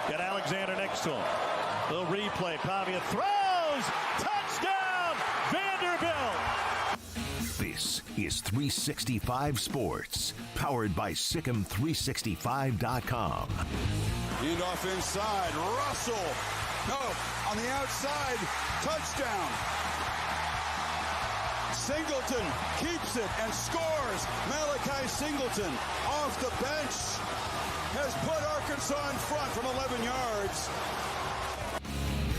Got Alexander next to him. Little replay. Pavia throws. Touchdown, Vanderbilt. This is 365 Sports, powered by SicEm365.com. Handoff inside. Russell. No, on the outside. Touchdown. Singleton keeps it and scores. Malachi Singleton off the bench has put Arkansas in front from 11 yards.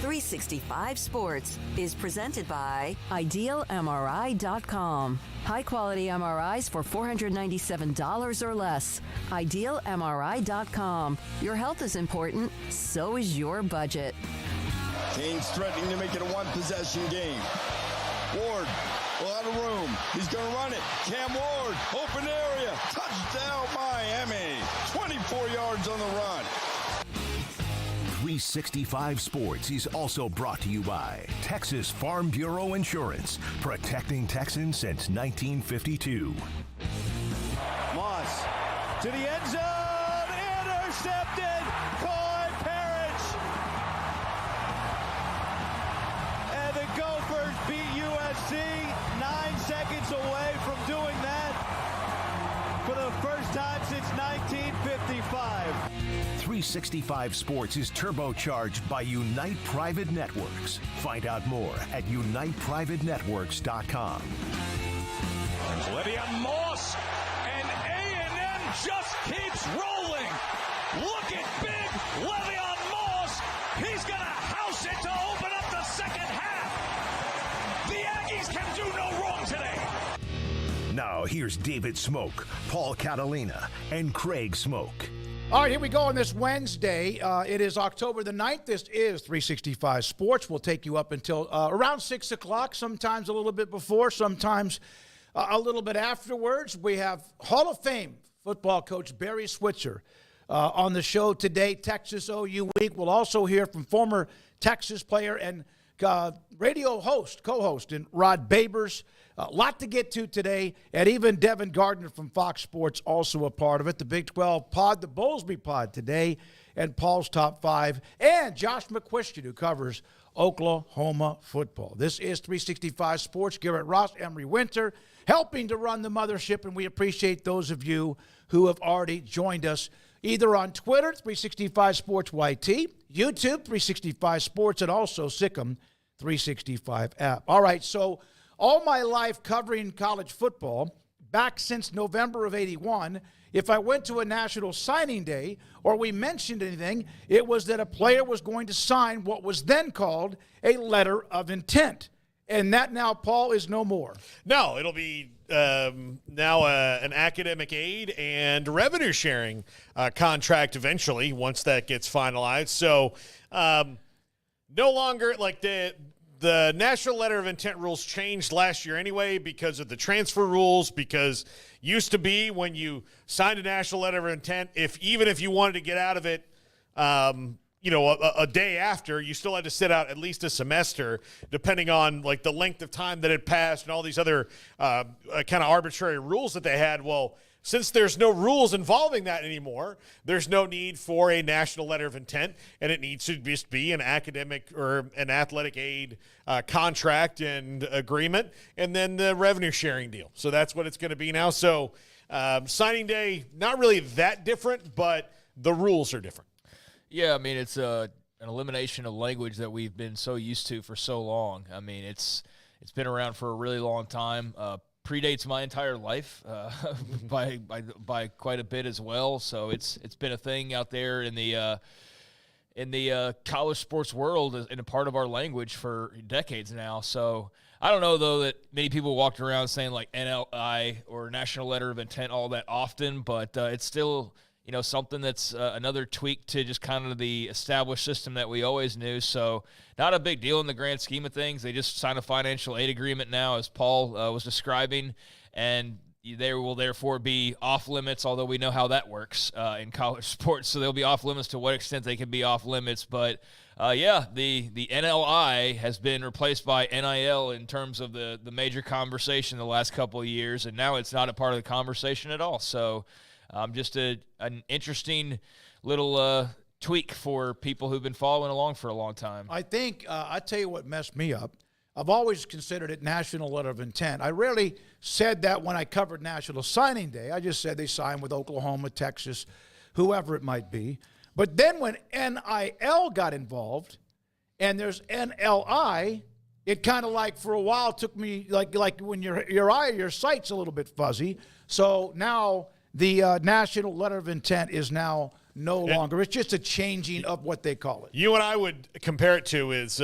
365 Sports is presented by IdealMRI.com. High-quality MRIs for $497 or less. IdealMRI.com. Your health is important, so is your budget. Canes threatening to make it a one-possession game. Ward, a lot of room. He's going to run it. Cam Ward, open area. Touchdown, Miami. 24 yards on the run. 365 Sports is also brought to you by Texas Farm Bureau Insurance, protecting Texans since 1952. Moss to the end zone. Intercepted. Coy Parrish. And the Gophers beat USC 9 seconds away from doing that for the first time since 1955. 365 Sports is turbocharged by Unite Private Networks. Find out more at uniteprivatenetworks.com. Le'Veon Moss, and A&M just keeps rolling. Look at big Le'Veon Moss. He's going to house it to open up the second half. The Aggies can do no wrong today. Now here's David Smoak, Paul Catalina, and Craig Smoak. All right, here we go on this Wednesday. It is October the 9th. This is 365 Sports. We'll take you up until around 6 o'clock, sometimes a little bit before, sometimes a little bit afterwards. We have Hall of Fame football coach Barry Switzer on the show today, Texas OU Week. We'll also hear from former Texas player and radio host, co-host, and Rod Babers. A lot to get to today, and even Devin Gardner from Fox Sports also a part of it. The Big 12 pod, the Bowlesby pod today, and Paul's Top 5, and Josh McQuistion, who covers Oklahoma football. This is 365 Sports. Garrett Ross, Emery Winter, helping to run the mothership, and we appreciate those of you who have already joined us either on Twitter, 365 Sports YT, YouTube, 365 Sports, and also SicEm 365 app. All right, so all my life covering college football, back since November of 81, if I went to a national signing day or we mentioned anything, it was that a player was going to sign what was then called a letter of intent. And that now, Paul, is no more. No, it'll be now an academic aid and revenue sharing contract eventually once that gets finalized. So no longer like the national letter of intent rules changed last year anyway because of the transfer rules, because used to be when you signed a national letter of intent, even if you wanted to get out of it, a day after, you still had to sit out at least a semester, depending on like the length of time that had passed and all these other kind of arbitrary rules that they had. Well, since there's no rules involving that anymore, there's no need for a national letter of intent, and it needs to just be an academic or an athletic aid contract and agreement, and then the revenue sharing deal. So that's what it's going to be now. So signing day, not really that different, but the rules are different. Yeah, I mean, it's an elimination of language that we've been so used to for so long. I mean, it's been around for a really long time. Predates my entire life by quite a bit as well. So it's been a thing out there in the college sports world and a part of our language for decades now. So I don't know, though, that many people walked around saying like NLI or National Letter of Intent all that often, but it's still something that's another tweak to just kind of the established system that we always knew. So not a big deal in the grand scheme of things. They just signed a financial aid agreement now, as Paul was describing, and there will therefore be off limits, although we know how that works in college sports. So they'll be off limits to what extent they can be off limits. But, the NLI has been replaced by NIL in terms of the major conversation the last couple of years, and now it's not a part of the conversation at all. So just an interesting little tweak for people who've been following along for a long time. I think, I tell you what messed me up. I've always considered it national letter of intent. I rarely said that when I covered National Signing Day. I just said they signed with Oklahoma, Texas, whoever it might be. But then when NIL got involved and there's NLI, it kind of like for a while took me like when your sight's a little bit fuzzy. So now the national letter of intent is now no longer. It's just a changing of what they call it. You and I would compare it to is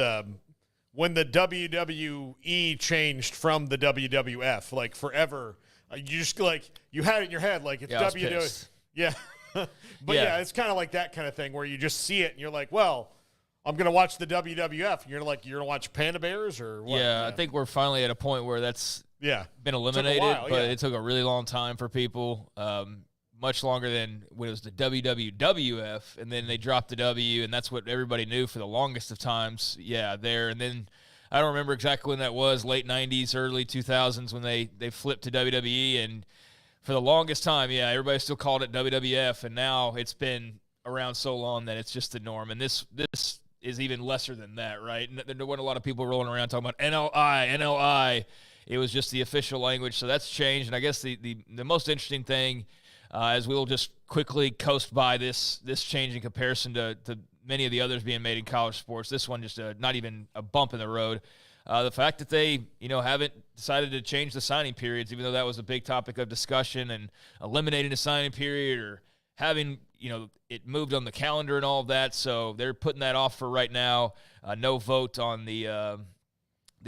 when the WWE changed from the WWF, like forever. You just like you had it in your head like it's WWE. Yeah. But yeah, it's kind of like that kind of thing where you just see it and you're like, well, I'm going to watch the WWF. And you're like, you're going to watch Panda Bears or what? Yeah, I think we're finally at a point where that's been eliminated, but it took a really long time for people, much longer than when it was the WWF, and then they dropped the W, and that's what everybody knew for the longest of times. Yeah, there. And then I don't remember exactly when that was, late 90s, early 2000s, when they flipped to WWE, and for the longest time, everybody still called it WWF, and now it's been around so long that it's just the norm. And this is even lesser than that, right? There weren't a lot of people rolling around talking about NLI. It was just the official language, so that's changed. And I guess the most interesting thing, as we'll just quickly coast by this change in comparison to many of the others being made in college sports, this one just not even a bump in the road. The fact that they, haven't decided to change the signing periods, even though that was a big topic of discussion, and eliminating the signing period or having, it moved on the calendar and all of that. So they're putting that off for right now. No vote on the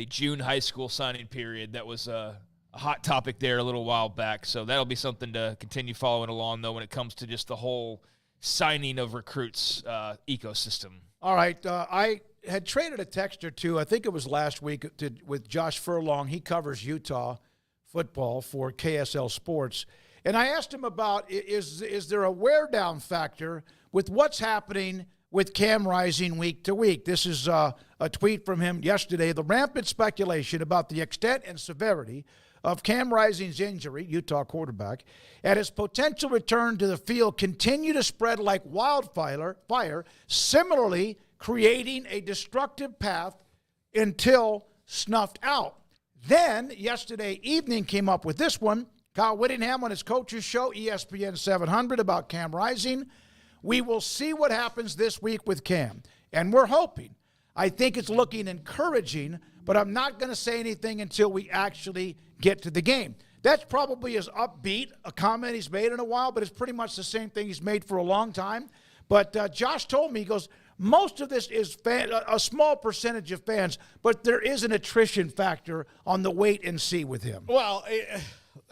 June high school signing period. That was a hot topic there a little while back. So that'll be something to continue following along, though, when it comes to just the whole signing of recruits ecosystem. All right. I had traded a text or two, I think it was last week, with Josh Furlong. He covers Utah football for KSL Sports. And I asked him about, is there a wear-down factor with what's happening with Cam Rising week to week? This is a tweet from him yesterday. The rampant speculation about the extent and severity of Cam Rising's injury, Utah quarterback, and his potential return to the field continue to spread like wildfire, similarly creating a destructive path until snuffed out. Then, yesterday evening, came up with this one. Kyle Whittingham on his coach's show, ESPN 700, about Cam Rising. We will see what happens this week with Cam, and we're hoping. I think it's looking encouraging, but I'm not going to say anything until we actually get to the game. That's probably as upbeat a comment he's made in a while, but it's pretty much the same thing he's made for a long time. But Josh told me, he goes, most of this is a small percentage of fans, but there is an attrition factor on the wait and see with him. Well,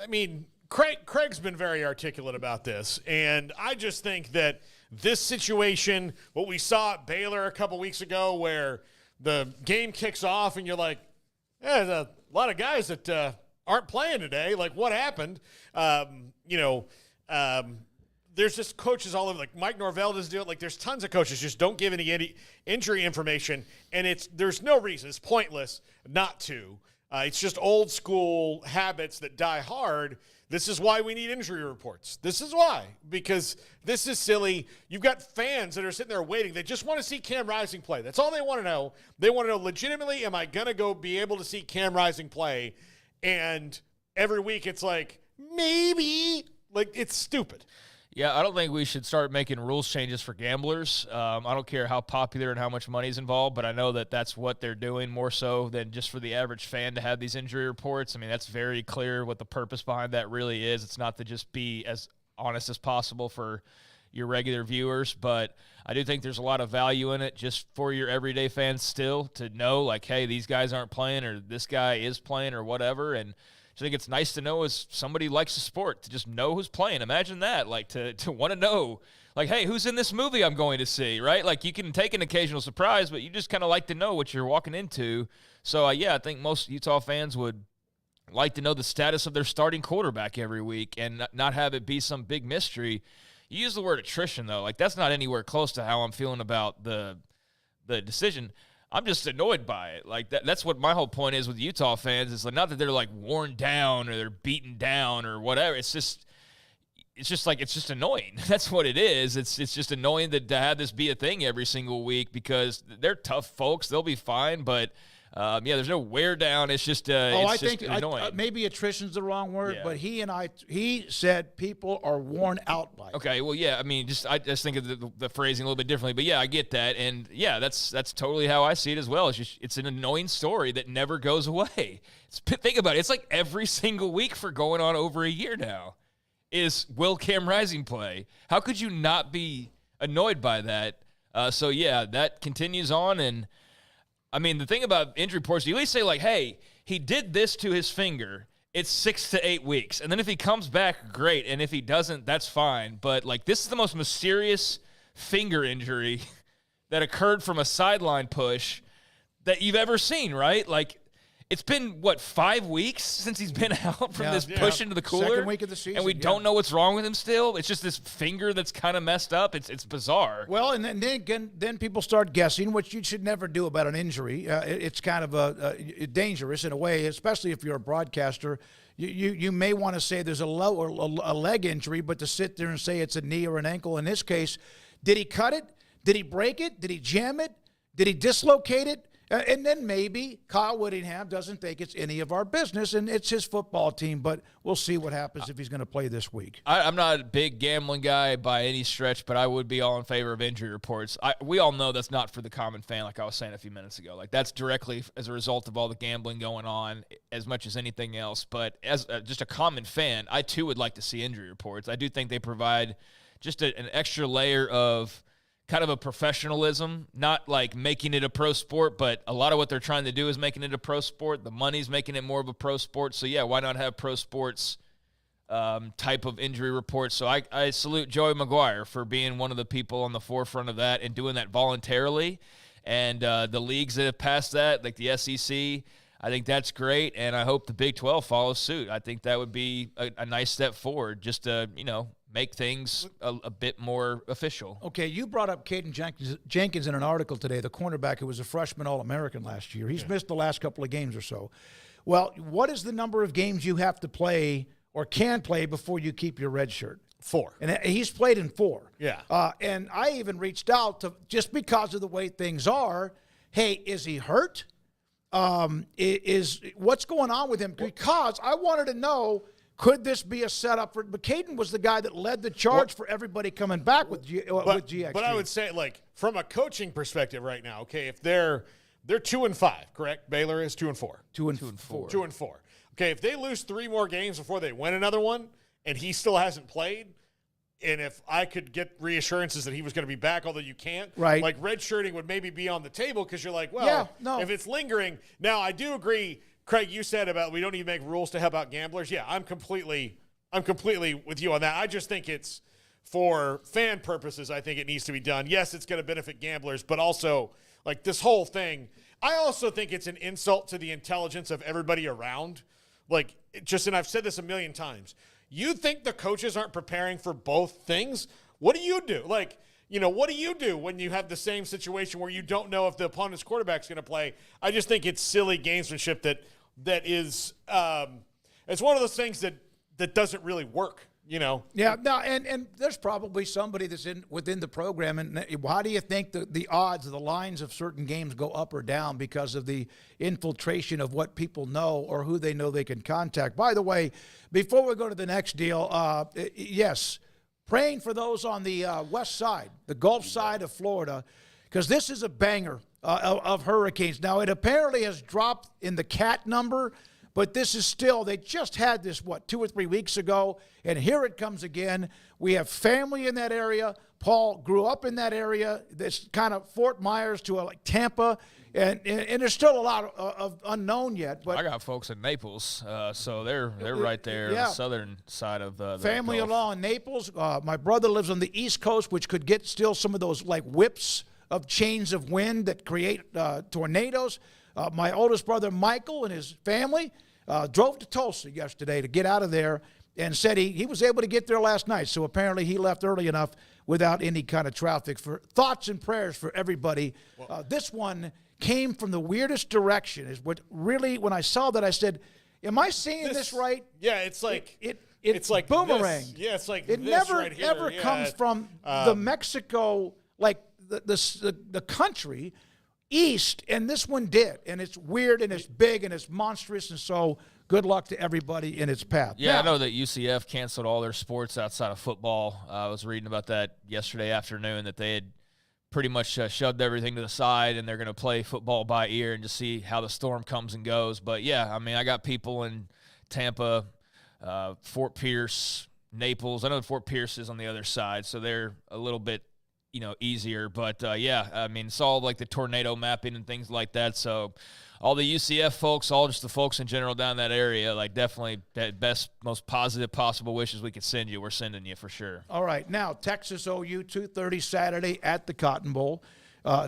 I mean, Craig's been very articulate about this, and I just think that this situation, what we saw at Baylor a couple weeks ago, where the game kicks off and you're like, there's a lot of guys that aren't playing today. Like, what happened? There's just coaches all over. Like, Mike Norvell doesn't do it. Like, there's tons of coaches just don't give any injury information, and there's no reason. It's pointless not to. It's just old school habits that die hard. This is why we need injury reports. This is why, because this is silly. You've got fans that are sitting there waiting. They just want to see Cam Rising play. That's all they want to know. They want to know legitimately, am I going to go be able to see Cam Rising play? And every week it's like, maybe. Like, it's stupid. Yeah, I don't think we should start making rules changes for gamblers. I don't care how popular and how much money is involved, but I know that that's what they're doing more so than just for the average fan to have these injury reports. I mean, that's very clear what the purpose behind that really is. It's not to just be as honest as possible for your regular viewers, but I do think there's a lot of value in it just for your everyday fans still to know, like, hey, these guys aren't playing or this guy is playing or whatever, and I think it's nice to know as somebody who likes the sport to just know who's playing. Imagine that, like to want to know, like, hey, who's in this movie I'm going to see, right? Like, you can take an occasional surprise, but you just kind of like to know what you're walking into. So, I think most Utah fans would like to know the status of their starting quarterback every week and not have it be some big mystery. You use the word attrition, though. Like, that's not anywhere close to how I'm feeling about the decision. I'm just annoyed by it. Like, that's what my whole point is with Utah fans. It's like, not that they're, like, worn down or they're beaten down or whatever. It's just it's just annoying. That's what it is. It's just annoying to have this be a thing every single week because they're tough folks. They'll be fine, but there's no wear down. It's just annoying. Maybe attrition's the wrong word, Yeah. but he said people are worn out by it. Okay, well, yeah, I mean, I just think of the phrasing a little bit differently, but yeah, I get that, and yeah, that's totally how I see it as well. It's an annoying story that never goes away. Think about it. It's like every single week for going on over a year now. Is will Cam Rising play? How could you not be annoyed by that? So, yeah, that continues on. And, I mean, the thing about injury reports, you at least say, like, hey, he did this to his finger. It's 6 to 8 weeks. And then if he comes back, great. And if he doesn't, that's fine. But, like, this is the most mysterious finger injury that occurred from a sideline push that you've ever seen, right? Like, it's been, 5 weeks since he's been out from this push into the cooler? Second week of the season, and we don't know what's wrong with him still? It's just this finger that's kind of messed up. It's bizarre. Well, and then people start guessing, which you should never do about an injury. It's kind of dangerous in a way, especially if you're a broadcaster. You may want to say there's a leg injury, but to sit there and say it's a knee or an ankle, in this case, did he cut it? Did he break it? Did he jam it? Did he dislocate it? And then maybe Kyle Whittingham doesn't think it's any of our business, and it's his football team, but we'll see what happens if he's going to play this week. I'm not a big gambling guy by any stretch, but I would be all in favor of injury reports. We all know that's not for the common fan, like I was saying a few minutes ago. Like, that's directly as a result of all the gambling going on as much as anything else. But as just a common fan, I too would like to see injury reports. I do think they provide just an extra layer of kind of a professionalism, not like making it a pro sport, but a lot of what they're trying to do is making it a pro sport. The money's making it more of a pro sport. So, yeah, why not have pro sports type of injury reports? So I salute Joey Maguire for being one of the people on the forefront of that and doing that voluntarily. And the leagues that have passed that, like the SEC, I think that's great, and I hope the Big 12 follows suit. I think that would be a nice step forward just to, make things a bit more official. Okay, you brought up Caden Jenkins in an article today, the cornerback who was a freshman All-American last year. He's missed the last couple of games or so. Well, what is the number of games you have to play or can play before you keep your red shirt? 4. And he's played in 4. Yeah. And I even reached out to, just because of the way things are, hey, is he hurt? Is what's going on with him? Because I wanted to know, could this be a setup for? But Caden was the guy that led the charge for everybody coming back with GXG. But I would say, like, from a coaching perspective right now, okay, if they're 2-5, correct? Baylor is 2-4. 2-4. 2-4. Okay, if they lose 3 more games before they win another one, and he still hasn't played, and if I could get reassurances that he was going to be back, although you can't, right? Like, redshirting would maybe be on the table because you're like, well, if it's lingering. Now, I do agree. Craig, you said about we don't need to make rules to help out gamblers. Yeah, I'm completely with you on that. I just think it's for fan purposes. I think it needs to be done. Yes, it's going to benefit gamblers, but also like this whole thing. I also think it's an insult to the intelligence of everybody around. Like, and I've said this a million times. You think the coaches aren't preparing for both things? What do you do? Like, what do you do when you have the same situation where you don't know if the opponent's quarterback's going to play? I just think it's silly gamesmanship that is it's one of those things that doesn't really work, Yeah, no, and there's probably somebody that's within the program. And how do you think the odds, the lines of certain games go up or down because of the infiltration of what people know or who they know they can contact? By the way, before we go to the next deal, yes, praying for those on the west side, the Gulf side of Florida, because this is a banger of hurricanes. Now, it apparently has dropped in the cat number, but this is still, they just had this, 2 or 3 weeks ago, and here it comes again. We have family in that area. Paul grew up in that area. This kind of Fort Myers to like Tampa, and there's still a lot of unknown yet. But I got folks in Naples, so they're right there on the southern side of the family Gulf. along in Naples. My brother lives on the East Coast, which could get still some of those like whips of chains of wind that create tornadoes. My oldest brother, Michael, and his family drove to Tulsa yesterday to get out of there and said he was able to get there last night. So apparently he left early enough without any kind of traffic. For thoughts and prayers for everybody. This one came from the weirdest direction. Is what really, when I saw that, I said, am I seeing this right? Yeah, it's like it's like boomerang. This. Yeah, it's like it this never right here. ever comes from the Mexico, like the country east, and this one did. And it's weird, and it's big, and it's monstrous, and so good luck to everybody in its path. Yeah, now, I know that UCF canceled all their sports outside of football. I was reading about that yesterday afternoon, that they had pretty much shoved everything to the side, and they're going to play football by ear and just see how the storm comes and goes. But, yeah, I mean, I got people in Tampa, Fort Pierce, Naples. I know Fort Pierce is on the other side, so they're a little bit, easier. But, yeah, I mean, it's all like the tornado mapping and things like that. So all the UCF folks, all just the folks in general down that area, like definitely that best, most positive possible wishes we could send you. We're sending you for sure. All right. Now, Texas OU, 2:30 Saturday at the Cotton Bowl.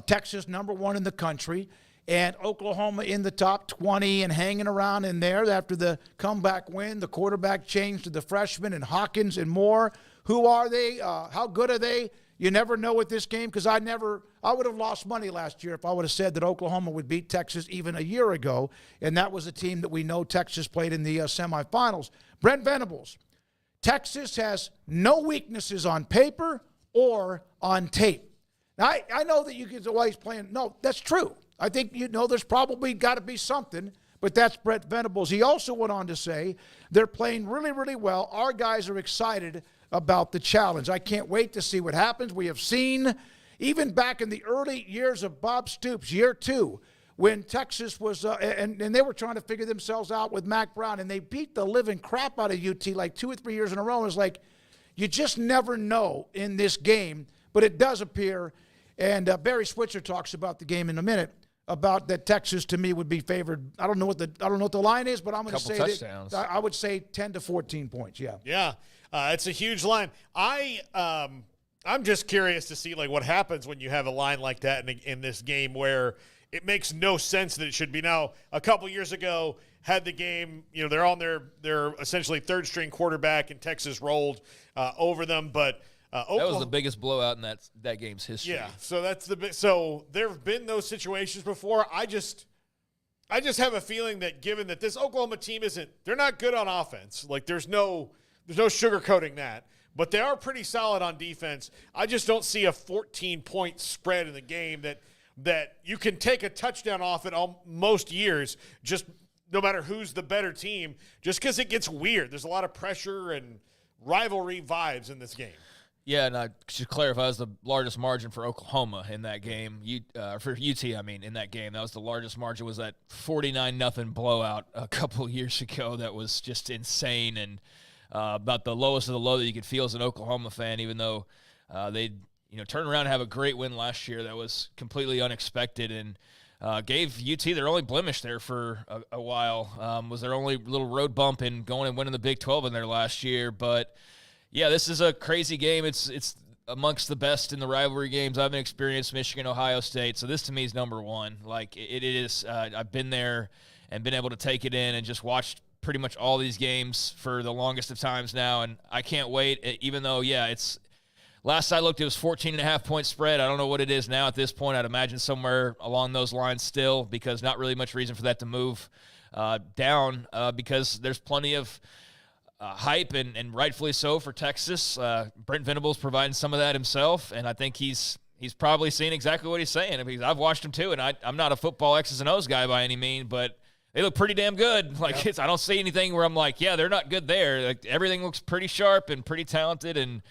Texas #1 in the country, and Oklahoma in the top 20 and hanging around in there after the comeback win. The quarterback changed to the freshman and Hawkins and Moore. Who are they? How good are they? You never know with this game, because I would have lost money last year if I would have said that Oklahoma would beat Texas even a year ago, and that was a team that we know Texas played in the semifinals. Brent Venables, Texas has no weaknesses on paper or on tape. Now, I know that you can say, well, he's playing. No, that's true. I think, there's probably got to be something, but that's Brent Venables. He also went on to say they're playing really, really well. Our guys are excited about the challenge. I can't wait to see what happens. We have seen, even back in the early years of Bob Stoops, year 2, when Texas was, and they were trying to figure themselves out with Mac Brown, and they beat the living crap out of UT like 2 or 3 years in a row. It was like, you just never know in this game, but it does appear, and Barry Switzer talks about the game in a minute, about that Texas to me would be favored. I don't know what the line is, but I'm going to say touchdowns. I would say 10 to 14 points. Yeah. Yeah. It's a huge line. I'm just curious to see what happens when you have a line like that in this game, where it makes no sense that it should be. Now, a couple years ago, had the game, they're on their essentially third string quarterback, and Texas rolled over them, but Oklahoma, that was the biggest blowout in that game's history. Yeah, so there have been those situations before. I just have a feeling that, given that this Oklahoma team they're not good on offense. There's no sugarcoating that, but they are pretty solid on defense. I just don't see a 14-point spread in the game that you can take a touchdown off it most years, just no matter who's the better team, just because it gets weird. There's a lot of pressure and rivalry vibes in this game. Yeah, and I should clarify, it was the largest margin for Oklahoma in that game. For UT, in that game. That was the largest margin, was that 49-0 blowout a couple years ago that was just insane, and about the lowest of the low that you could feel as an Oklahoma fan, even though they turned around and have a great win last year that was completely unexpected, and gave UT their only blemish there for a while. Was their only little road bump in going and winning the Big 12 in there last year. But yeah, this is a crazy game. It's amongst the best in the rivalry games I've experienced, Michigan, Ohio State. So this to me is number one. It is. I've been there and been able to take it in and just watched pretty much all these games for the longest of times now, and I can't wait. Even though, it's last I looked, it was 14.5-point spread. I don't know what it is now at this point. I'd imagine somewhere along those lines still, because not really much reason for that to move down, because there's plenty of hype, and rightfully so, for Texas. Brent Venables providing some of that himself, and I think he's probably seeing exactly what he's saying, because I've watched him too, and I'm not a football X's and O's guy by any mean, but they look pretty damn good. I don't see anything where I'm like, yeah, they're not good there. Everything looks pretty sharp and pretty talented and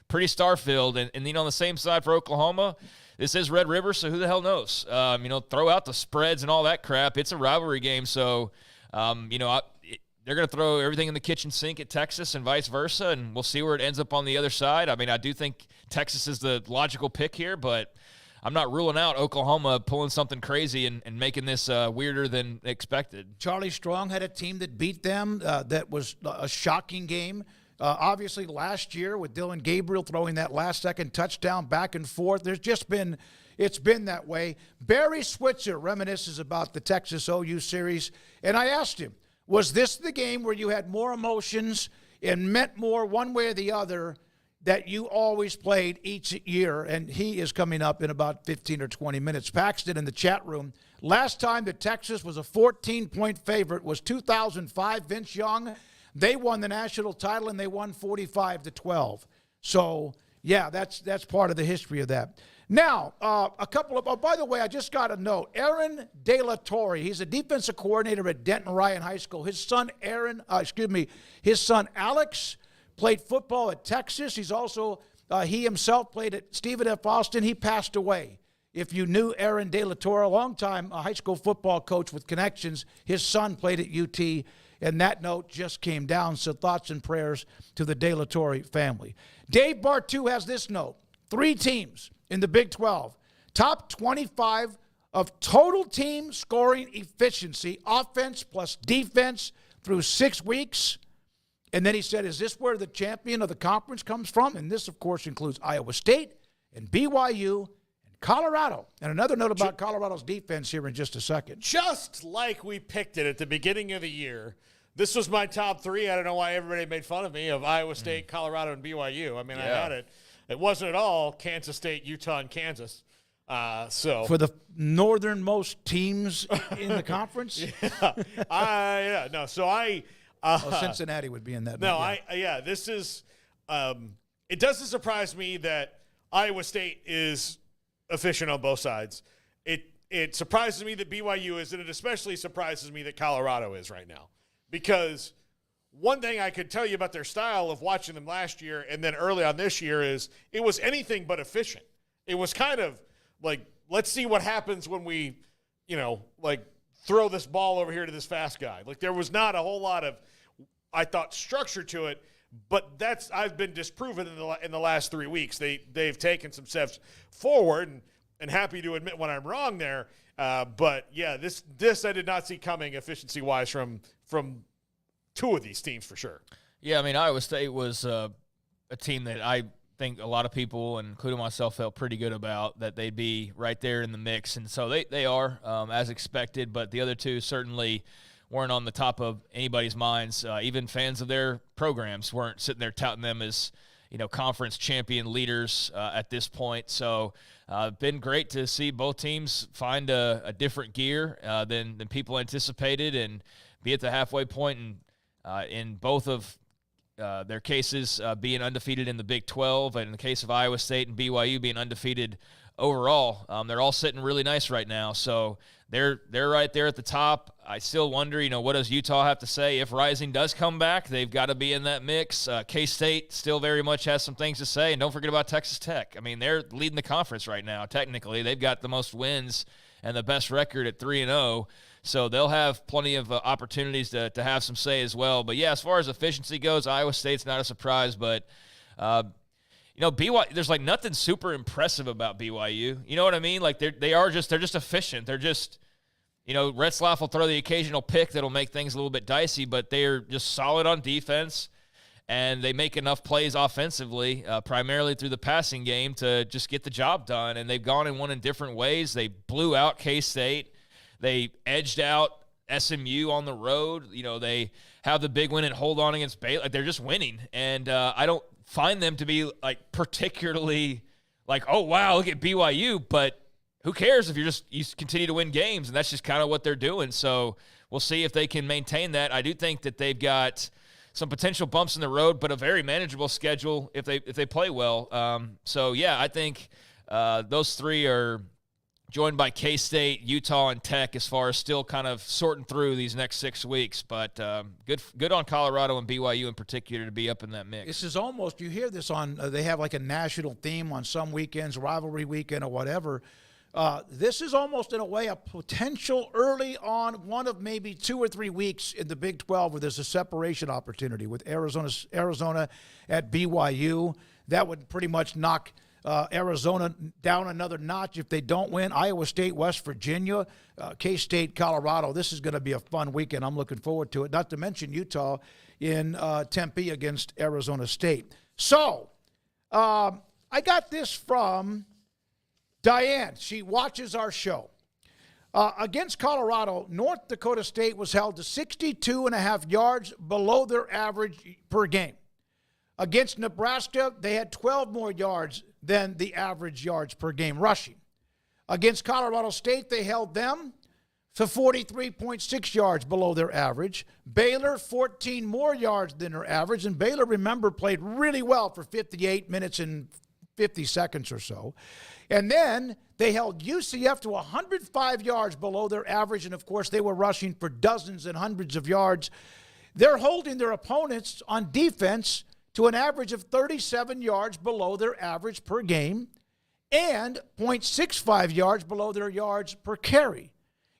pretty star-filled. And on the same side for Oklahoma, this is Red River, so who the hell knows? Throw out the spreads and all that crap. It's a rivalry game, so, they're going to throw everything in the kitchen sink at Texas and vice versa, and we'll see where it ends up on the other side. I do think Texas is the logical pick here, but I'm not ruling out Oklahoma pulling something crazy and making this weirder than expected. Charlie Strong had a team that beat them that was a shocking game. Obviously, last year with Dylan Gabriel throwing that last-second touchdown back and forth, it's been that way. Barry Switzer reminisces about the Texas OU series, and I asked him, was this the game where you had more emotions and meant more one way or the other that you always played each year? And he is coming up in about 15 or 20 minutes. Paxton in the chat room. Last time that Texas was a 14-point favorite was 2005. Vince Young, They won the national title, and they won 45-12. So, yeah, that's part of the history of that. Now, a couple of, oh, by the way, I just got a note. Aaron De La Torre, he's a defensive coordinator at Denton Ryan High School. His son Alex played football at Texas. He's also, he himself played at Stephen F. Austin. He passed away. If you knew Aaron De La Torre, a long-time high school football coach with connections, his son played at UT, and that note just came down. So thoughts and prayers to the De La Torre family. Dave Bartu has this note. 3 teams in the Big 12, top 25 of total team scoring efficiency, offense plus defense through 6 weeks. And then he said, is this where the champion of the conference comes from? And this, of course, includes Iowa State and BYU and Colorado. And another note about Colorado's defense here in just a second. Just like we picked it at the beginning of the year, this was my top 3. I don't know why everybody made fun of me of Iowa State, Colorado, and BYU. I mean, I had it. It wasn't at all Kansas State, Utah, and Kansas. So for the northernmost teams in the conference? No. So Cincinnati would be in that. No, this is it doesn't surprise me that Iowa State is efficient on both sides. It surprises me that BYU is, and it especially surprises me that Colorado is right now. Because one thing I could tell you about their style of watching them last year and then early on this year is it was anything but efficient. It was kind of like, let's see what happens when we, throw this ball over here to this fast guy. Like, there was not a whole lot of, I thought, structure to it, but I've been disproven in the last 3 weeks. They've taken some steps forward, and happy to admit when I'm wrong there. But yeah, this I did not see coming efficiency-wise from 2 of these teams for sure. Yeah, I mean, Iowa State was a team that I think a lot of people, and including myself, felt pretty good about, that they'd be right there in the mix. And so they are, as expected, but the other 2 certainly weren't on the top of anybody's minds. Even fans of their programs weren't sitting there touting them as, conference champion leaders at this point. So been great to see both teams find a different gear than people anticipated and be at the halfway point, and in both of their cases being undefeated in the Big 12, and in the case of Iowa State and BYU being undefeated overall. They're all sitting really nice right now, so they're right there at the top. I still wonder, what does Utah have to say? If Rising does come back, they've got to be in that mix. K-State still very much has some things to say, and don't forget about Texas Tech. I mean, they're leading the conference right now. Technically, they've got the most wins and the best record at 3-0. So they'll have plenty of opportunities to have some say as well. But, yeah, as far as efficiency goes, Iowa State's not a surprise. But, BYU, there's, nothing super impressive about BYU. You know what I mean? They're just efficient. They're just, Retzlaff will throw the occasional pick that'll make things a little bit dicey, but they're just solid on defense. And they make enough plays offensively, primarily through the passing game, to just get the job done. And they've gone and won in different ways. They blew out K-State. They edged out SMU on the road. They have the big win and hold on against Baylor. They're just winning. And I don't find them to be, particularly oh, wow, look at BYU. But who cares if you continue to win games? And that's just kind of what they're doing. So we'll see if they can maintain that. I do think that they've got some potential bumps in the road, but a very manageable schedule if they play well. So, yeah, I think those 3 are joined by K-State, Utah, and Tech as far as still kind of sorting through these next 6 weeks. But good on Colorado and BYU in particular to be up in that mix. This is almost, you hear this on, they have a national theme on some weekends, rivalry weekend or whatever. This is almost in a way a potential early on one of maybe 2 or 3 weeks in the Big 12 where there's a separation opportunity with Arizona at BYU. That would pretty much knock Arizona down another notch if they don't win. Iowa State, West Virginia, K-State, Colorado. This is going to be a fun weekend. I'm looking forward to it. Not to mention Utah in Tempe against Arizona State. So I got this from Diane. She watches our show. Against Colorado, North Dakota State was held to 62.5 yards below their average per game. Against Nebraska, they had 12 more yards than the average yards per game rushing. Against Colorado State, they held them for 43.6 yards below their average. Baylor, 14 more yards than their average. And Baylor, remember, played really well for 58 minutes and 50 seconds or so. And then they held UCF to 105 yards below their average. And, of course, they were rushing for dozens and hundreds of yards. They're holding their opponents on defense to an average of 37 yards below their average per game and 0.65 yards below their yards per carry.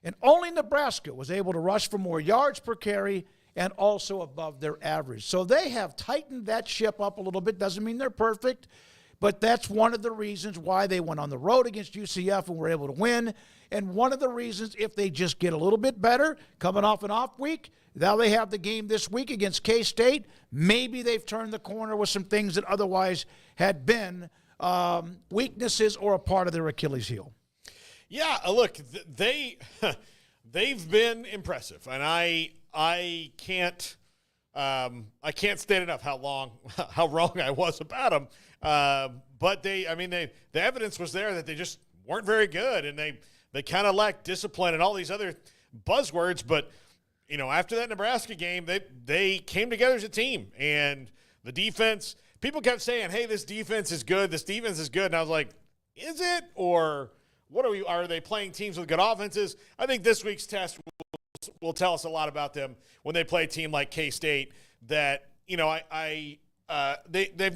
And only Nebraska was able to rush for more yards per carry and also above their average. So they have tightened that ship up a little bit. Doesn't mean they're perfect, but that's one of the reasons why they went on the road against UCF and were able to win. And one of the reasons, if they just get a little bit better, coming off an off week, now they have the game this week against K-State. Maybe they've turned the corner with some things that otherwise had been weaknesses or a part of their Achilles heel. Yeah, look, they've been impressive, and I can't state enough how wrong I was about them. But the evidence was there that they just weren't very good, and they kind of lacked discipline and all these other buzzwords. But after that Nebraska game, they came together as a team, and the defense. People kept saying, "Hey, this defense is good. This defense is good," and I was like, "Is it or?" Are they playing teams with good offenses? I think this week's test will tell us a lot about them when they play a team like K-State that, they've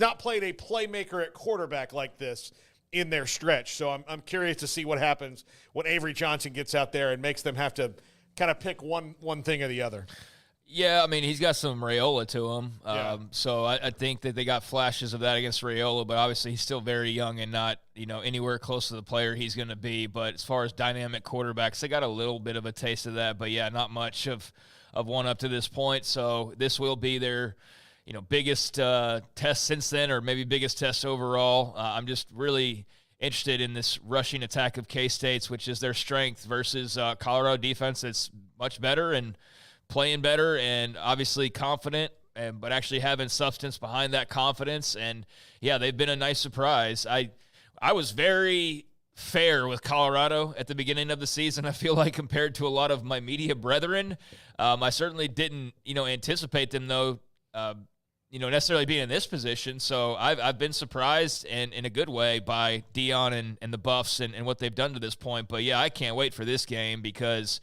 not played a playmaker at quarterback like this in their stretch. So I'm curious to see what happens when Avery Johnson gets out there and makes them have to kind of pick one thing or the other. Yeah, he's got some Raiola to him. Yeah. So I think that they got flashes of that against Raiola, but obviously he's still very young and not, anywhere close to the player he's going to be. But as far as dynamic quarterbacks, they got a little bit of a taste of that. But, yeah, not much of one up to this point. So this will be their, biggest test since then, or maybe biggest test overall. I'm just really interested in this rushing attack of K-State's, which is their strength, versus Colorado defense that's much better and playing better and obviously confident, but actually having substance behind that confidence. And, yeah, they've been a nice surprise. I was very fair with Colorado at the beginning of the season, I feel like, compared to a lot of my media brethren. I certainly didn't, anticipate them, though, necessarily being in this position. So I've been surprised, and in a good way, by Dion and the Buffs and what they've done to this point. But, yeah, I can't wait for this game because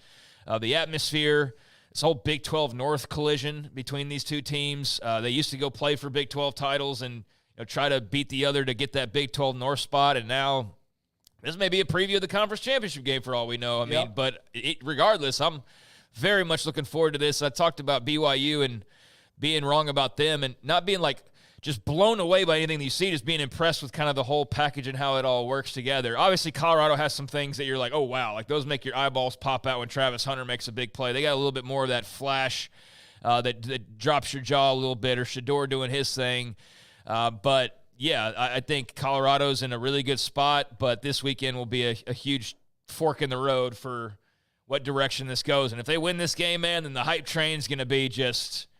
the atmosphere – this whole Big 12 North collision between these two teams. They used to go play for Big 12 titles and try to beat the other to get that Big 12 North spot. And now this may be a preview of the conference championship game for all we know. But regardless, I'm very much looking forward to this. I talked about BYU and being wrong about them and not being just blown away by anything that you see, just being impressed with kind of the whole package and how it all works together. Obviously, Colorado has some things that you're like, oh, wow, those make your eyeballs pop out when Travis Hunter makes a big play. They got a little bit more of that flash that drops your jaw a little bit, or Shador doing his thing. But, yeah, I think Colorado's in a really good spot, but this weekend will be a huge fork in the road for what direction this goes. And if they win this game, man, then the hype train's going to be just –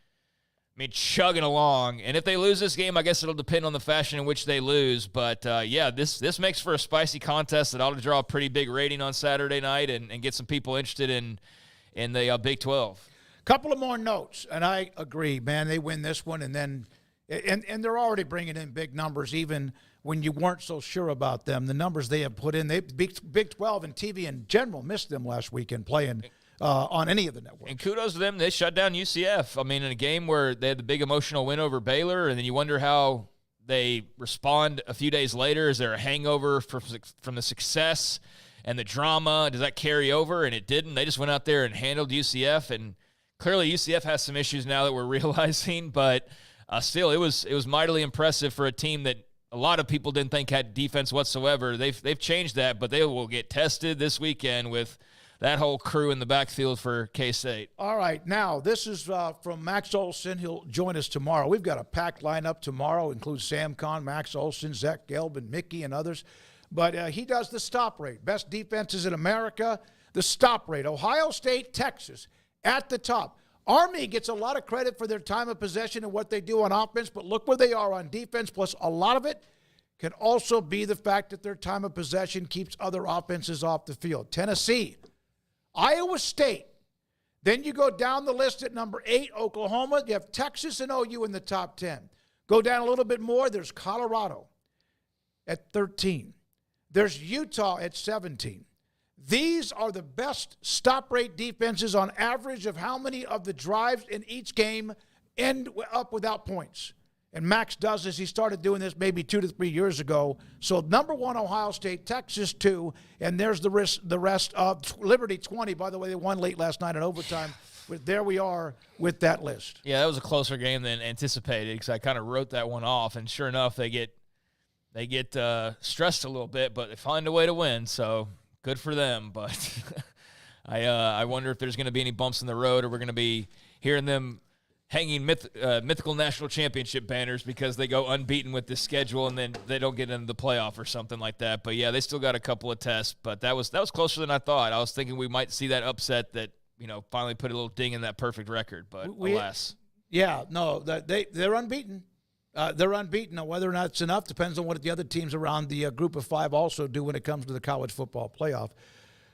chugging along. And if they lose this game, I guess it'll depend on the fashion in which they lose. But, this makes for a spicy contest that ought to draw a pretty big rating on Saturday night and get some people interested in the Big 12. Couple of more notes, and I agree, man. They win this one, and then and they're already bringing in big numbers, even when you weren't so sure about them. The numbers they have put in, Big 12 and TV in general missed them last weekend playing on any of the networks. And kudos to them. They shut down UCF. In a game where they had the big emotional win over Baylor, and then you wonder how they respond a few days later. Is there a hangover from the success and the drama? Does that carry over? And it didn't. They just went out there and handled UCF, and clearly UCF has some issues now that we're realizing, but still it was mightily impressive for a team that a lot of people didn't think had defense whatsoever. They've changed that, but they will get tested this weekend with that whole crew in the backfield for K-State. All right. Now, this is from Max Olson. He'll join us tomorrow. We've got a packed lineup tomorrow. Includes Sam Conn, Max Olson, Zach Gelb, Mickey, and others. But he does the stop rate. Best defenses in America, the stop rate. Ohio State, Texas, at the top. Army gets a lot of credit for their time of possession and what they do on offense, but look where they are on defense, plus a lot of it can also be the fact that their time of possession keeps other offenses off the field. Tennessee, Iowa State. Then you go down the list at number 8, Oklahoma. You have Texas and OU in the top 10. Go down a little bit more, there's Colorado at 13. There's Utah at 17. These are the best stop rate defenses on average of how many of the drives in each game end up without points. And Max does this. He started doing this maybe 2 to 3 years ago. So number 1, Ohio State, Texas 2, and there's the rest of Liberty 20. By the way, they won late last night in overtime. But there we are with that list. Yeah, that was a closer game than anticipated because I kind of wrote that one off, and sure enough, they get stressed a little bit, but they find a way to win. So good for them. But I wonder if there's going to be any bumps in the road, or we're going to be hearing them hanging mythical national championship banners because they go unbeaten with this schedule and then they don't get into the playoff or something like that. But yeah, they still got a couple of tests, but that was closer than I thought. I was thinking we might see that upset that, finally put a little ding in that perfect record, but alas. Yeah, no, they're unbeaten. They're unbeaten. Now, whether or not it's enough depends on what the other teams around the group of 5 also do when it comes to the college football playoff.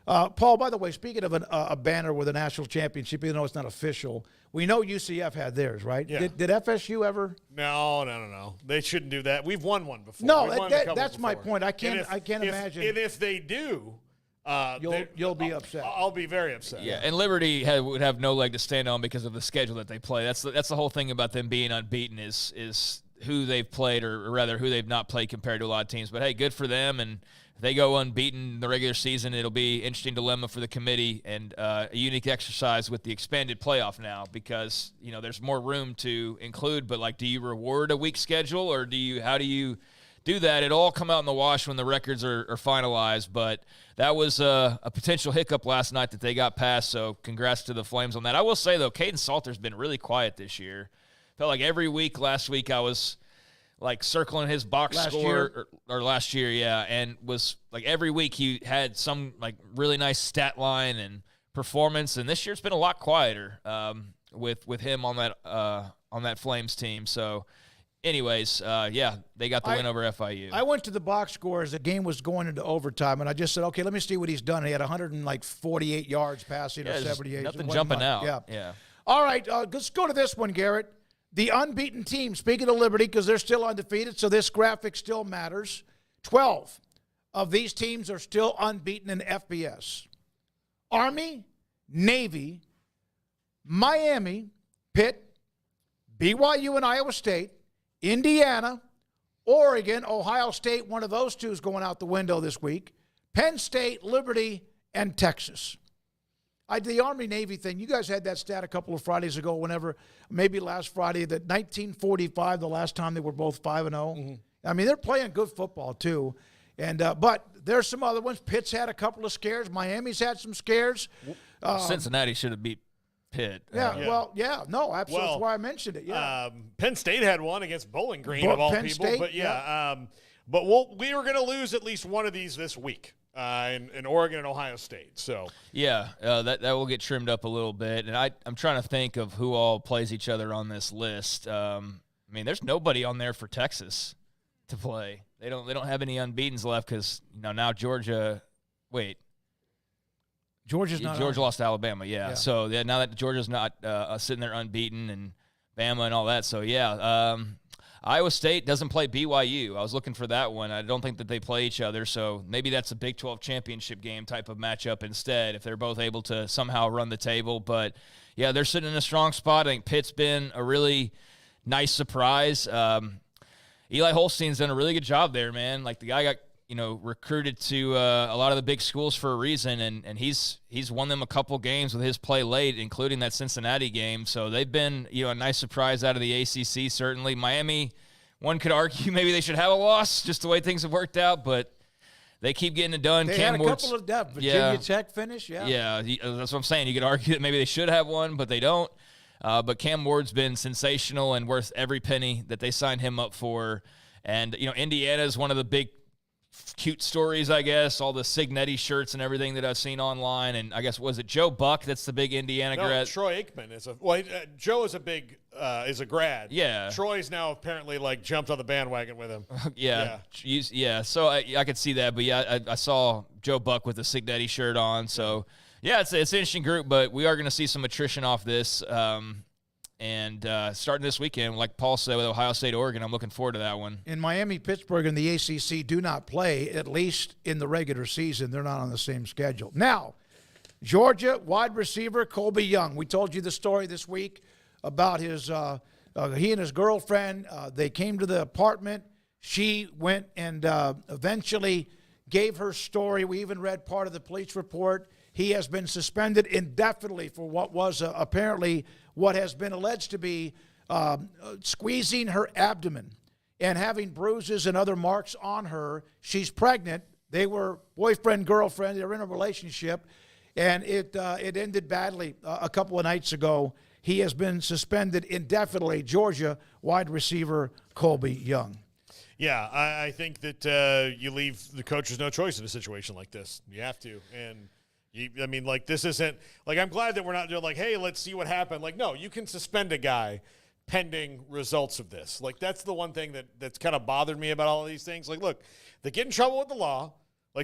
Paul, by the way, speaking of a banner with a national championship, even though it's not official, we know UCF had theirs, right? Yeah. Did FSU ever? No. They shouldn't do that. We've won one before. No, that's my point. I can't imagine. And if they do, you'll be upset. I'll be very upset. Yeah, and Liberty would have no leg to stand on because of the schedule that they play. That's the whole thing about them being unbeaten is who they've played, or rather who they've not played compared to a lot of teams. But hey, good for them, and if they go unbeaten in the regular season, it'll be an interesting dilemma for the committee and a unique exercise with the expanded playoff now because, there's more room to include. But, do you reward a weak schedule or how do you do that? It'll all come out in the wash when the records are finalized. But that was a potential hiccup last night that they got past, so congrats to the Flames on that. I will say, though, Caden Salter's been really quiet this year. Felt like every week last week I was – circling his box score or last year, yeah, and was every week he had some really nice stat line and performance, and this year's been a lot quieter with him on that Flames team. So, anyways, they got the win over FIU. I went to the box score as the game was going into overtime, and I just said, okay, let me see what he's done. He had 148 yards passing, or 78. Nothing jumping out. Yeah. All right, let's go to this one, Garrett. The unbeaten team, speaking of Liberty, because they're still undefeated, so this graphic still matters. 12 of these teams are still unbeaten in FBS. Army, Navy, Miami, Pitt, BYU and Iowa State, Indiana, Oregon, Ohio State, one of those two is going out the window this week, Penn State, Liberty, and Texas. The Army-Navy thing, you guys had that stat a couple of Fridays ago, maybe last Friday, that 1945, the last time they were both 5-0. Mm-hmm. I mean, they're playing good football, too. And but there's some other ones. Pitt's had a couple of scares. Miami's had some scares. Cincinnati should have beat Pitt. No, absolutely. That's why I mentioned it. Yeah. Penn State had one against Bowling Green, of all people. State, but we were going to lose at least one of these this week. In Oregon and Ohio State. So that will get trimmed up a little bit. And I'm trying to think of who all plays each other on this list. There's nobody on there for Texas to play. They don't have any unbeatens left because now Georgia. Wait, Georgia lost to Alabama. Yeah. So now that Georgia's not sitting there unbeaten and Bama and all that. So Iowa State doesn't play BYU. I was looking for that one. I don't think that they play each other, so maybe that's a Big 12 championship game type of matchup instead if they're both able to somehow run the table. But, yeah, they're sitting in a strong spot. I think Pitt's been a really nice surprise. Eli Holstein's done a really good job there, man. The guy got recruited to a lot of the big schools for a reason, and he's won them a couple games with his play late, including that Cincinnati game. So they've been a nice surprise out of the ACC. Certainly, Miami, one could argue maybe they should have a loss, just the way things have worked out, but they keep getting it done. They had a couple of depth. Virginia Tech finish, yeah, that's what I'm saying. You could argue that maybe they should have one, but they don't. But Cam Ward's been sensational and worth every penny that they signed him up for. And Indiana is one of the big cute stories, I guess, all the Signetti shirts and everything that I've seen online. And I guess, was it Joe Buck? That's the big Indiana grad. Troy Aikman is Joe is a grad. Yeah. Troy's now apparently jumped on the bandwagon with him. Yeah. So I could see that. But yeah, I saw Joe Buck with the Signetti shirt on. So yeah, it's an interesting group, but we are going to see some attrition off this. And starting this weekend, like Paul said, with Ohio State, Oregon, I'm looking forward to that one. In Miami, Pittsburgh, and the ACC do not play, at least in the regular season. They're not on the same schedule. Now, Georgia wide receiver Colby Young. We told you the story this week about his he and his girlfriend. They came to the apartment. She went and eventually gave her story. We even read part of the police report. He has been suspended indefinitely for what was apparently what has been alleged to be squeezing her abdomen and having bruises and other marks on her. She's pregnant. They were boyfriend, girlfriend. They were in a relationship, and it ended badly a couple of nights ago. He has been suspended indefinitely. Georgia wide receiver Colby Young. Yeah, I think that you leave the coaches no choice in a situation like this. You have to. And this isn't I'm glad that we're not doing hey, let's see what happened. No, you can suspend a guy pending results of this. That's the one thing that's kind of bothered me about all of these things. Look, they get in trouble with the law.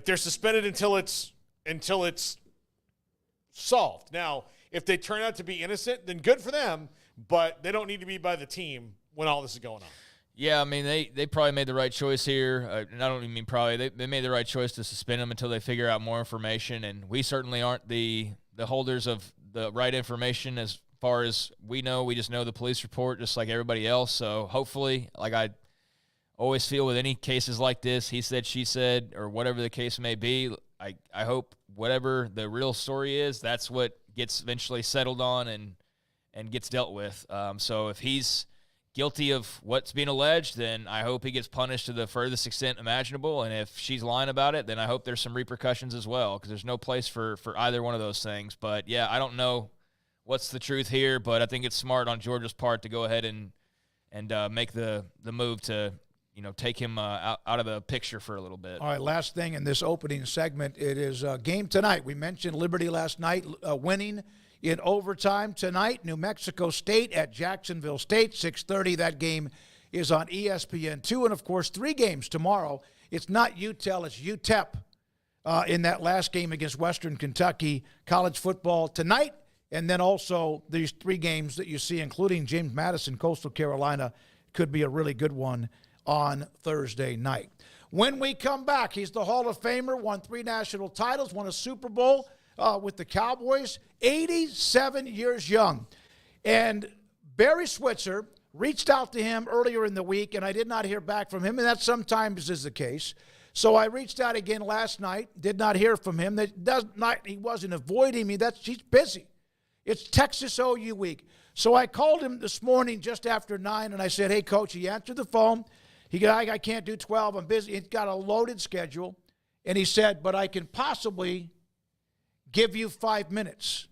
They're suspended until it's solved. Now, if they turn out to be innocent, then good for them, but they don't need to be by the team when all this is going on. Yeah, I mean, they probably made the right choice here. And I don't even mean probably. They made the right choice to suspend him until they figure out more information. And we certainly aren't the holders of the right information as far as we know. We just know the police report just like everybody else. So hopefully, I always feel with any cases like this, he said, she said, or whatever the case may be, I hope whatever the real story is, that's what gets eventually settled on and gets dealt with. So if he's guilty of what's being alleged, then I hope he gets punished to the furthest extent imaginable. And if she's lying about it, then I hope there's some repercussions as well, because there's no place for either one of those things. But, yeah, I don't know what's the truth here, but I think it's smart on Georgia's part to go ahead and make the move to, take him out of the picture for a little bit. All right, last thing in this opening segment, it is a game tonight. We mentioned Liberty last night winning in overtime. Tonight, New Mexico State at Jacksonville State, 6:30. That game is on ESPN2. And, of course, 3 games tomorrow. It's not UTEL, it's UTEP in that last game against Western Kentucky. College football tonight, and then also these 3 games that you see, including James Madison, Coastal Carolina, could be a really good one on Thursday night. When we come back, he's the Hall of Famer, won 3 national titles, won a Super Bowl with the Cowboys, 87 years young. And Barry Switzer reached out to him earlier in the week, and I did not hear back from him, and that sometimes is the case. So I reached out again last night, did not hear from him. He wasn't avoiding me. He's busy. It's Texas OU week. So I called him this morning just after 9, and I said, hey, Coach, he answered the phone. He goes, I can't do 12. I'm busy. He's got a loaded schedule. And he said, but I can possibly give you 5 minutes.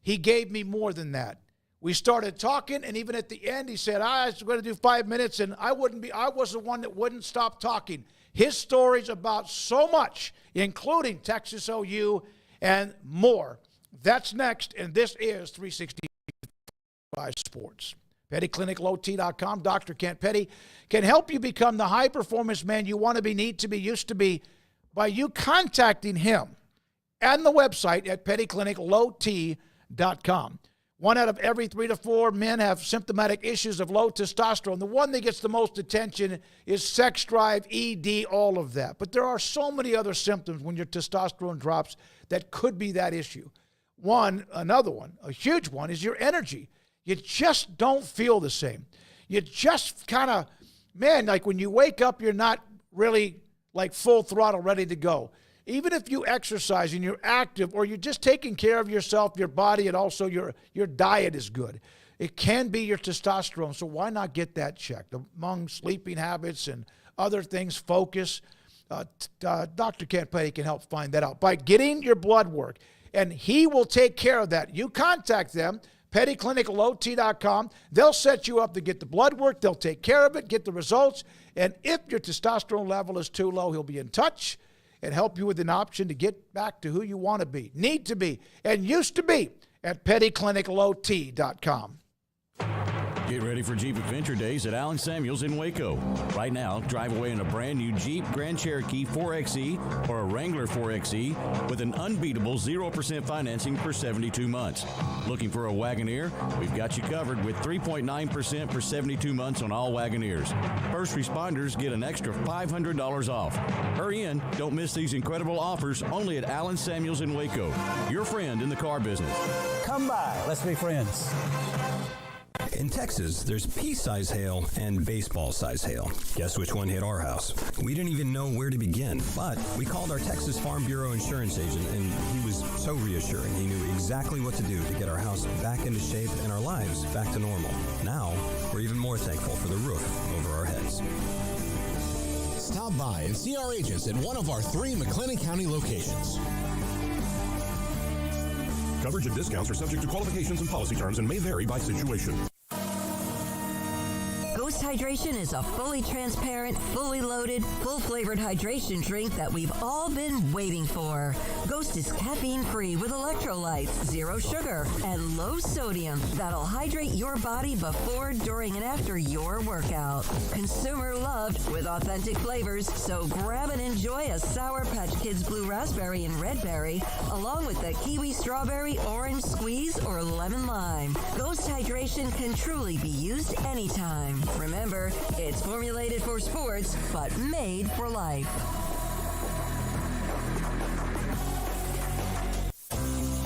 He gave me more than that. We started talking, and even at the end, he said, I was going to do 5 minutes, and I was the one that wouldn't stop talking. His stories about so much, including Texas OU and more. That's next, and this is 365 Sports. PettyClinicLowT.com. Dr. Kent Petty can help you become the high-performance man you want to be, need to be, used to be by you contacting him and the website at PettyClinicLowT.com. 1 out of every 3 to 4 men have symptomatic issues of low testosterone. The one that gets the most attention is sex drive, ED, all of that. But there are so many other symptoms when your testosterone drops that could be that issue. Another one, a huge one, is your energy. You just don't feel the same. You just kind of, like when you wake up, you're not really like full throttle ready to go. Even if you exercise and you're active or you're just taking care of yourself, your body, and also your diet is good, it can be your testosterone. So why not get that checked? Among sleeping habits and other things, focus, Dr. Kent Petty can help find that out by getting your blood work. And he will take care of that. You contact them, pettycliniclowt.com. They'll set you up to get the blood work. They'll take care of it, get the results. And if your testosterone level is too low, he'll be in touch and help you with an option to get back to who you want to be, need to be, and used to be at pettycliniclowt.com. Get ready for Jeep Adventure Days at Allen Samuels in Waco. Right now, drive away in a brand new Jeep Grand Cherokee 4xe or a Wrangler 4xe with an unbeatable 0% financing for 72 months. Looking for a Wagoneer? We've got you covered with 3.9% for 72 months on all Wagoneers. First responders get an extra $500 off. Hurry in. Don't miss these incredible offers only at Allen Samuels in Waco. Your friend in the car business. Come by. Let's be friends. In Texas, there's pea-size hail and baseball-size hail. Guess which one hit our house? We didn't even know where to begin, but we called our Texas Farm Bureau insurance agent, and he was so reassuring. He knew exactly what to do to get our house back into shape and our lives back to normal. Now, we're even more thankful for the roof over our heads. Stop by and see our agents at one of our 3 McLennan County locations. Coverage and discounts are subject to qualifications and policy terms and may vary by situation. Ghost Hydration is a fully transparent, fully loaded, full-flavored hydration drink that we've all been waiting for. Ghost is caffeine-free with electrolytes, 0 sugar, and low sodium that'll hydrate your body before, during, and after your workout. Consumer loved with authentic flavors, so grab and enjoy a Sour Patch Kids Blue Raspberry and Red Berry, along with the Kiwi Strawberry, Orange Squeeze, or Lemon Lime. Ghost Hydration can truly be used anytime. Remember, it's formulated for sports, but made for life.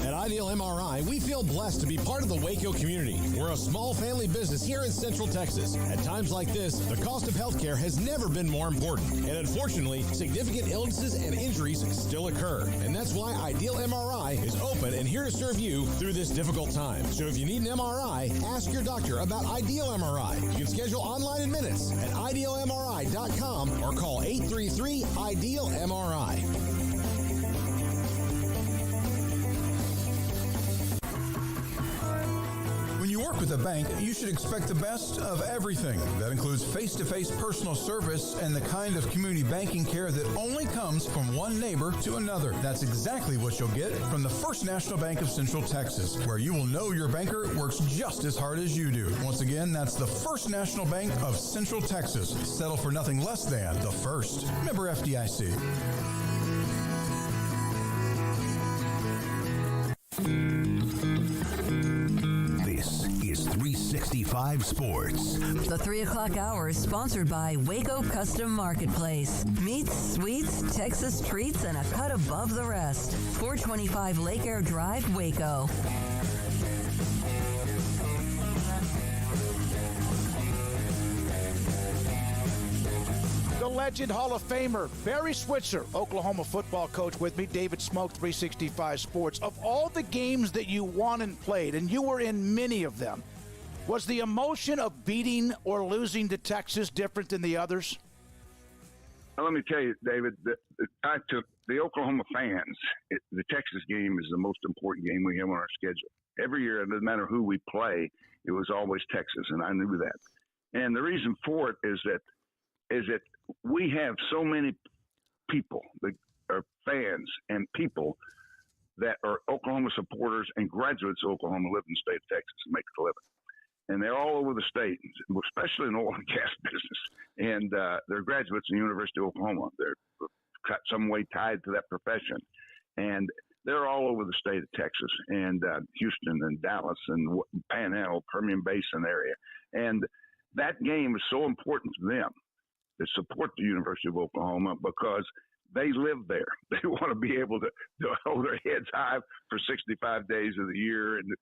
At Ideal MRI, we feel blessed to be part of the Waco community. We're a small family business here in Central Texas. At times like this, the cost of healthcare has never been more important. And unfortunately, significant illnesses and injuries still occur. And that's why Ideal MRI is open and here to serve you through this difficult time. So if you need an MRI, ask your doctor about Ideal MRI. You can schedule online in minutes at idealmri.com or call 833-IDEAL-MRI. When you work with a bank, you should expect the best of everything. That includes face-to-face personal service and the kind of community banking care that only comes from one neighbor to another. That's exactly what you'll get from the First National Bank of Central Texas, where you will know your banker works just as hard as you do. Once again, that's the First National Bank of Central Texas. Settle for nothing less than the first. Member FDIC. This is 365 Sports. The 3 o'clock hour is sponsored by Waco Custom Marketplace. Meats, sweets, Texas treats, and a cut above the rest. 425 Lake Air Drive, Waco. The legend Hall of Famer, Barry Switzer, Oklahoma football coach with me, David Smoak, 365 Sports. Of all the games that you won and played, and you were in many of them, was the emotion of beating or losing to Texas different than the others? Now, let me tell you, David, to the Oklahoma fans, the Texas game is the most important game we have on our schedule. Every year, it doesn't matter who we play, it was always Texas, and I knew that. And the reason for it is that we have so many people that are fans and people that are Oklahoma supporters and graduates of Oklahoma live in the state of Texas and make a living. And they're all over the state, especially in the oil and gas business. And they're graduates in the University of Oklahoma. They're some way tied to that profession. And they're all over the state of Texas and Houston and Dallas and Panhandle, Permian Basin area. And that game is so important to them to support the University of Oklahoma because they live there. They want to be able to hold their heads high for 65 days of the year and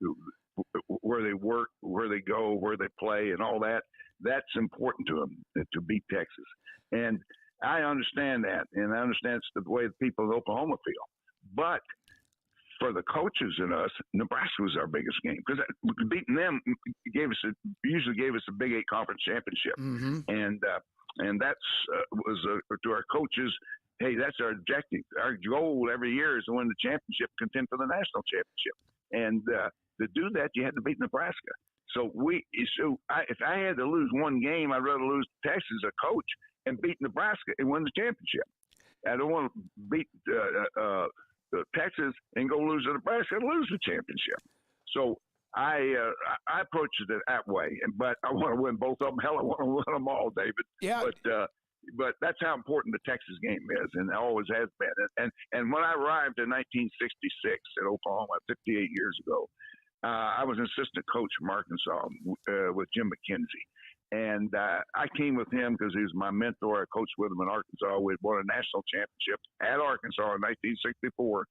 where they work, where they go, where they play and all that. That's important to them to beat Texas. And I understand that, and I understand it's the way the people of Oklahoma feel. But for the coaches and us, Nebraska was our biggest game because beating them usually gave us a Big 8 conference championship. Mm-hmm. And that's was to our coaches, hey, that's our objective. Our goal every year is to win the championship, contend for the national championship. And to do that, you had to beat Nebraska. So if I had to lose one game, I'd rather lose to Texas as a coach and beat Nebraska and win the championship. I don't want to beat Texas and go lose to Nebraska and lose the championship. So I approached it that way. But I want to win both of them. Hell, I want to win them all, David. Yeah. But that's how important the Texas game is, and it always has been. And when I arrived in 1966 at Oklahoma, 58 years ago, I was an assistant coach from Arkansas with Jim McKenzie. And I came with him because he was my mentor. I coached with him in Arkansas. We had won a national championship at Arkansas in 1964.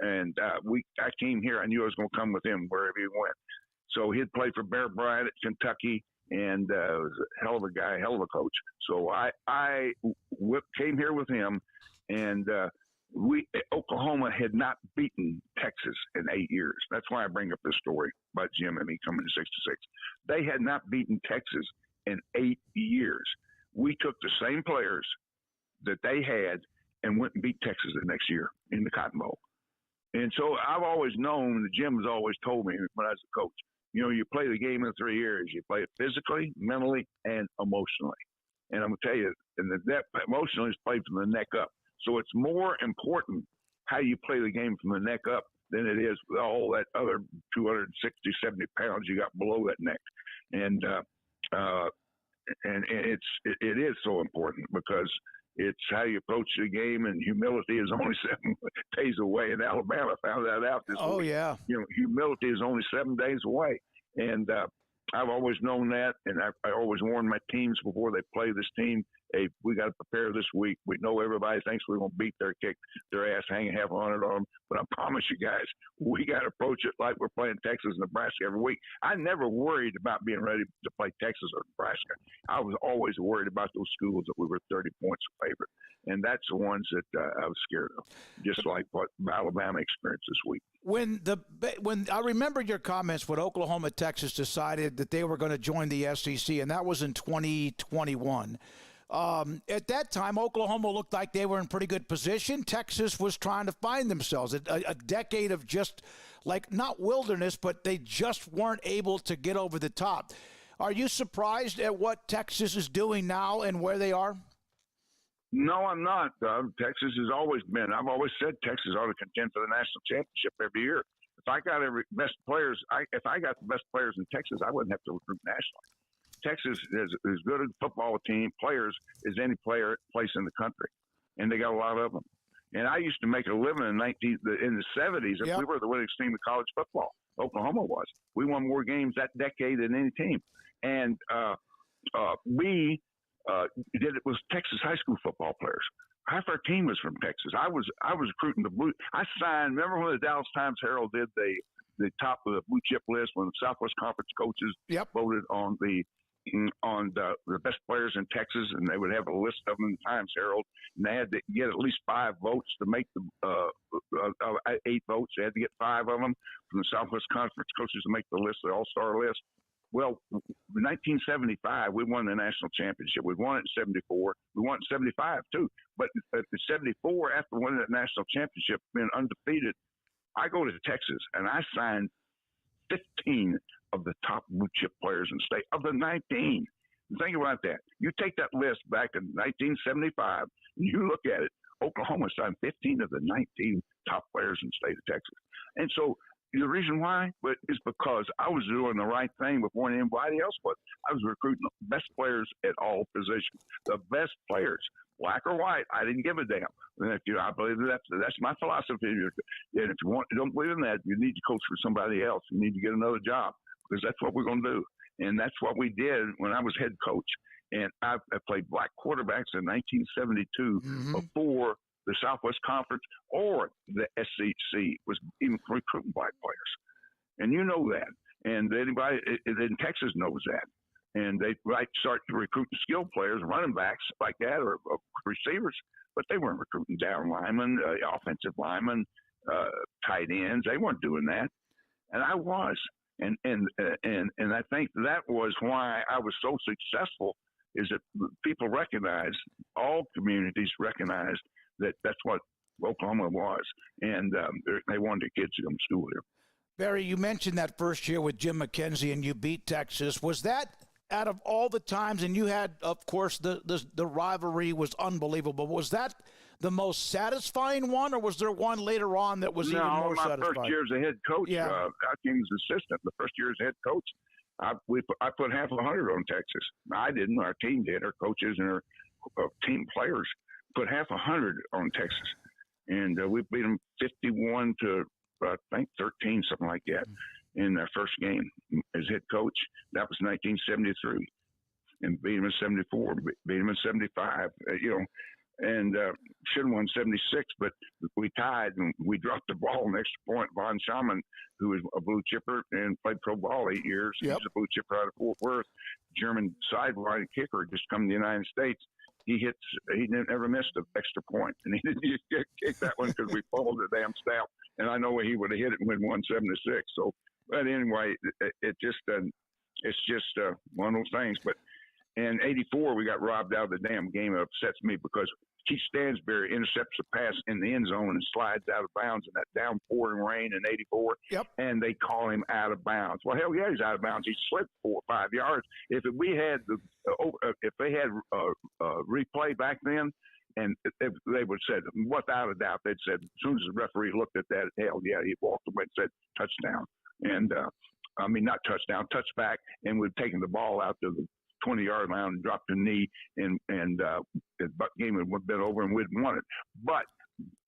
And I came here. I knew I was going to come with him wherever he went. So he'd played for Bear Bryant at Kentucky, and was a hell of a guy, hell of a coach. So I came here with him, and Oklahoma had not beaten Texas in 8 years. That's why I bring up this story about Jim and me coming to 66. They had not beaten Texas in 8 years. We took the same players that they had and went and beat Texas the next year in the Cotton Bowl. And so I've always known, Jim has always told me when I was a coach, you play the game in 3 areas. You play it physically, mentally, and emotionally. And I'm going to tell you, that emotionally is played from the neck up. So it's more important how you play the game from the neck up than it is with all that other 260, 70 pounds you got below that neck. And it is so important because it's how you approach the game, and humility is only 7 days away. In Alabama, I found that out this week. Oh, yeah. Humility is only 7 days away. And I've always known that, and I always warn my teams before they play this team, hey, we got to prepare this week. We know everybody thinks we're going to beat kick their ass, hang half on it on them. But I promise you guys, we got to approach it like we're playing Texas and Nebraska every week. I never worried about being ready to play Texas or Nebraska. I was always worried about those schools that we were 30 points favorite. And that's the ones that I was scared of, just like what Alabama experienced this week. When I remember your comments when Oklahoma, Texas decided that they were going to join the SEC, and that was in 2021. At that time, Oklahoma looked like they were in pretty good position. Texas was trying to find themselves. A decade of just like not wilderness, but they just weren't able to get over the top. Are you surprised at what Texas is doing now and where they are? No, I'm not. Texas has always been. I've always said Texas ought to contend for the national championship every year. If I got if I got the best players in Texas, I wouldn't have to recruit nationally. Texas is as good a football team, players, as any place in the country, and they got a lot of them. And I used to make a living in the 70s. If we were the winning team of college football, Oklahoma was. We won more games that decade than any team, and we did it with Texas high school football players. Half our team was from Texas. I was recruiting the blue. I signed. Remember when the Dallas Times-Herald did the top of the blue chip list when the Southwest Conference coaches voted on the best players in Texas, and they would have a list of them in the Times-Herald, and they had to get at least 5 votes to make the 8 votes. They had to get 5 of them from the Southwest Conference coaches to make the list, the all-star list. Well, in 1975, we won the national championship. We won it in 74. We won it in 75, too. But in 74, after winning that national championship, being undefeated, I go to Texas, and I signed 15 of the top blue chip players in the state, of the 19. Think about that. You take that list back in 1975, and you look at it, Oklahoma signed 15 of the 19 top players in the state of Texas. And so the reason why is because I was doing the right thing before anybody else was. I was recruiting the best players at all positions, the best players, black or white. I didn't give a damn. And I believe that's my philosophy. And if you don't believe in that, you need to coach for somebody else. You need to get another job because that's what we're going to do. And that's what we did when I was head coach. And I played black quarterbacks in 1972 before the Southwest Conference or the SEC was even recruiting black players. And you know that. And anybody in Texas knows that. And they start to recruit skilled players, running backs like that, or receivers, but they weren't recruiting down linemen, offensive linemen, tight ends. They weren't doing that. And I was. And I think that was why I was so successful, is that people recognized, all communities recognized that that's what Oklahoma was, and they wanted their kids to come to school here. Barry, you mentioned that first year with Jim McKenzie and you beat Texas. Was that out of all the times, and you had, of course, the rivalry was unbelievable. Was that the most satisfying one, or was there one later on that was even more satisfying? No, my first year as a head coach, I came as assistant. The first year as head coach, I put half 100 on Texas. I didn't. Our team did. Our coaches and our team players put half 100 on Texas. And we beat them 51 to, I think, 13, something like that, in their first game as head coach. That was 1973. And beat them in 74, beat them in 75, and should have won 76, but we tied and we dropped the ball next point. Von Schaman, who was a blue chipper and played pro ball 8 years, he's a blue chipper out of Fort Worth, German sideline kicker, just come to the United States. He never missed an extra point, and he didn't kick that one because we followed the damn staff. And I know he would have hit it and win 176. So, but anyway, it's just one of those things. But in '84, we got robbed out of the damn game. It upsets me because Keith Stansberry intercepts a pass in the end zone and slides out of bounds in that downpouring rain in '84. And they call him out of bounds. Well, hell yeah, he's out of bounds. He slipped 4 or 5 yards. If they had replay back then, and if they would have said, without a doubt, they'd said, as soon as the referee looked at that, hell yeah, he walked away and said touchdown. And not touchdown, touchback, and we'd taken the ball out to the 20-yard line and dropped a knee, and the game would have been over and we'd won it. But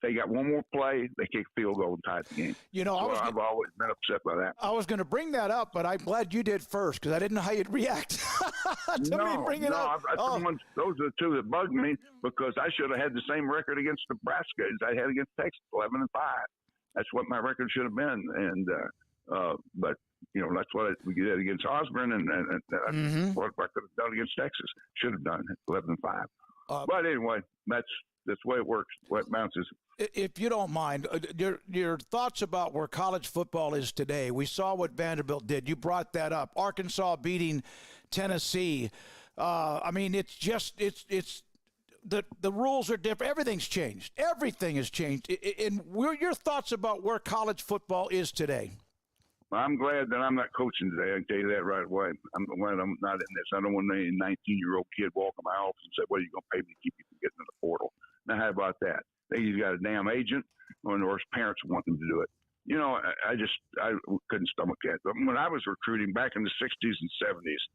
they got one more play, they kicked field goal and tied the game. I've always been upset by that. I was going to bring that up, but I'm glad you did first because I didn't know how you'd react to me bringing it up. Those are the two that bugged me because I should have had the same record against Nebraska as I had against Texas, 11-5. That's what my record should have been, and but that's what we did against Osborne, and what I could have done against Texas. Should have done 11-5. But anyway, that's the way it works. What bounces. If you don't mind, your thoughts about where college football is today. We saw what Vanderbilt did. You brought that up. Arkansas beating Tennessee. It's the rules are different. Everything's changed. Everything has changed. And your thoughts about where college football is today. I'm glad that I'm not coaching today. I can tell you that right away. I'm glad I'm not in this. I don't want any 19-year-old kid walk in my office and say, "Well, you're going to pay me to keep you from getting in the portal." Now, how about that? They either got a damn agent or his parents want them to do it. I couldn't stomach that. But when I was recruiting back in the 60s and 70s,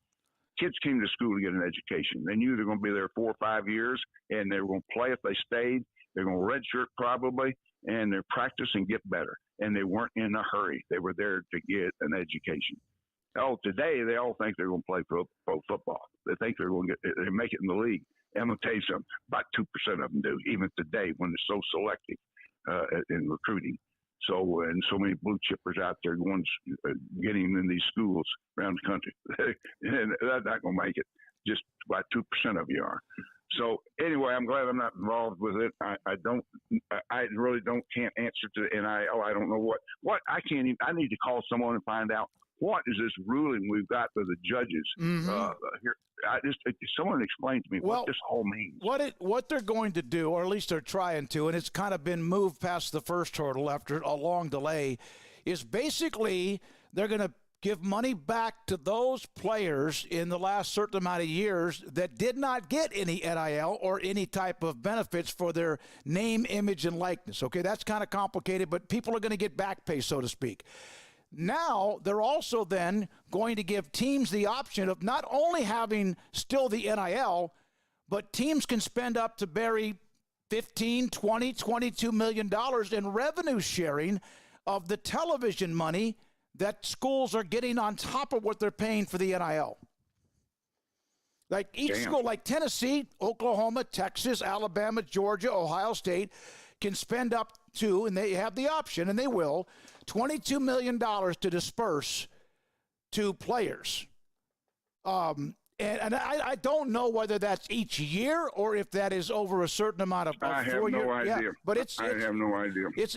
kids came to school to get an education. They knew they were going to be there 4 or 5 years, and they were going to play if they stayed. They're going to redshirt probably, and they're practice and get better. And they weren't in a hurry. They were there to get an education. Today they all think they're going to play pro football. They think they're going to they make it in the league. And I'm going to tell you something. About 2% of them do, even today when they're so selective in recruiting. And so many blue chippers out there getting in these schools around the country. And they're not going to make it. Just about 2% of you are. So anyway, I'm glad I'm not involved with it. I really can't answer to the NIL. I don't know what I can't even. I need to call someone and find out what is this ruling we've got for the judges here. Someone explain to me what this all means. What they're going to do, or at least they're trying to, and it's kind of been moved past the first hurdle after a long delay, is basically they're going to give money back to those players in the last certain amount of years that did not get any NIL or any type of benefits for their name, image, and likeness. Okay, that's kind of complicated, but people are going to get back pay, so to speak. Now, they're also then going to give teams the option of not only having still the NIL, but teams can spend up to $15, $20, $22 million in revenue sharing of the television money that schools are getting on top of what they're paying for the NIL. Like each school, like Tennessee, Oklahoma, Texas, Alabama, Georgia, Ohio State, can spend up to, and they have the option, and they will, $22 million to disperse to players. And I don't know whether that's each year or if that is over a certain amount of 4 years. I have no idea. Yeah, but I have no idea. It's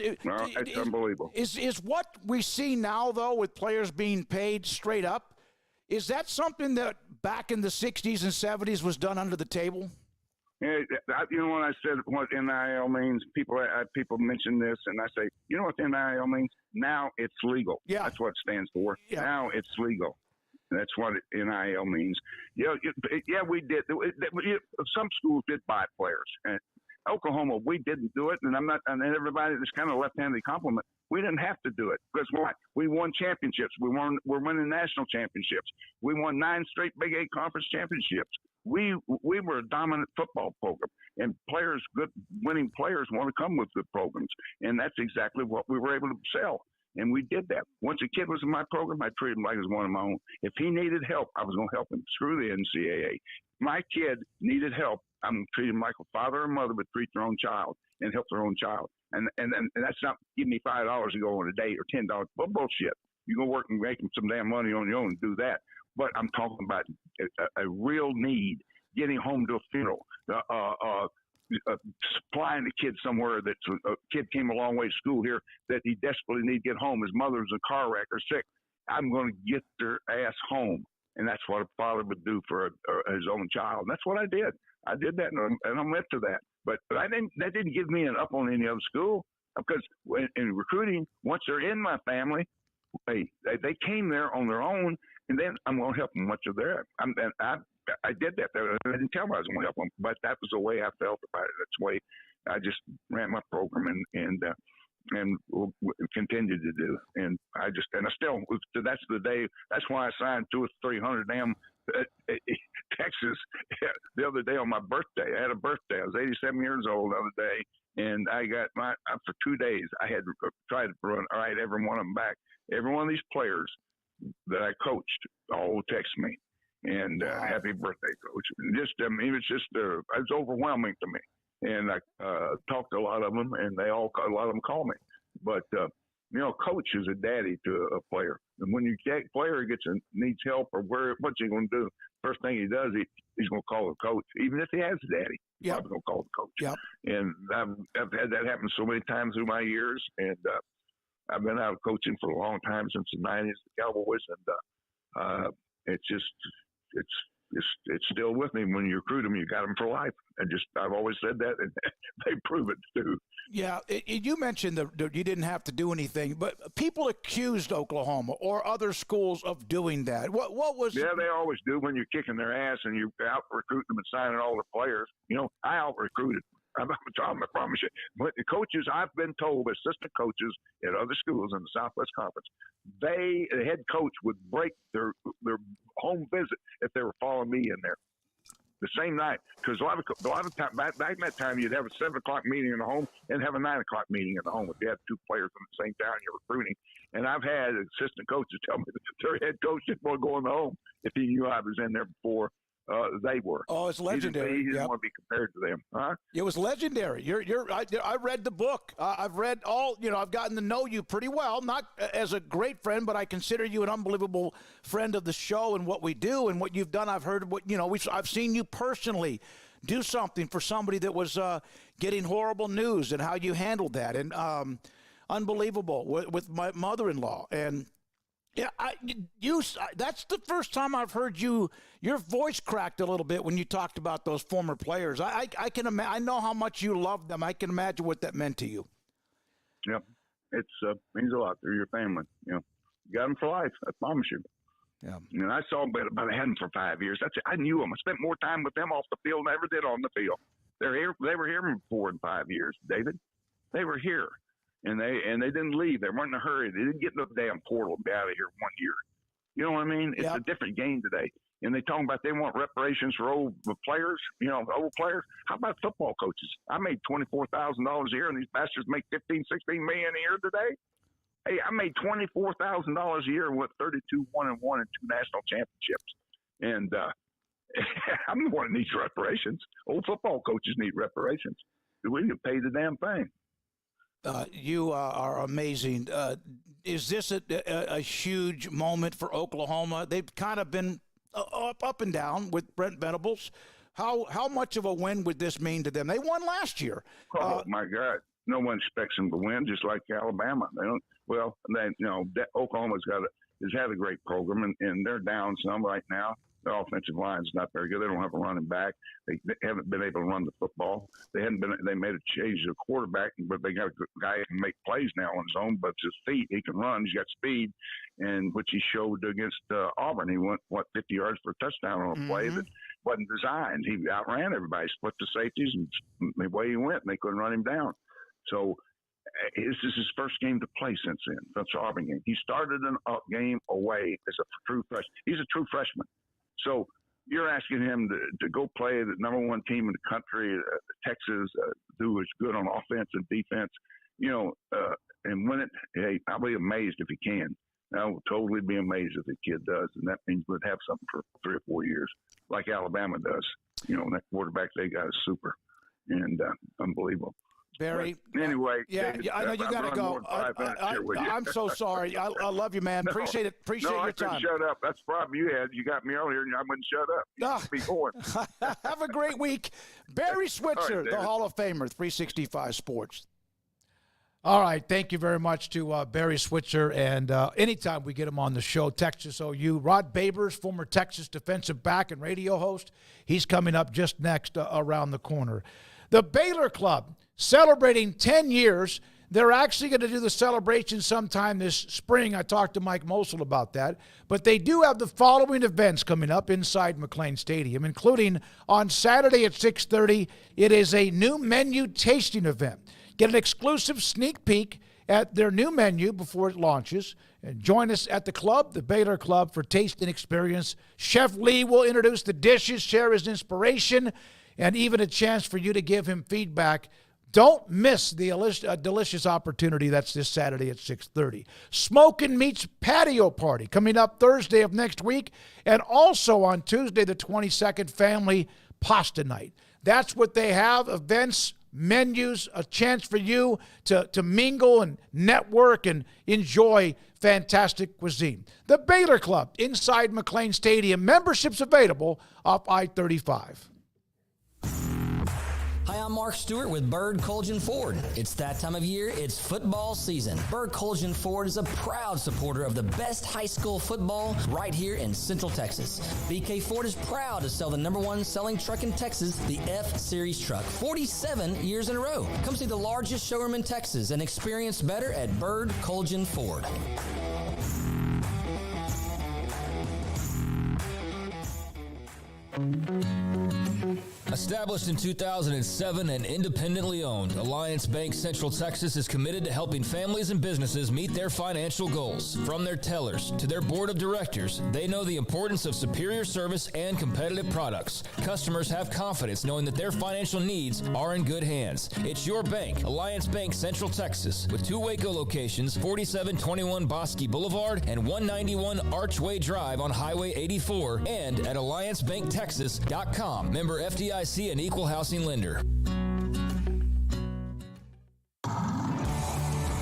unbelievable. Is what we see now, though, with players being paid straight up, is that something that back in the 60s and 70s was done under the table? You know, when I said what NIL means, people mention this, and I say, you know what NIL means? Now it's legal. Yeah. That's what it stands for. Yeah. Now it's legal. That's what NIL means. Yeah, we did. Some schools did buy players. And Oklahoma, we didn't do it, and and everybody just kind of left-handed compliment. We didn't have to do it because why? We won championships. We're winning national championships. We won 9 straight Big 8 conference championships. We were a dominant football program, and good winning players want to come with good programs, and that's exactly what we were able to sell. And we did that. Once a kid was in my program, I treated him like he was one of my own. If he needed help, I was going to help him. Screw the NCAA. My kid needed help. I'm going to treat him like a father or mother would treat their own child and help their own child. And that's not give me $5 to go on a date or $10. Well, bullshit. You go work and make some damn money on your own and do that. But I'm talking about a real need, getting home to a funeral, supplying a kid somewhere that a kid came a long way to school here that he desperately need to get home. His mother's in a car wreck or sick. I'm going to get their ass home. And that's what a father would do for his own child. And that's what I did. I did that, and I'm up to that. But that didn't give me an up on any other school, because in recruiting, once they're in my family, they came there on their own, and then I'm going to help them once they're there. I did that. I didn't tell them I was going to help them, but that was the way I felt about it. That's the way I just ran my program and will continue to do. And I still, that's the day. That's why I signed 200 or 300 damn Texas the other day on my birthday. I had a birthday. I was 87 years old the other day, and I got for 2 days. I had tried to run every one of them back. Every one of these players that I coached all text me and happy birthday, coach. It was overwhelming to me. And I talked to a lot of them, and a lot of them call me. But coach is a daddy to a player. And when your player needs help or what's he going to do? First thing he does, he's going to call the coach, even if he has a daddy. He's going to call the coach. Yep. And I've had that happen so many times through my years, and I've been out of coaching for a long time, since the '90s, the Cowboys, and it's still with me. When you recruit them, you got them for life. I've always said that, and they prove it too. Yeah, you mentioned that you didn't have to do anything, but people accused Oklahoma or other schools of doing that. What was? Yeah, they always do when you're kicking their ass and you out recruiting them and signing all the players. I out recruited. I promise you. But the coaches, I've been told, assistant coaches at other schools in the Southwest Conference, the head coach would break their home visit if they were following me in there the same night. Because a lot of time back in that time, you'd have a 7 o'clock meeting in the home and have a 9 o'clock meeting in the home if you had 2 players in the same town you're recruiting. And I've had assistant coaches tell me that their head coach didn't want to go in the home if he knew I was in there before they were. Oh, it's legendary. He didn't want to be compared to them. Huh? It was legendary. I read the book. I've read all. I've gotten to know you pretty well, not as a great friend, but I consider you an unbelievable friend of the show and what we do and what you've done. I've heard what I've seen you personally do something for somebody that was getting horrible news and how you handled that, and unbelievable with my mother-in-law. And yeah, that's the first time I've heard your voice cracked a little bit when you talked about those former players. I can imagine. I know how much you love them. I can imagine what that meant to you. Yep, it's means a lot. They're your family. You got them for life. I promise you. Yeah. And I saw them, but I had them for 5 years. That's it. I knew them. I spent more time with them off the field than I ever did on the field. They were here for 4 and 5 years, David. They were here. And they didn't leave. They weren't in a hurry. They didn't get in the damn portal and be out of here 1 year. You know what I mean? It's a different game today. And they talking about they want reparations for old players, old players. How about football coaches? I made $24,000 a year, and these bastards make $15, $16 million a year today. Hey, I made $24,000 a year and went 32-1-1 and 2 national championships. And I'm the one that needs reparations. Old football coaches need reparations. We need to pay the damn thing. You are amazing. Is this a huge moment for Oklahoma? They've kind of been up and down with Brent Venables. How much of a win would this mean to them? They won last year. Oh my God! No one expects them to win, just like Alabama. They don't. Well, Oklahoma's has had a great program, and they're down some right now. Their offensive line is not very good. They don't have a running back. They haven't been able to run the football. They made a change to the quarterback, but they got a guy who can make plays now on his own. But his feet, he can run. He's got speed, and which he showed against Auburn. He went 50 yards for a touchdown on a play that wasn't designed. He outran everybody, split the safeties, and the way he went, and they couldn't run him down. So this is his first game to play since the Auburn game. He started a game away as a true freshman. He's a true freshman. So you're asking him to go play the number one team in the country, Texas, who is good on offense and defense, and win it. Hey, I'll be amazed if he can. I will totally be amazed if the kid does, and that means we'd have something for 3 or 4 years, like Alabama does. That quarterback they got is super and unbelievable. Barry. But anyway, David, I know you got to go. I'm so sorry. I love you, man. Appreciate it. Appreciate your time. I couldn't shut up. That's the problem you had. You got me earlier, and I wouldn't shut up. Be going. Have a great week. Barry Switzer, the Hall of Famer, 365 Sports. All right. Thank you very much to Barry Switzer. And anytime we get him on the show, Texas OU. Rod Babers, former Texas defensive back and radio host. He's coming up just next around the corner. The Baylor Club celebrating 10 years. They're actually going to do the celebration sometime this spring. I talked to Mike Mosel about that. But they do have the following events coming up inside McLean Stadium, including on Saturday at 6:30. It is a new menu tasting event. Get an exclusive sneak peek at their new menu before it launches. And join us at the club, the Baylor Club, for tasting experience. Chef Lee will introduce the dishes, share his inspiration, and even a chance for you to give him feedback. Don't miss the delicious opportunity. That's this Saturday at 6:30. Smoak and Meat's Patio Party coming up Thursday of next week. And also on Tuesday the 22nd, Family Pasta Night. That's what they have, events, menus, a chance for you to mingle and network and enjoy fantastic cuisine. The Baylor Club inside McLean Stadium. Memberships available off I-35. Hi, I'm Mark Stewart with Bird Colgan Ford. It's that time of year, it's football season. Bird Colgan Ford is a proud supporter of the best high school football right here in Central Texas. BK Ford is proud to sell the #1 selling truck in Texas, the F-Series truck, 47 years in a row. Come see the largest showroom in Texas and experience better at Bird Colgan Ford. Established in 2007 and independently owned, Alliance Bank Central Texas is committed to helping families and businesses meet their financial goals. From their tellers to their board of directors, they know the importance of superior service and competitive products. Customers have confidence knowing that their financial needs are in good hands. It's your bank, Alliance Bank Central Texas, with 2 Waco locations, 4721 Bosque Boulevard and 191 Archway Drive on Highway 84, and at AllianceBankTexas.com. Member FDIC, an equal housing lender.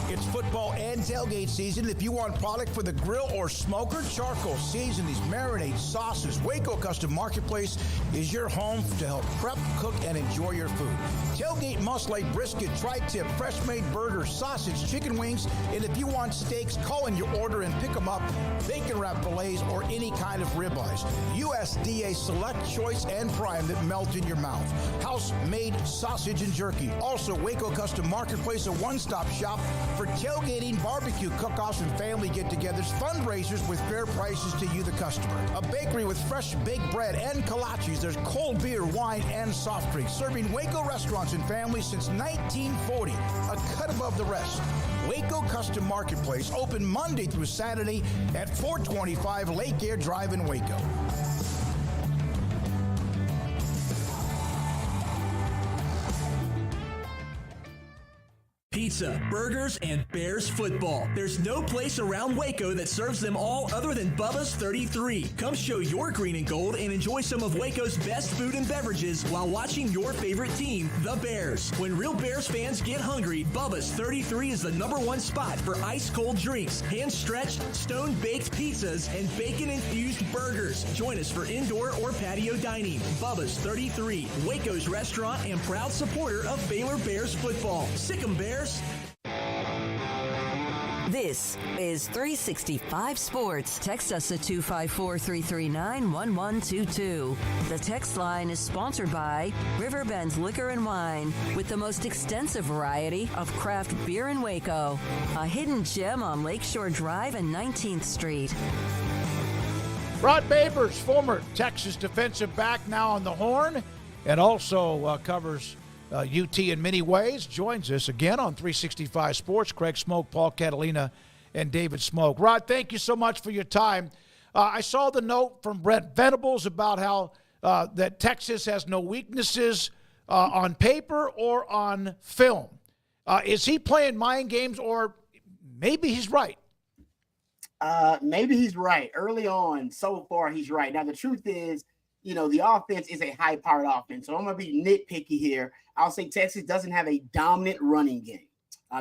It's football and tailgate season. If you want product for the grill or smoker, charcoal, seasonings, marinades, sauces, Waco Custom Marketplace is your home to help prep, cook, and enjoy your food. Tailgate must-like brisket, tri-tip, fresh-made burgers, sausage, chicken wings, and if you want steaks, call in your order and pick them up. Bacon wrap fillets or any kind of ribeyes. USDA Select, Choice, and Prime that melt in your mouth. House-made sausage and jerky. Also, Waco Custom Marketplace, a one-stop shop for tailgating, barbecue cook-offs, and family get-togethers, fundraisers with fair prices to you, the customer. A bakery with fresh baked bread and kolaches. There's cold beer, wine, and soft drinks. Serving Waco restaurants and families since 1940. A cut above the rest. Waco Custom Marketplace, open Monday through Saturday at 425 Lake Air Drive in Waco. Pizza, burgers, and Bears football. There's no place around Waco that serves them all other than Bubba's 33. Come show your green and gold and enjoy some of Waco's best food and beverages while watching your favorite team, the Bears. When real Bears fans get hungry, Bubba's 33 is the #1 spot for ice-cold drinks, hand-stretched, stone-baked pizzas, and bacon-infused burgers. Join us for indoor or patio dining. Bubba's 33, Waco's restaurant and proud supporter of Baylor Bears football. Sick 'em, Bears! This is 365 Sports. Text us at 254-339-1122. The text line is sponsored by Riverbend's Liquor and Wine, with the most extensive variety of craft beer in Waco. A hidden gem on Lakeshore Drive and 19th Street. Rod Babers, former Texas defensive back, now on the Horn, and also covers UT in many ways, joins us again on 365 Sports. Craig Smoak, Paul Catalina, and David Smoak. Rod, thank you so much for your time. I saw the note from Brent Venables about how that Texas has no weaknesses on paper or on film. Is he playing mind games, or maybe he's right? Maybe he's right. Early on, so far, he's right. Now, the truth is, the offense is a high-powered offense. So I'm going to be nitpicky here. I'll say Texas doesn't have a dominant running game.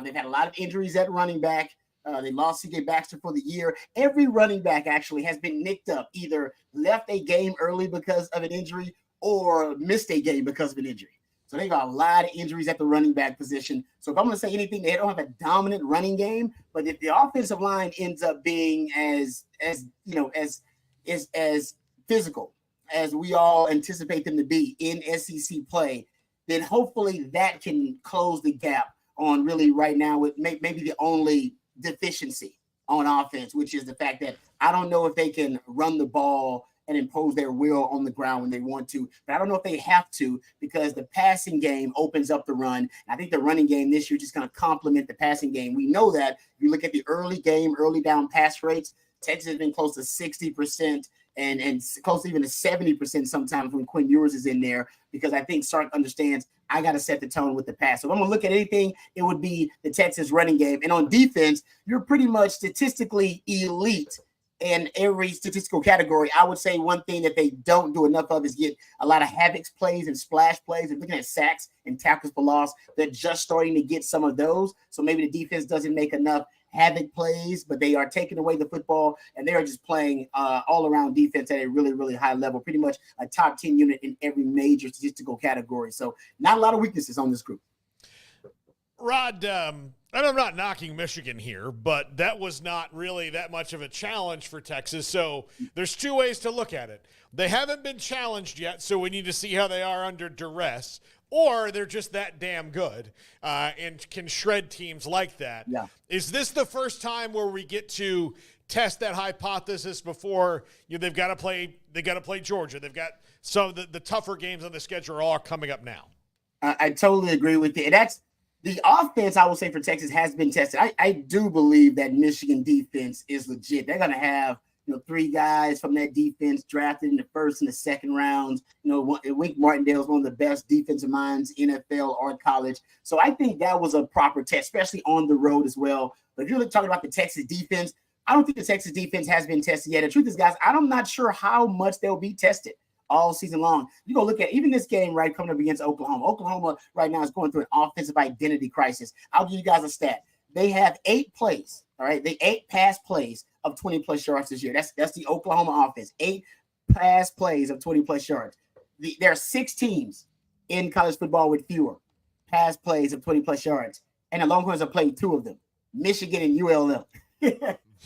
They've had a lot of injuries at running back. They lost C.J. Baxter for the year. Every running back actually has been nicked up, either left a game early because of an injury or missed a game because of an injury. So they got a lot of injuries at the running back position. So if I'm going to say anything, they don't have a dominant running game. But if the offensive line ends up being as physical as we all anticipate them to be in SEC play, then hopefully that can close the gap on really right now with maybe the only deficiency on offense, which is the fact that I don't know if they can run the ball and impose their will on the ground when they want to. But I don't know if they have to, because the passing game opens up the run. I think the running game this year is just going to complement the passing game. We know that if you look at the early down pass rates, Texas has been close to 60% and close to even to 70% sometimes when Quinn Ewers is in there, because I think Sark understands I got to set the tone with the pass. So if I'm going to look at anything, it would be the Texas running game. And on defense, you're pretty much statistically elite in every statistical category. I would say one thing that they don't do enough of is get a lot of havoc plays and splash plays. And looking at sacks and tackles for loss, they're just starting to get some of those. So maybe the defense doesn't make enough havoc plays, but they are taking away the football, and they are just playing all-around defense at a really, really high level, pretty much a top 10 unit in every major statistical category. So not a lot of weaknesses on this group. Rod, and I'm not knocking Michigan here, but that was not really that much of a challenge for Texas. So there's two ways to look at it. They haven't been challenged yet, so we need to see how they are under duress, or they're just that damn good and can shred teams like that. Yeah. Is this the first time where we get to test that hypothesis before they've got to play Georgia? They've got some of the tougher games on the schedule are all coming up now. I totally agree with you. And that's the offense, I will say, for Texas has been tested. I do believe that Michigan defense is legit. They're going to have three guys from that defense drafted in the first and the second rounds. Wink Martindale is one of the best defensive minds, NFL or college. So I think that was a proper test, especially on the road as well. But if you're talking about the Texas defense, I don't think the Texas defense has been tested yet. The truth is, guys, I'm not sure how much they'll be tested all season long. You go look at even this game, right, coming up against Oklahoma. Oklahoma right now is going through an offensive identity crisis. I'll give you guys a stat. They have 8 plays, all right? 8 pass plays of 20-plus yards this year. That's the Oklahoma offense. 8 pass plays of 20-plus yards. There are 6 teams in college football with fewer pass plays of 20-plus yards, and the Longhorns have played 2 of them, Michigan and ULM.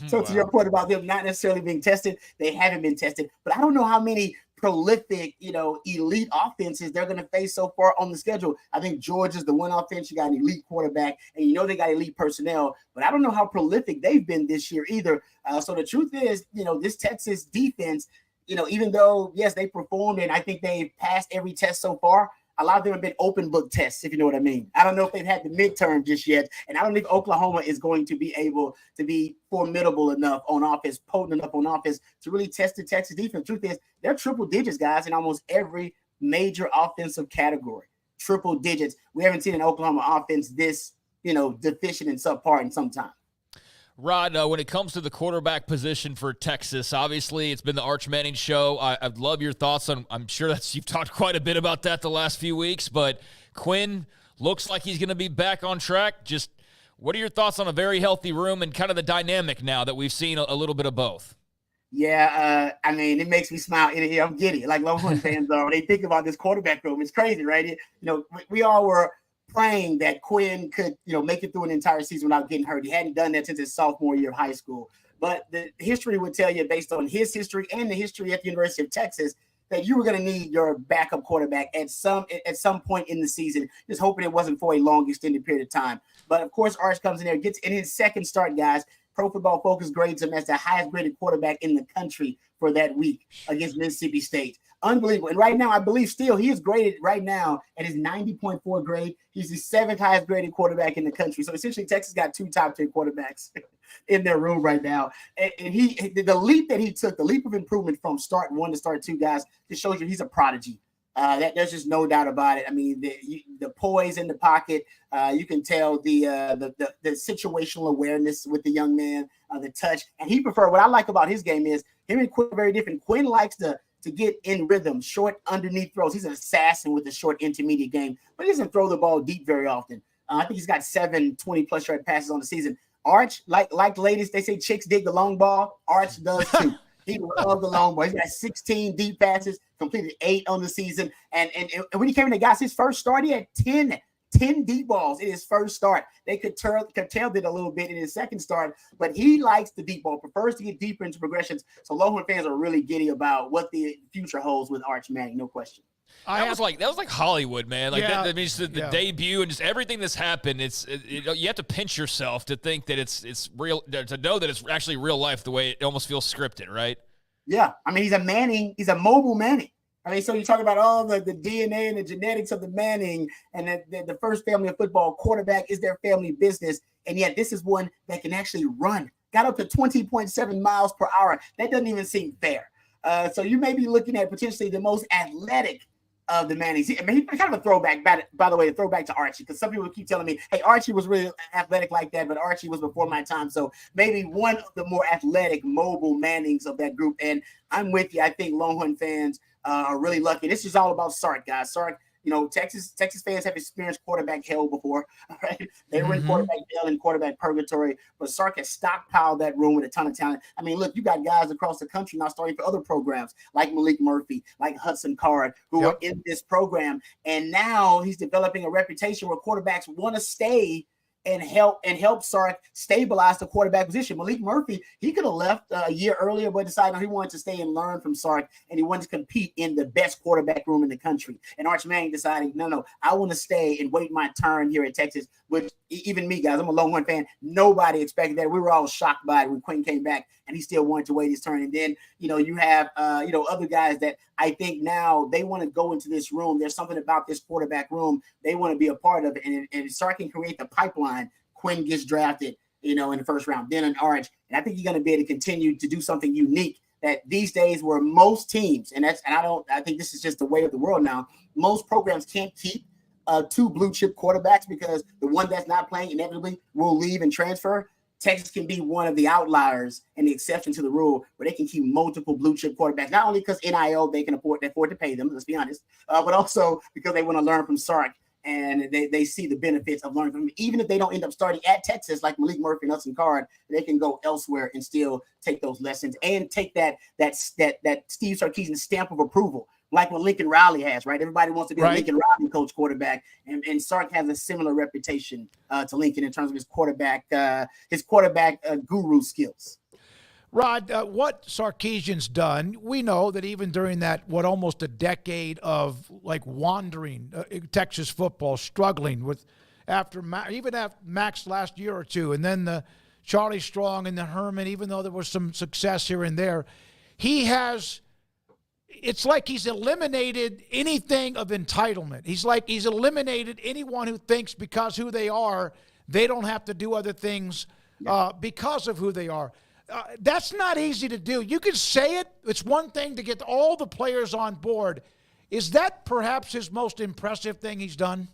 So to your point about them not necessarily being tested, they haven't been tested. But I don't know how many prolific, elite offenses they're going to face so far on the schedule. I think Georgia's the one offense. You got an elite quarterback, and they got elite personnel. But I don't know how prolific they've been this year either. So the truth is, this Texas defense, even though, yes, they performed, and I think they've passed every test so far, a lot of them have been open book tests, if you know what I mean. I don't know if they've had the midterm just yet, and I don't think Oklahoma is going to be able to be formidable enough on offense, potent enough on offense to really test the Texas defense. Truth is, they're triple digits, guys, in almost every major offensive category. Triple digits. We haven't seen an Oklahoma offense this, deficient and subpar in some time. Rod, when it comes to the quarterback position for Texas, obviously it's been the Arch Manning show. I'd love your thoughts on, I'm sure you've talked quite a bit about that the last few weeks, but Quinn looks like he's going to be back on track. Just what are your thoughts on a very healthy room and kind of the dynamic now that we've seen a little bit of both? Yeah, it makes me smile. I'm giddy, like Longhorn fans are. When they think about this quarterback room, it's crazy, right? We all were praying that Quinn could, make it through an entire season without getting hurt. He hadn't done that since his sophomore year of high school. But the history would tell you, based on his history and the history at the University of Texas, that you were going to need your backup quarterback at some point in the season, just hoping it wasn't for a long, extended period of time. But, of course, Arch comes in there, gets in his second start, guys. Pro Football Focus grades him as the highest graded quarterback in the country for that week against Mississippi State. Unbelievable. And right now, I believe still he is graded right now at his 90.4 grade. He's the seventh highest graded quarterback in the country. So essentially, Texas got two top 10 quarterbacks in their room right now. And the leap that he took, the leap of improvement from start one to start two, guys, just shows you he's a prodigy. There's just no doubt about it. I mean, the poise in the pocket, you can tell the situational awareness with the young man, the touch. And what I like about his game is him and Quinn are very different. Quinn likes to get in rhythm, short underneath throws. He's an assassin with the short intermediate game, but he doesn't throw the ball deep very often. I think he's got 7 20-plus yard passes on the season. Arch, like ladies, they say chicks dig the long ball. Arch does too. He loves the long ball. He's got 16 deep passes, completed 8 on the season. And when he came in, guys, his first start, he had 10 deep balls in his first start. They curtailed it a little bit in his second start, but he likes the deep ball, prefers to get deeper into progressions. So Longhorn fans are really giddy about what the future holds with Arch Manning, no question. That was like Hollywood, man. Like that means the debut and just everything that's happened. You have to pinch yourself to think that it's real, to know that it's actually real life. The way it almost feels scripted, right? Yeah, I mean, he's a Manning. He's a mobile Manning. I mean, so you talk about all the DNA and the genetics of the Manning, and the first family of football quarterback is their family business, and yet this is one that can actually run. Got up to 20.7 miles per hour. That doesn't even seem fair. So you may be looking at potentially the most athletic of the Mannings. I mean, he's kind of a throwback, by the way, a throwback to Archie, because some people keep telling me, hey, Archie was really athletic like that, but Archie was before my time. So maybe one of the more athletic, mobile Mannings of that group. And I'm with you. I think Longhorn fans are really lucky. This is all about Sark, guys. Sark, Texas fans have experienced quarterback hell before. Right? They were in quarterback hell and quarterback purgatory, but Sark has stockpiled that room with a ton of talent. I mean, look, you got guys across the country now starting for other programs like Malik Murphy, like Hudson Card, who are in this program. And now he's developing a reputation where quarterbacks want to stay and help Sark stabilize the quarterback position. Malik Murphy, he could have left a year earlier, but decided he wanted to stay and learn from Sark, and he wanted to compete in the best quarterback room in the country. And Arch Manning decided, no, I want to stay and wait my turn here at Texas, which even me, guys, I'm a Longhorn fan. Nobody expected that. We were all shocked by it when Quinn came back, and he still wanted to wait his turn. And then, you have, other guys that I think now they want to go into this room. There's something about this quarterback room they want to be a part of it. And Sark can create the pipeline. Quinn gets drafted, in the first round, then an Arch. And I think you're going to be able to continue to do something unique that these days where most teams, I think this is just the way of the world now. Most programs can't keep 2 blue chip quarterbacks because the one that's not playing inevitably will leave and transfer. Texas can be one of the outliers and the exception to the rule where they can keep multiple blue chip quarterbacks, not only because NIL they can afford to pay them, let's be honest, but also because they want to learn from Sark and they see the benefits of learning from him. Even if they don't end up starting at Texas like Malik Murphy and Hudson Card, they can go elsewhere and still take those lessons and take that Steve Sarkisian stamp of approval, like what Lincoln Riley has, right? Everybody wants to be a Lincoln Riley coach quarterback, and Sark has a similar reputation to Lincoln in terms of his quarterback guru skills. Rod, what Sarkisian's done, we know that even during that, almost a decade of wandering Texas football, struggling with after Max last year or two, and then the Charlie Strong and the Herman, even though there was some success here and there, it's like he's eliminated anything of entitlement. He's eliminated anyone who thinks because who they are, they don't have to do other things because of who they are. That's not easy to do. You can say it. It's one thing to get all the players on board. Is that perhaps his most impressive thing he's done?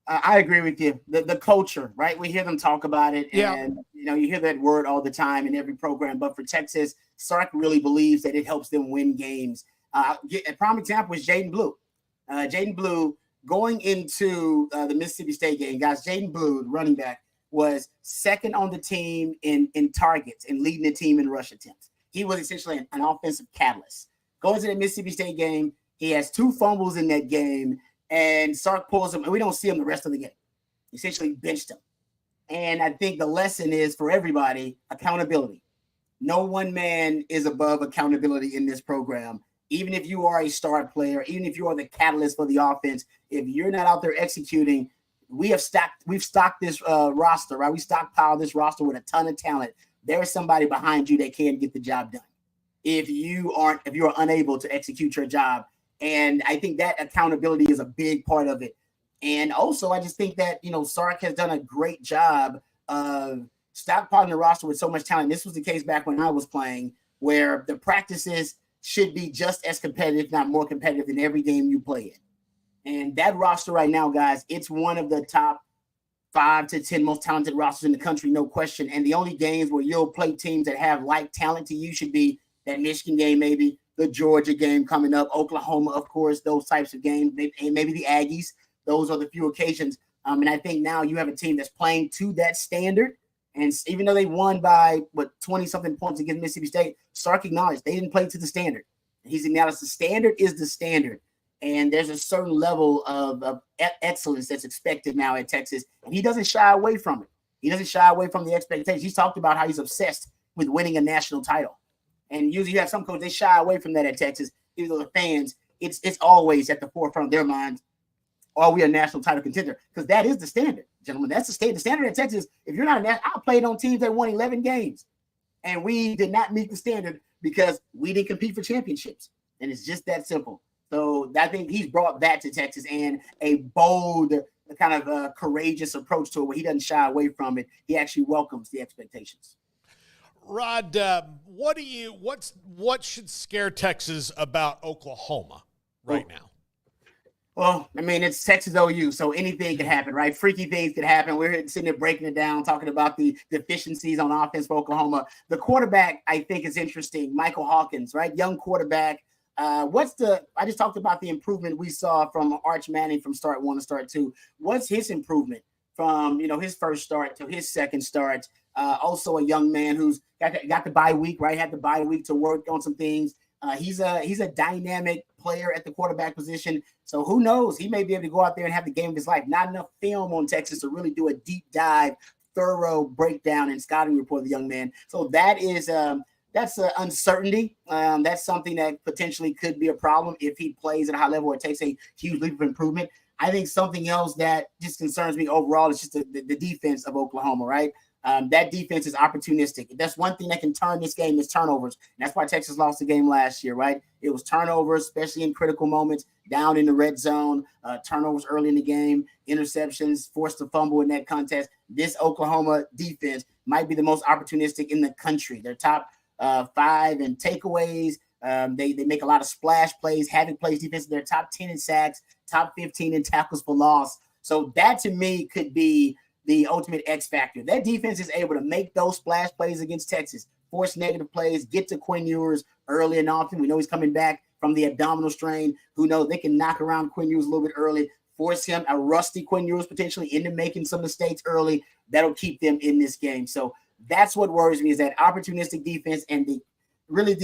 I agree with you. The culture, right? We hear them talk about it, and you hear that word all the time in every program. But for Texas, Sark really believes that it helps them win games. A prime example is Jaden Blue. Jaden Blue going into the Mississippi State game, guys. Jaden Blue, the running back, was second on the team in targets and leading the team in rush attempts. He was essentially an offensive catalyst. Goes to the Mississippi State game. He has 2 fumbles in that game. and Sark pulls him, and we don't see him the rest of the game. Essentially benched him. And I think the lesson is for everybody, accountability. No one man is above accountability in this program. Even if you are a star player, even if you are the catalyst for the offense, if you're not out there executing, we've stocked this roster, right? We stockpiled this roster with a ton of talent. There's somebody behind you that can get the job done. If you are unable to execute your job. And I think that accountability is a big part of it. And also, I just think that, Sark has done a great job of stockpiling the roster with so much talent. This was the case back when I was playing, where the practices should be just as competitive, if not more competitive, than every game you play in. And that roster right now, guys, it's one of the top 5 to 10 most talented rosters in the country, no question. And the only games where you'll play teams that have like talent to you should be that Michigan game, maybe the Georgia game coming up, Oklahoma, of course, those types of games, and maybe the Aggies. Those are the few occasions. And I think now you have a team that's playing to that standard. And even though they won by 20-something points against Mississippi State, Sark acknowledged they didn't play to the standard. He's acknowledged the standard is the standard. And there's a certain level of excellence that's expected now at Texas. And he doesn't shy away from it. He doesn't shy away from the expectations. He's talked about how he's obsessed with winning a national title. And usually you have some coaches, they shy away from that at Texas. Even though the fans, it's always at the forefront of their minds. Are we a national title contender? Because that is the standard, gentlemen. That's the standard at Texas. If you're not a national, I played on teams that won 11 games. And we did not meet the standard because we didn't compete for championships. And it's just that simple. So I think he's brought that to Texas, and a bold, kind of courageous approach to it where he doesn't shy away from it. He actually welcomes the expectations. Rod, what should scare Texas about Oklahoma right now? Well, I mean, it's Texas OU, so anything can happen, right? Freaky things can happen. We're sitting there breaking it down, talking about the deficiencies on offense for Oklahoma. The quarterback, I think, is interesting. Michael Hawkins, right? Young quarterback. I just talked about the improvement we saw from Arch Manning from start 1 to start 2. What's his improvement from, his first start to his second start? Also a young man who's got the bye week, right? Had the bye week to work on some things. He's a dynamic player at the quarterback position. So who knows? He may be able to go out there and have the game of his life. Not enough film on Texas to really do a deep dive, thorough breakdown and scouting report of the young man. So that is that's an uncertainty. That's something that potentially could be a problem if he plays at a high level or takes a huge leap of improvement. I think something else that just concerns me overall is just the defense of Oklahoma, right? That defense is opportunistic. That's one thing that can turn this game is turnovers. And that's why Texas lost the game last year, right? It was turnovers, especially in critical moments, down in the red zone, turnovers early in the game, interceptions, forced to fumble in that contest. This Oklahoma defense might be the most opportunistic in the country. They're top 5 in takeaways. They make a lot of splash plays, havoc plays defense. They're top 10 in sacks, top 15 in tackles for loss. So that to me could be the ultimate X factor. That defense is able to make those splash plays against Texas, force negative plays, get to Quinn Ewers early and often. We know he's coming back from the abdominal strain. Who knows? They can knock around Quinn Ewers a little bit early, force him, a rusty Quinn Ewers potentially, into making some mistakes early. That'll keep them in this game. So that's what worries me, is that opportunistic defense and the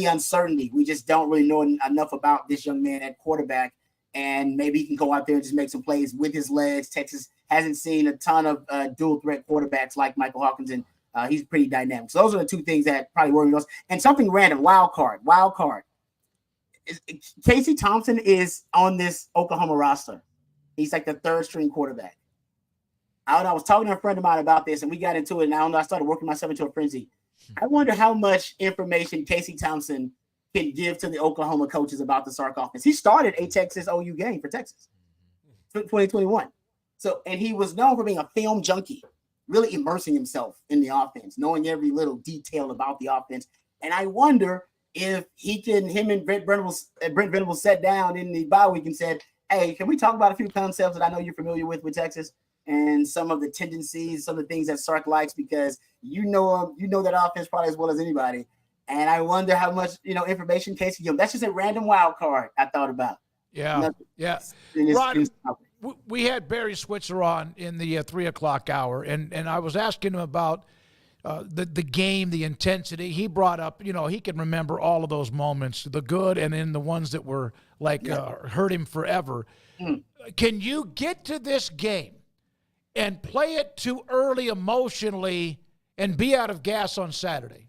uncertainty. We just don't really know enough about this young man at quarterback. And maybe he can go out there and just make some plays with his legs. Texas hasn't seen a ton of dual threat quarterbacks like Michael Hawkins, and he's pretty dynamic. So those are the two things that probably worry me most. And something random, wild card. Casey Thompson is on this Oklahoma roster. He's like the third string quarterback. I was talking to a friend of mine about this, and we got into it, and I started working myself into a frenzy. I wonder how much information Casey Thompson can give to the Oklahoma coaches about the Sark offense. He started a Texas OU game for Texas, 2021. So, and he was known for being a film junkie, really immersing himself in the offense, knowing every little detail about the offense. And I wonder if him and Brent Venables sat down in the bye week and said, hey, can we talk about a few concepts that I know you're familiar with Texas, and some of the tendencies, some of the things that Sark likes, because you know that offense probably as well as anybody. And I wonder how much, information Casey gives. That's just a random wild card I thought about. Yeah. Ron, we had Barry Switzer on in the 3 o'clock hour, and I was asking him about the game, the intensity. He brought up, he can remember all of those moments, the good and then the ones that were like hurt him forever. Can you get to this game and play it too early emotionally and be out of gas on Saturday?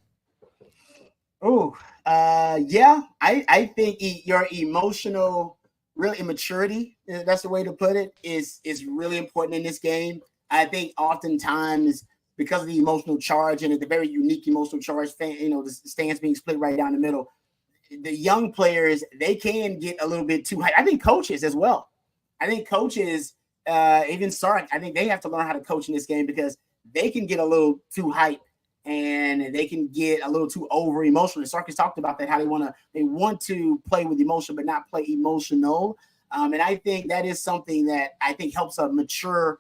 Yeah. I think your emotional, real immaturity, that's the way to put it, is really important in this game. I think oftentimes because of the emotional charge and the very unique emotional charge, the stands being split right down the middle, the young players, they can get a little bit too high. I think coaches as well. I think coaches, even Sark, I think they have to learn how to coach in this game because they can get a little too hyped and they can get a little too over emotional. Sark has talked about that, how they want to play with emotion but not play emotional. And I think that is something that I think helps a mature,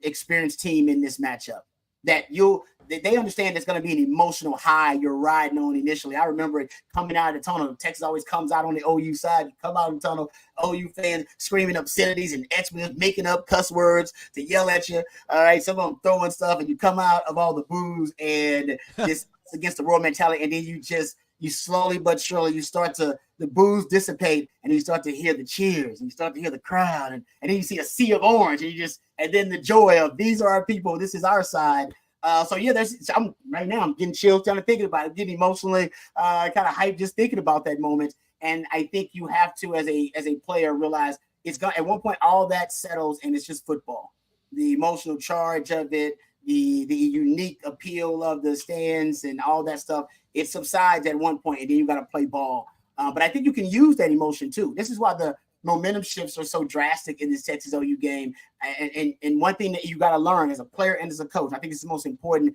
experienced team in this matchup. That they understand it's going to be an emotional high you're riding on initially. I remember it coming out of the tunnel. Texas always comes out on the OU side. You come out of the tunnel, OU fans screaming obscenities and expletives, making up cuss words to yell at you. All right, some of them throwing stuff, and you come out of all the booze and this against the Royal mentality, and then you slowly but surely the booze dissipate, and you start to hear the cheers, and you start to hear the crowd, and then you see a sea of orange, and then the joy of these are our people, this is our side. I'm getting chills trying to think about it, getting emotionally kind of hyped just thinking about that moment. And I think you have to, as a player, realize it's going at one point all that settles and it's just football. The emotional charge of it, the unique appeal of the stands and all that stuff, it subsides at one point, and then you got to play ball. But I think you can use that emotion too. This is why the momentum shifts are so drastic in this Texas OU game. And one thing that you got to learn as a player and as a coach, I think it's the most important,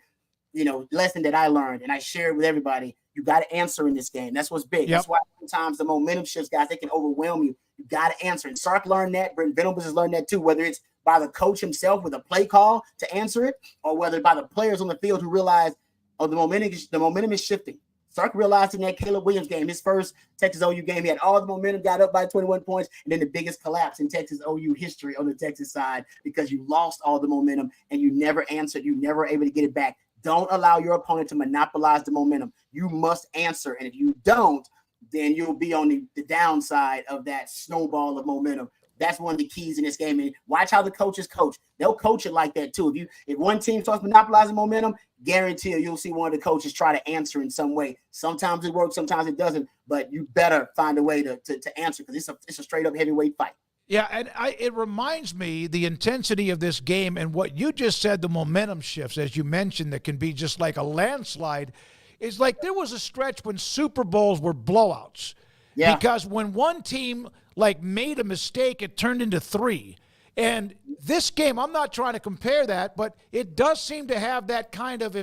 lesson that I learned and I shared with everybody. You got to answer in this game. That's what's big. Yep. That's why sometimes the momentum shifts, guys, they can overwhelm you. You got to answer. And Sark learned that. Brent Venables has learned that too, whether it's by the coach himself with a play call to answer it, or whether by the players on the field who realize, the momentum is shifting. Sark realized in that Caleb Williams game, his first Texas OU game, he had all the momentum, got up by 21 points, and then the biggest collapse in Texas OU history on the Texas side because you lost all the momentum and you never answered. You never were able to get it back. Don't allow your opponent to monopolize the momentum. You must answer, and if you don't, then you'll be on the downside of that snowball of momentum. That's one of the keys in this game. And watch how the coaches coach. They'll coach it like that too. If one team starts monopolizing momentum, guarantee you'll see one of the coaches try to answer in some way. Sometimes it works, sometimes it doesn't. But you better find a way to answer because it's a straight up heavyweight fight. Yeah, and it reminds me the intensity of this game and what you just said, the momentum shifts, as you mentioned, that can be just like a landslide. It's like there was a stretch when Super Bowls were blowouts. Yeah. Because when one team made a mistake, it turned into 3. And this game, I'm not trying to compare that, but it does seem to have that kind of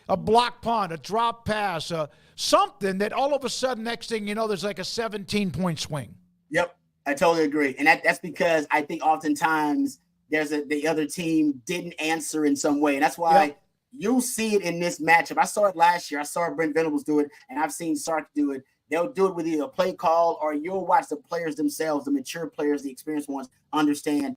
a block punt, a drop pass, something that all of a sudden, next thing you know, there's like a 17-point swing. Yep, I totally agree. And that's because I think oftentimes the other team didn't answer in some way. And that's why you'll see it in this matchup. I saw it last year. I saw Brent Venables do it, and I've seen Sark do it. They'll do it with either a play call or you'll watch the players themselves, the mature players, the experienced ones, understand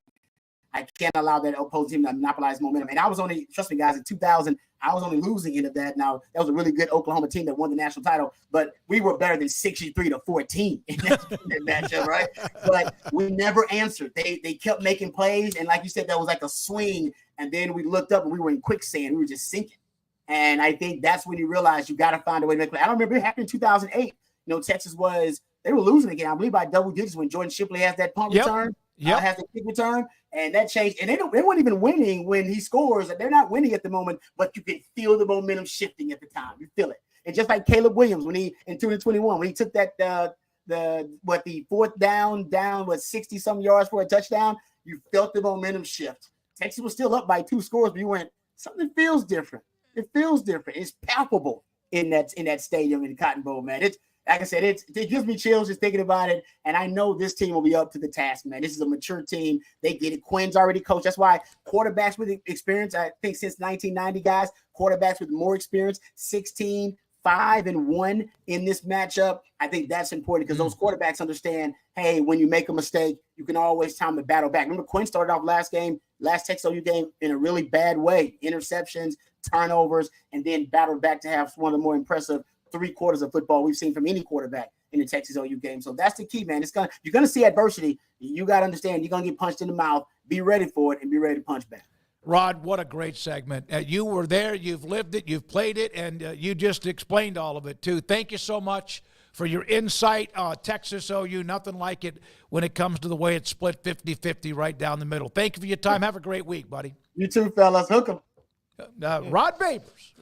I can't allow that opposing team to monopolize momentum. And I was only, trust me, guys, in 2000, I was only losing into that. Now, that was a really good Oklahoma team that won the national title, but we were better than 63-14 in that matchup, right? But we never answered. They kept making plays, and like you said, that was like a swing, and then we looked up and we were in quicksand. We were just sinking. And I think that's when you realize you got to find a way to make play. I don't remember it happened in 2008. Texas they were losing again, I believe, by double digits when Jordan Shipley has that punt return, has the kick return, and that changed. And they weren't even winning when he scores. They're not winning at the moment, but you can feel the momentum shifting at the time. You feel it. And just like Caleb Williams when he in 2021 when he took that the fourth down 60-some yards for a touchdown, you felt the momentum shift. Texas was still up by 2 scores, but you went, something feels different. It feels different. It's palpable in that stadium in the Cotton Bowl, man. It's like I said, it gives me chills just thinking about it. And I know this team will be up to the task, man. This is a mature team. They get it. Quinn's already coached. That's why quarterbacks with experience, I think since 1990, guys, quarterbacks with more experience, 16, 5-1 in this matchup. I think that's important because those quarterbacks understand, hey, when you make a mistake, you can always time to battle back. Remember, Quinn started off last Texas OU game in a really bad way. Interceptions, turnovers, and then battled back to have one of the more impressive 3 quarters of football we've seen from any quarterback in the Texas OU game. So that's the key, man. You're gonna see adversity. You got to understand you're gonna get punched in the mouth. Be ready for it and be ready to punch back. Rod, what a great segment. You were there, you've lived it, you've played it, and you just explained all of it, too. Thank you so much for your insight. Texas OU, nothing like it when it comes to the way it's split 50-50 right down the middle. Thank you for your time. Have a great week, buddy. You too, fellas. Hook 'em. Rod Babers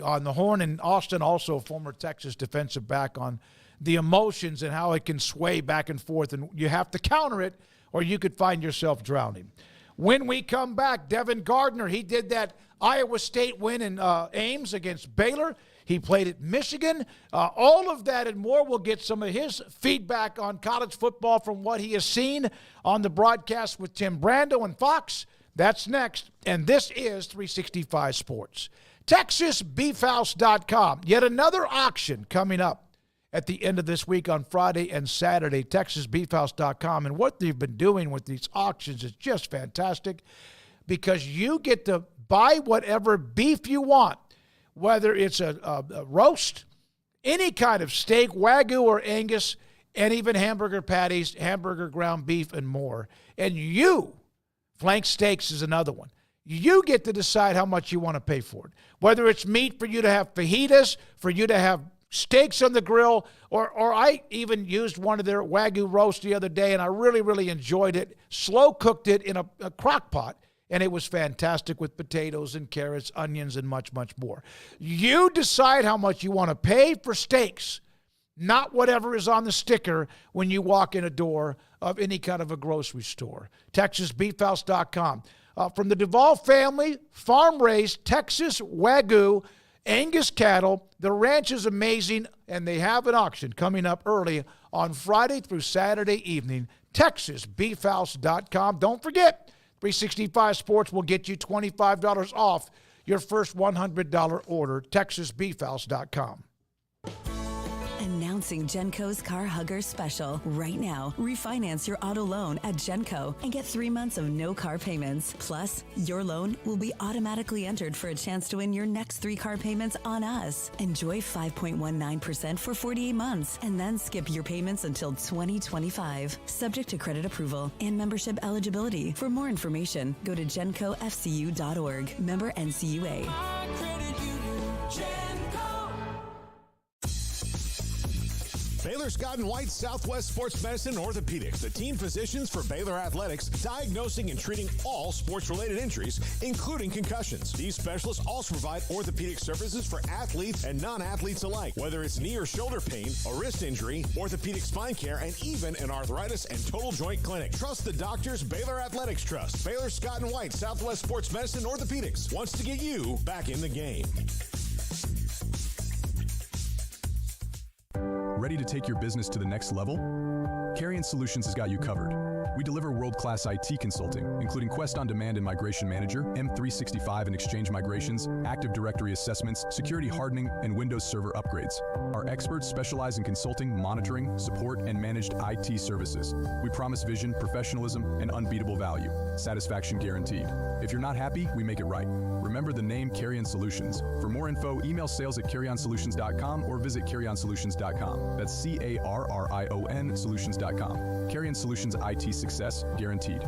on the horn, and Austin, also former Texas defensive back, on the emotions and how it can sway back and forth, and you have to counter it or you could find yourself drowning. When we come back, Devin Gardner, he did that Iowa State win in Ames against Baylor. He played at Michigan. All of that and more. We'll get some of his feedback on college football from what he has seen on the broadcast with Tim Brando and Fox. That's next, and this is 365 Sports. TexasBeefHouse.com. Yet another auction coming up at the end of this week on Friday and Saturday, TexasBeefHouse.com. And what they've been doing with these auctions is just fantastic, because you get to buy whatever beef you want, whether it's a roast, any kind of steak, Wagyu or Angus, and even hamburger patties, hamburger ground beef, and more. And Flank Steaks is another one. You get to decide how much you want to pay for it, whether it's meat for you to have fajitas, for you to have steaks on the grill, or I even used one of their Wagyu roasts the other day, and I really, really enjoyed it. Slow cooked it in a crock pot, and it was fantastic with potatoes and carrots, onions, and much, much more. You decide how much you want to pay for steaks, not whatever is on the sticker when you walk in a door of any kind of a grocery store. TexasBeefHouse.com. From the Duvall family, farm-raised Texas Wagyu Angus cattle. The ranch is amazing, and they have an auction coming up early on Friday through Saturday evening. TexasBeefHouse.com. Don't forget, 365 Sports will get you $25 off your first $100 order. TexasBeefHouse.com. Announcing Genco's Car Hugger Special. Right now, refinance your auto loan at Genco and get 3 months of no car payments. Plus, your loan will be automatically entered for a chance to win your next 3 car payments on us. Enjoy 5.19% for 48 months and then skip your payments until 2025. Subject to credit approval and membership eligibility. For more information, go to GencoFCU.org. Member NCUA. Baylor Scott & White Southwest Sports Medicine and Orthopedics, the team physicians for Baylor Athletics, diagnosing and treating all sports-related injuries, including concussions. These specialists also provide orthopedic services for athletes and non-athletes alike, whether it's knee or shoulder pain, a wrist injury, orthopedic spine care, and even an arthritis and total joint clinic. Trust the doctors Baylor Athletics trust. Baylor Scott & White Southwest Sports Medicine and Orthopedics wants to get you back in the game. Ready to take your business to the next level? Carrion Solutions has got you covered. We deliver world-class IT consulting, including Quest On Demand and Migration Manager, M365 and Exchange migrations, Active Directory assessments, security hardening, and Windows Server upgrades. Our experts specialize in consulting, monitoring, support, and managed IT services. We promise vision, professionalism, and unbeatable value. Satisfaction guaranteed. If you're not happy, we make it right. Remember the name Carrion Solutions. For more info, email sales@carrionsolutions.com or visit carrionsolutions.com. That's CARRION solutions.com. Carrion Solutions IT success guaranteed.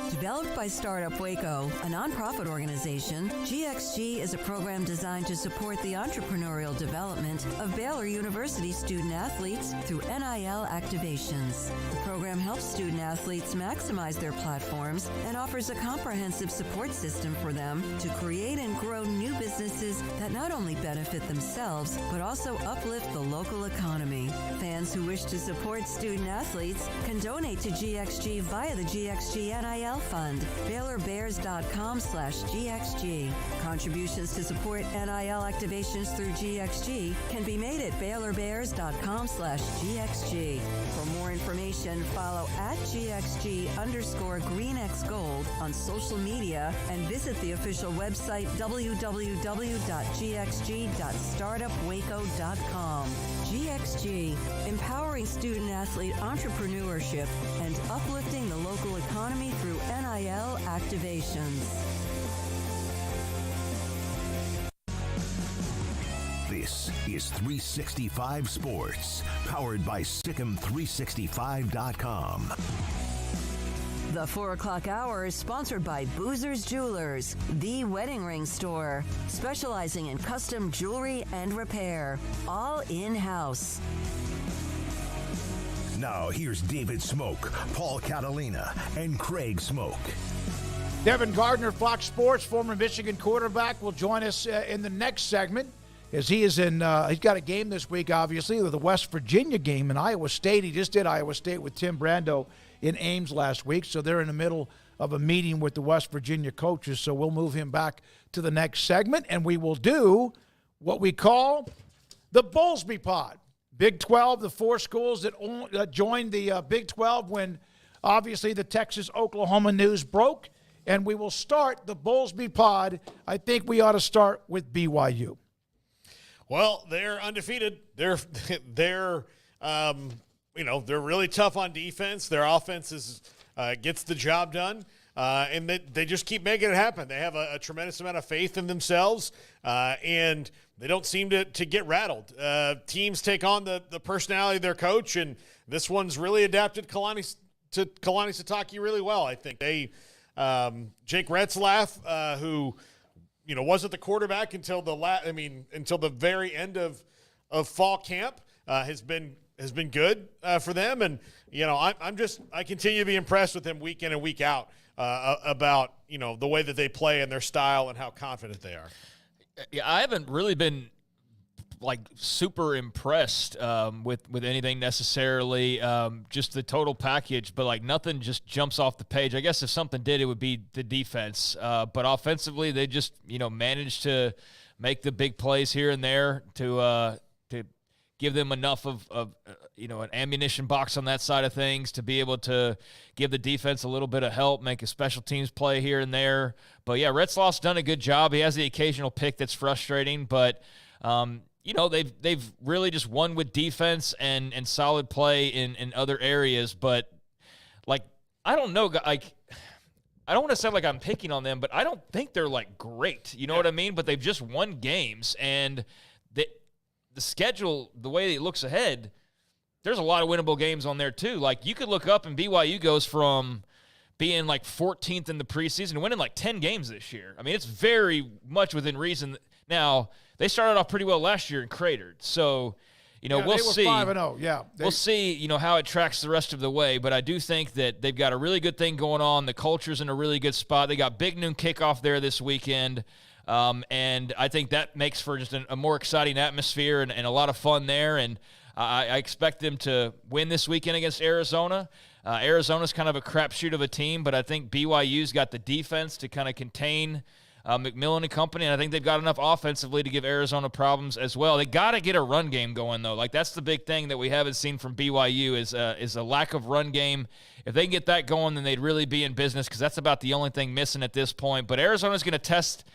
Developed by Startup Waco, a nonprofit organization, GXG is a program designed to support the entrepreneurial development of Baylor University student-athletes through NIL activations. The program helps student-athletes maximize their platforms and offers a comprehensive support system for them to create and grow new businesses that not only benefit themselves, but also uplift the local economy. Fans who wish to support student-athletes can donate to GXG via the GXG NIL Fund, BaylorBears.com/GXG. Contributions to support NIL activations through GXG can be made at BaylorBears.com/GXG. For more information, follow @GXG_GreenXGold on social media and visit the official website www.gxg.startupwaco.com. GXG, empowering student-athlete entrepreneurship and uplifting the local economy through NIL NIL activations. This is 365 Sports, powered by Sikkim365.com. The 4 o'clock hour is sponsored by Boozer's Jewelers, the wedding ring store, specializing in custom jewelry and repair, all in-house. Now here's David Smoak, Paul Catalina, and Craig Smoak. Devin Gardner, Fox Sports, former Michigan quarterback, will join us in the next segment as he is in, he's got a game this week, obviously, with the West Virginia game in Iowa State. He just did Iowa State with Tim Brando in Ames last week, so they're in the middle of a meeting with the West Virginia coaches, so we'll move him back to the next segment, and we will do what we call the Bowlsby Pod. Big 12, the 4 schools that joined the Big 12 when, obviously, the Texas-Oklahoma news broke, and we will start the Bowlsby Pod. I think we ought to start with BYU. Well, they're undefeated. They're really tough on defense. Their offense gets the job done, and they just keep making it happen. They have a tremendous amount of faith in themselves, and they don't seem to get rattled. Teams take on the personality of their coach, and this one's really adapted Kalani Sitake really well. I think Jake Retzlaff, who wasn't the quarterback until the very end of fall camp, has been good for them, and I continue to be impressed with them week in and week out about the way that they play and their style and how confident they are. Yeah, I haven't really been super impressed with anything necessarily, just the total package, but nothing just jumps off the page. I guess if something did, it would be the defense. But offensively, they just managed to make the big plays here and there to give them enough of an ammunition box on that side of things to be able to give the defense a little bit of help, make a special teams play here and there. But yeah, Retzlaff's done a good job. He has the occasional pick that's frustrating, but they've really just won with defense and solid play in other areas. But I don't know, I don't want to sound like I'm picking on them, but I don't think they're great. You know what I mean? But they've just won games, and the schedule, the way it looks ahead, there's a lot of winnable games on there too. You could look up and BYU goes from being 14th in the preseason and winning 10 games this year. I mean, it's very much within reason. Now, they started off pretty well last year and cratered. So, we'll see. 5-0, yeah. We'll see, how it tracks the rest of the way. But I do think that they've got a really good thing going on. The culture's in a really good spot. They got big noon kickoff there this weekend. And I think that makes for just a more exciting atmosphere and a lot of fun there. And I expect them to win this weekend against Arizona. Arizona's kind of a crapshoot of a team, but I think BYU's got the defense to kind of contain McMillan and company, and I think they've got enough offensively to give Arizona problems as well. They got to get a run game going, though. That's the big thing that we haven't seen from BYU is a lack of run game. If they can get that going, then they'd really be in business because that's about the only thing missing at this point. But Arizona's going to test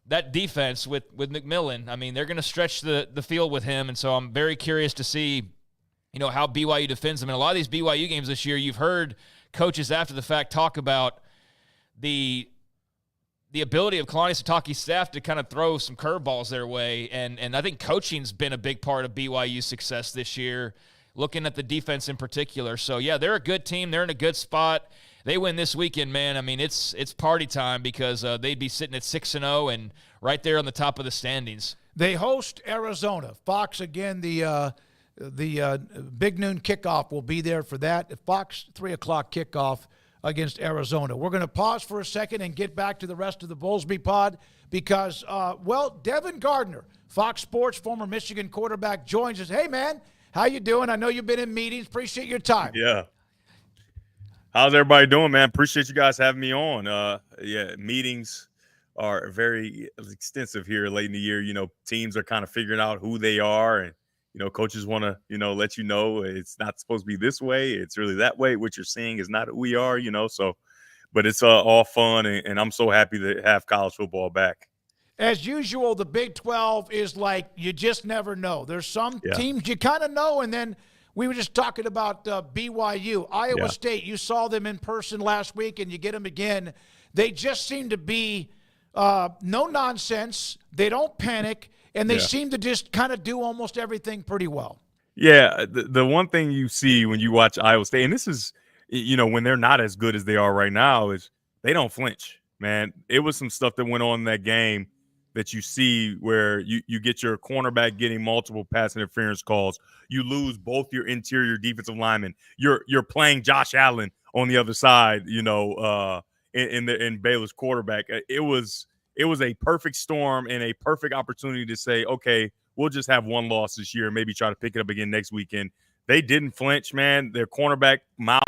that defense with McMillan. I mean, they're going to stretch the field with him, and so I'm very curious to see, how BYU defends them. In a lot of these BYU games this year, you've heard coaches after the fact talk about the ability of Kalani Sitake's staff to kind of throw some curveballs their way, and I think coaching's been a big part of BYU's success this year, looking at the defense in particular. So, yeah, they're a good team. They're in a good spot. They win this weekend, man. I mean, it's party time because they'd be sitting at 6-0 and right there on the top of the standings. They host Arizona. Fox, again, the big noon kickoff will be there for that. Fox 3 o'clock kickoff against Arizona. We're going to pause for a second and get back to the rest of the Bowlsby Pod because, Devin Gardner, Fox Sports, former Michigan quarterback, joins us. Hey, man, how you doing? I know you've been in meetings. Appreciate your time. Yeah. How's everybody doing, man? Appreciate you guys having me on. Meetings are very extensive here late in the year. Teams are kind of figuring out who they are, and coaches want to let you know it's not supposed to be this way. It's really that way. What you're seeing is not who we are. So, but it's all fun, and I'm so happy to have college football back. As usual, the Big 12 is you just never know. There's some teams you kind of know, and then We were just talking about BYU, Iowa Yeah. State. You saw them in person last week, and you get them again. They just seem to be no nonsense. They don't panic, and they Yeah. seem to just kind of do almost everything pretty well. Yeah, the one thing you see when you watch Iowa State, and this is, when they're not as good as they are right now, is they don't flinch, man. It was some stuff that went on in that game that you see where you get your cornerback getting multiple pass interference calls. You lose both your interior defensive linemen. You're playing Josh Allen on the other side, in Baylor's quarterback. It was a perfect storm and a perfect opportunity to say, okay, we'll just have one loss this year and maybe try to pick it up again next weekend. They didn't flinch, man. Their cornerback, Miles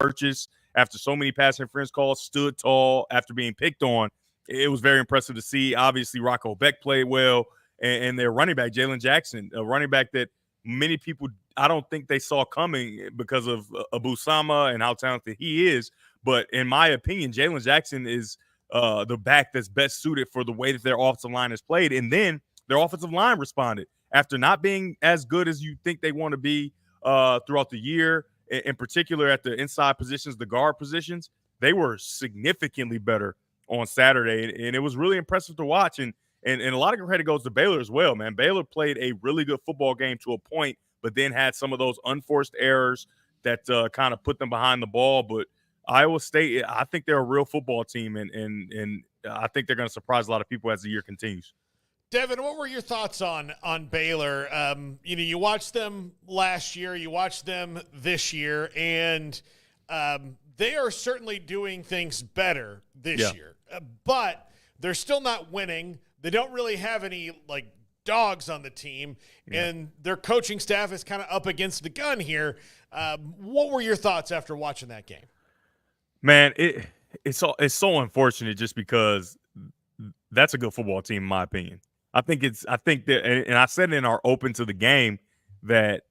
Purchase, after so many pass interference calls, stood tall after being picked on. It was very impressive to see. Obviously, Rocco Beck played well, and their running back, Jalen Jackson, a running back that many people, I don't think they saw coming because of Abu Sama and how talented he is. But in my opinion, Jalen Jackson is the back that's best suited for the way that their offensive line has played. And then their offensive line responded after not being as good as you think they want to be throughout the year, in particular at the inside positions, the guard positions. They were significantly better on Saturday, and it was really impressive to watch. And a lot of credit goes to Baylor as well, man. Baylor played a really good football game to a point, but then had some of those unforced errors that kind of put them behind the ball. But Iowa State, I think they're a real football team, and I think they're going to surprise a lot of people as the year continues. Devin, what were your thoughts on Baylor? You watched them last year, you watched them this year, and they are certainly doing things better this year. But they're still not winning. They don't really have any dogs on the team, and their coaching staff is kind of up against the gun here. What were your thoughts after watching that game? Man, it's so unfortunate just because that's a good football team in my opinion. I think that, and I said in our open to the game that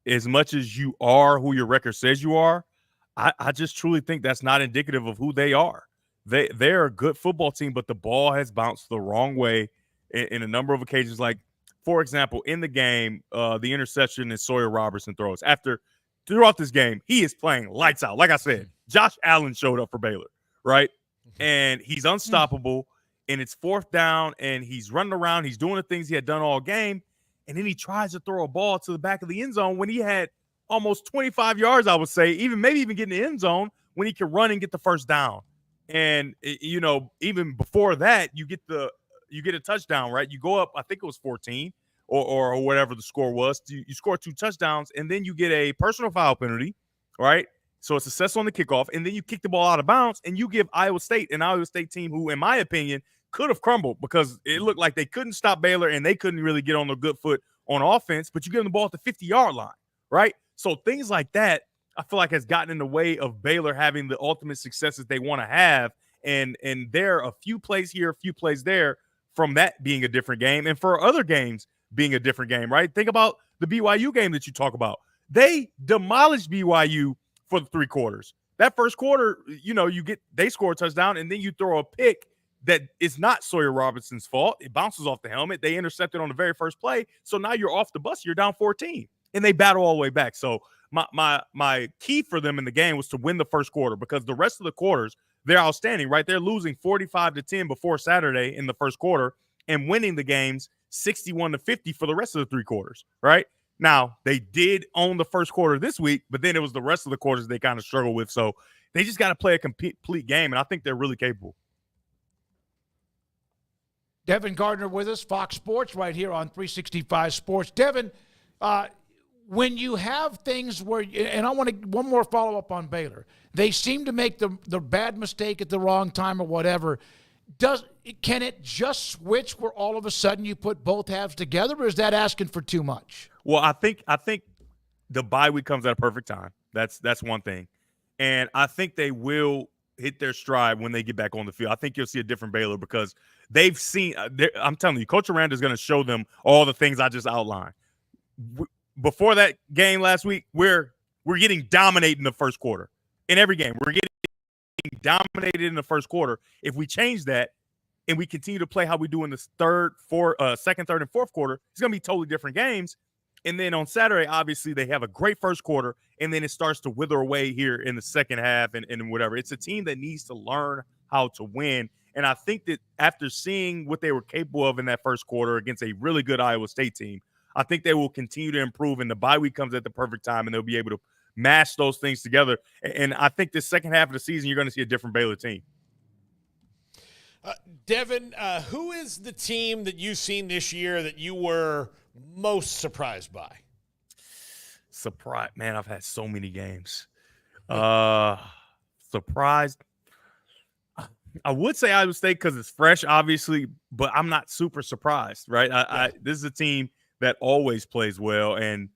as much as you are who your record says you are, I just truly think that's not indicative of who they are. They're a good football team, but the ball has bounced the wrong way in a number of occasions. Like, for example, in the game, the interception that Sawyer Robertson throws. Throughout this game, he is playing lights out. Like I said, Josh Allen showed up for Baylor, right? And he's unstoppable. And it's fourth down, and he's running around. He's doing the things he had done all game. And then he tries to throw a ball to the back of the end zone when he had almost 25 yards, I would say, maybe even get in the end zone when he can run and get the first down. And, even before that, you get a touchdown, right? You go up, I think it was 14 or whatever the score was. You score 2 touchdowns, and then you get a personal foul penalty, right? So it's a success on the kickoff, and then you kick the ball out of bounds, and you give Iowa State team who, in my opinion, could have crumbled because it looked like they couldn't stop Baylor and they couldn't really get on their good foot on offense, but you give them the ball at the 50-yard line, right? So things like that, I feel like has gotten in the way of Baylor having the ultimate successes they want to have. And there are a few plays here, a few plays there from that being a different game, and for other games being a different game, right? Think about the BYU game that you talk about. They demolished BYU for the 3 quarters. That first quarter, they score a touchdown, and then you throw a pick that is not Sawyer Robinson's fault. It bounces off the helmet. They intercepted on the very first play. So now you're off the bus. You're down 14, and they battle all the way back. So my key for them in the game was to win the first quarter because the rest of the quarters, they're outstanding, right? They're losing 45-10 before Saturday in the first quarter and winning the games 61-50 for the rest of the 3 quarters, right? Now, they did own the first quarter this week, but then it was the rest of the quarters they kind of struggled with. So they just got to play a complete game, and I think they're really capable. Devin Gardner with us, Fox Sports, right here on 365 Sports. Devin, when you have things where, and I want to one more follow up on Baylor. They seem to make the bad mistake at the wrong time or whatever. Can it just switch where all of a sudden you put both halves together, or is that asking for too much? Well, I think the bye week comes at a perfect time. That's one thing, and I think they will hit their stride when they get back on the field. I think you'll see a different Baylor because they've seen. I'm telling you, Coach Aranda is going to show them all the things I just outlined. Before that game last week, we're getting dominated in the first quarter. In every game, we're getting dominated in the first quarter. If we change that and we continue to play how we do in the second, third, and fourth quarter, it's going to be totally different games. And then on Saturday, obviously, they have a great first quarter, and then it starts to wither away here in the second half and whatever. It's a team that needs to learn how to win. And I think that after seeing what they were capable of in that first quarter against a really good Iowa State team, I think they will continue to improve, and the bye week comes at the perfect time, and they'll be able to mash those things together. And I think this second half of the season, you're going to see a different Baylor team. Devin, who is the team that you've seen this year that you were most surprised by? Surprised? Man, I've had so many games. Surprised? I would say Iowa State because it's fresh, obviously, but I'm not super surprised, right? This is a team that always plays well, and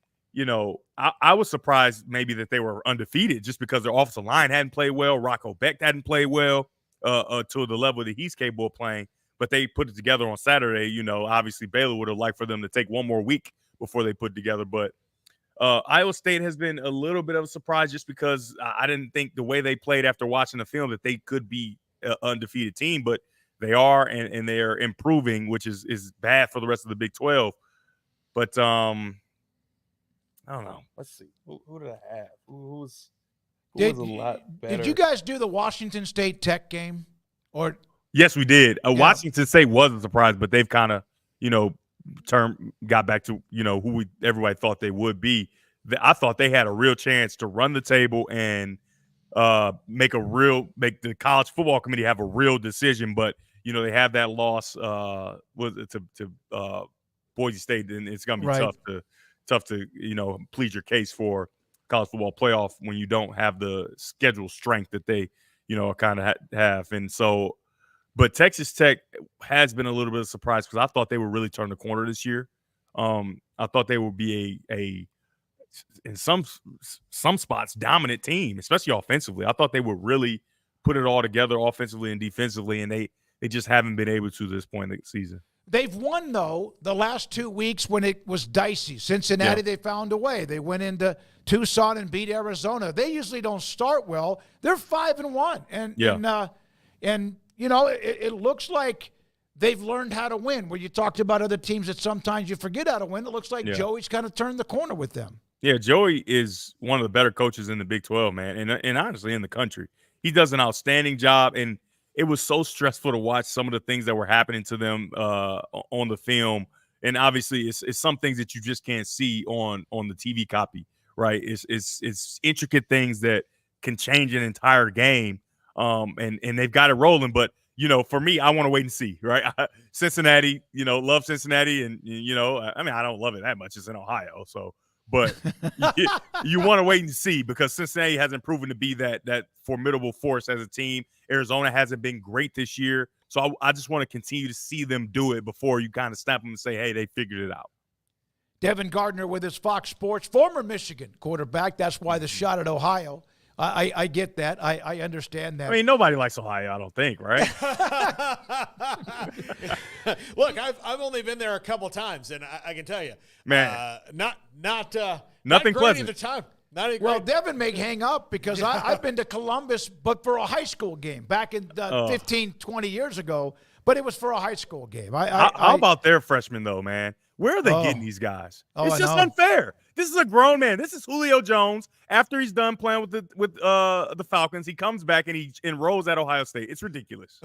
I was surprised maybe that they were undefeated just because their offensive line hadn't played well. Rocco Beck hadn't played well to the level that he's capable of playing, but they put it together on Saturday. Obviously Baylor would have liked for them to take one more week before they put it together, but Iowa State has been a little bit of a surprise just because I didn't think the way they played after watching the film that they could be an undefeated team, but they are, and they are improving, which is bad for the rest of the Big 12. But I don't know. Let's see. Who did I have? Who was a lot better? Did you guys do the Washington State Tech game? Or yes, we did. Washington State was a surprise, but they've kind of, got back to, who everybody thought they would be. I thought they had a real chance to run the table and make the college football committee have a real decision, but they have that loss to Boise State, and it's going to be tough to plead your case for college football playoff when you don't have the schedule strength that they kind of have. And so, but Texas Tech has been a little bit of a surprise because I thought they would really turn the corner this year. I thought they would be in some spots dominant team, especially offensively. I thought they would really put it all together offensively and defensively, and they just haven't been able to this point in the season. They've won, though, the last 2 weeks when it was dicey. Cincinnati, They found a way. They went into Tucson and beat Arizona. They usually don't start well. They're 5-1, and it looks like they've learned how to win. Where you talked about other teams that sometimes you forget how to win, it looks like Joey's kind of turned the corner with them. Yeah, Joey is one of the better coaches in the Big 12, man, and honestly in the country. He does an outstanding job, and it was so stressful to watch some of the things that were happening to them on the film. And obviously, it's some things that you just can't see on the TV copy, right? It's intricate things that can change an entire game, and they've got it rolling. But for me, I want to wait and see, right? Cincinnati, love Cincinnati, and I don't love it that much. It's in Ohio, so. But you want to wait and see because Cincinnati hasn't proven to be that formidable force as a team. Arizona hasn't been great this year. So I just want to continue to see them do it before you kind of snap them and say, hey, they figured it out. Devin Gardner with his Fox Sports, former Michigan quarterback. That's why the shot at Ohio. I get that. I understand that. I mean, nobody likes Ohio, I don't think, right? Look, I've only been there a couple times, and I can tell you, man, nothing pleasant at the time. Well, Devin may hang up because I've been to Columbus, but for a high school game back in 15, 20 years ago. But it was for a high school game. How about their freshmen, though, man? Where are they getting these guys? It's just unfair. This is a grown man. This is Julio Jones. After he's done playing with the Falcons, he comes back and he enrolls at Ohio State. It's ridiculous.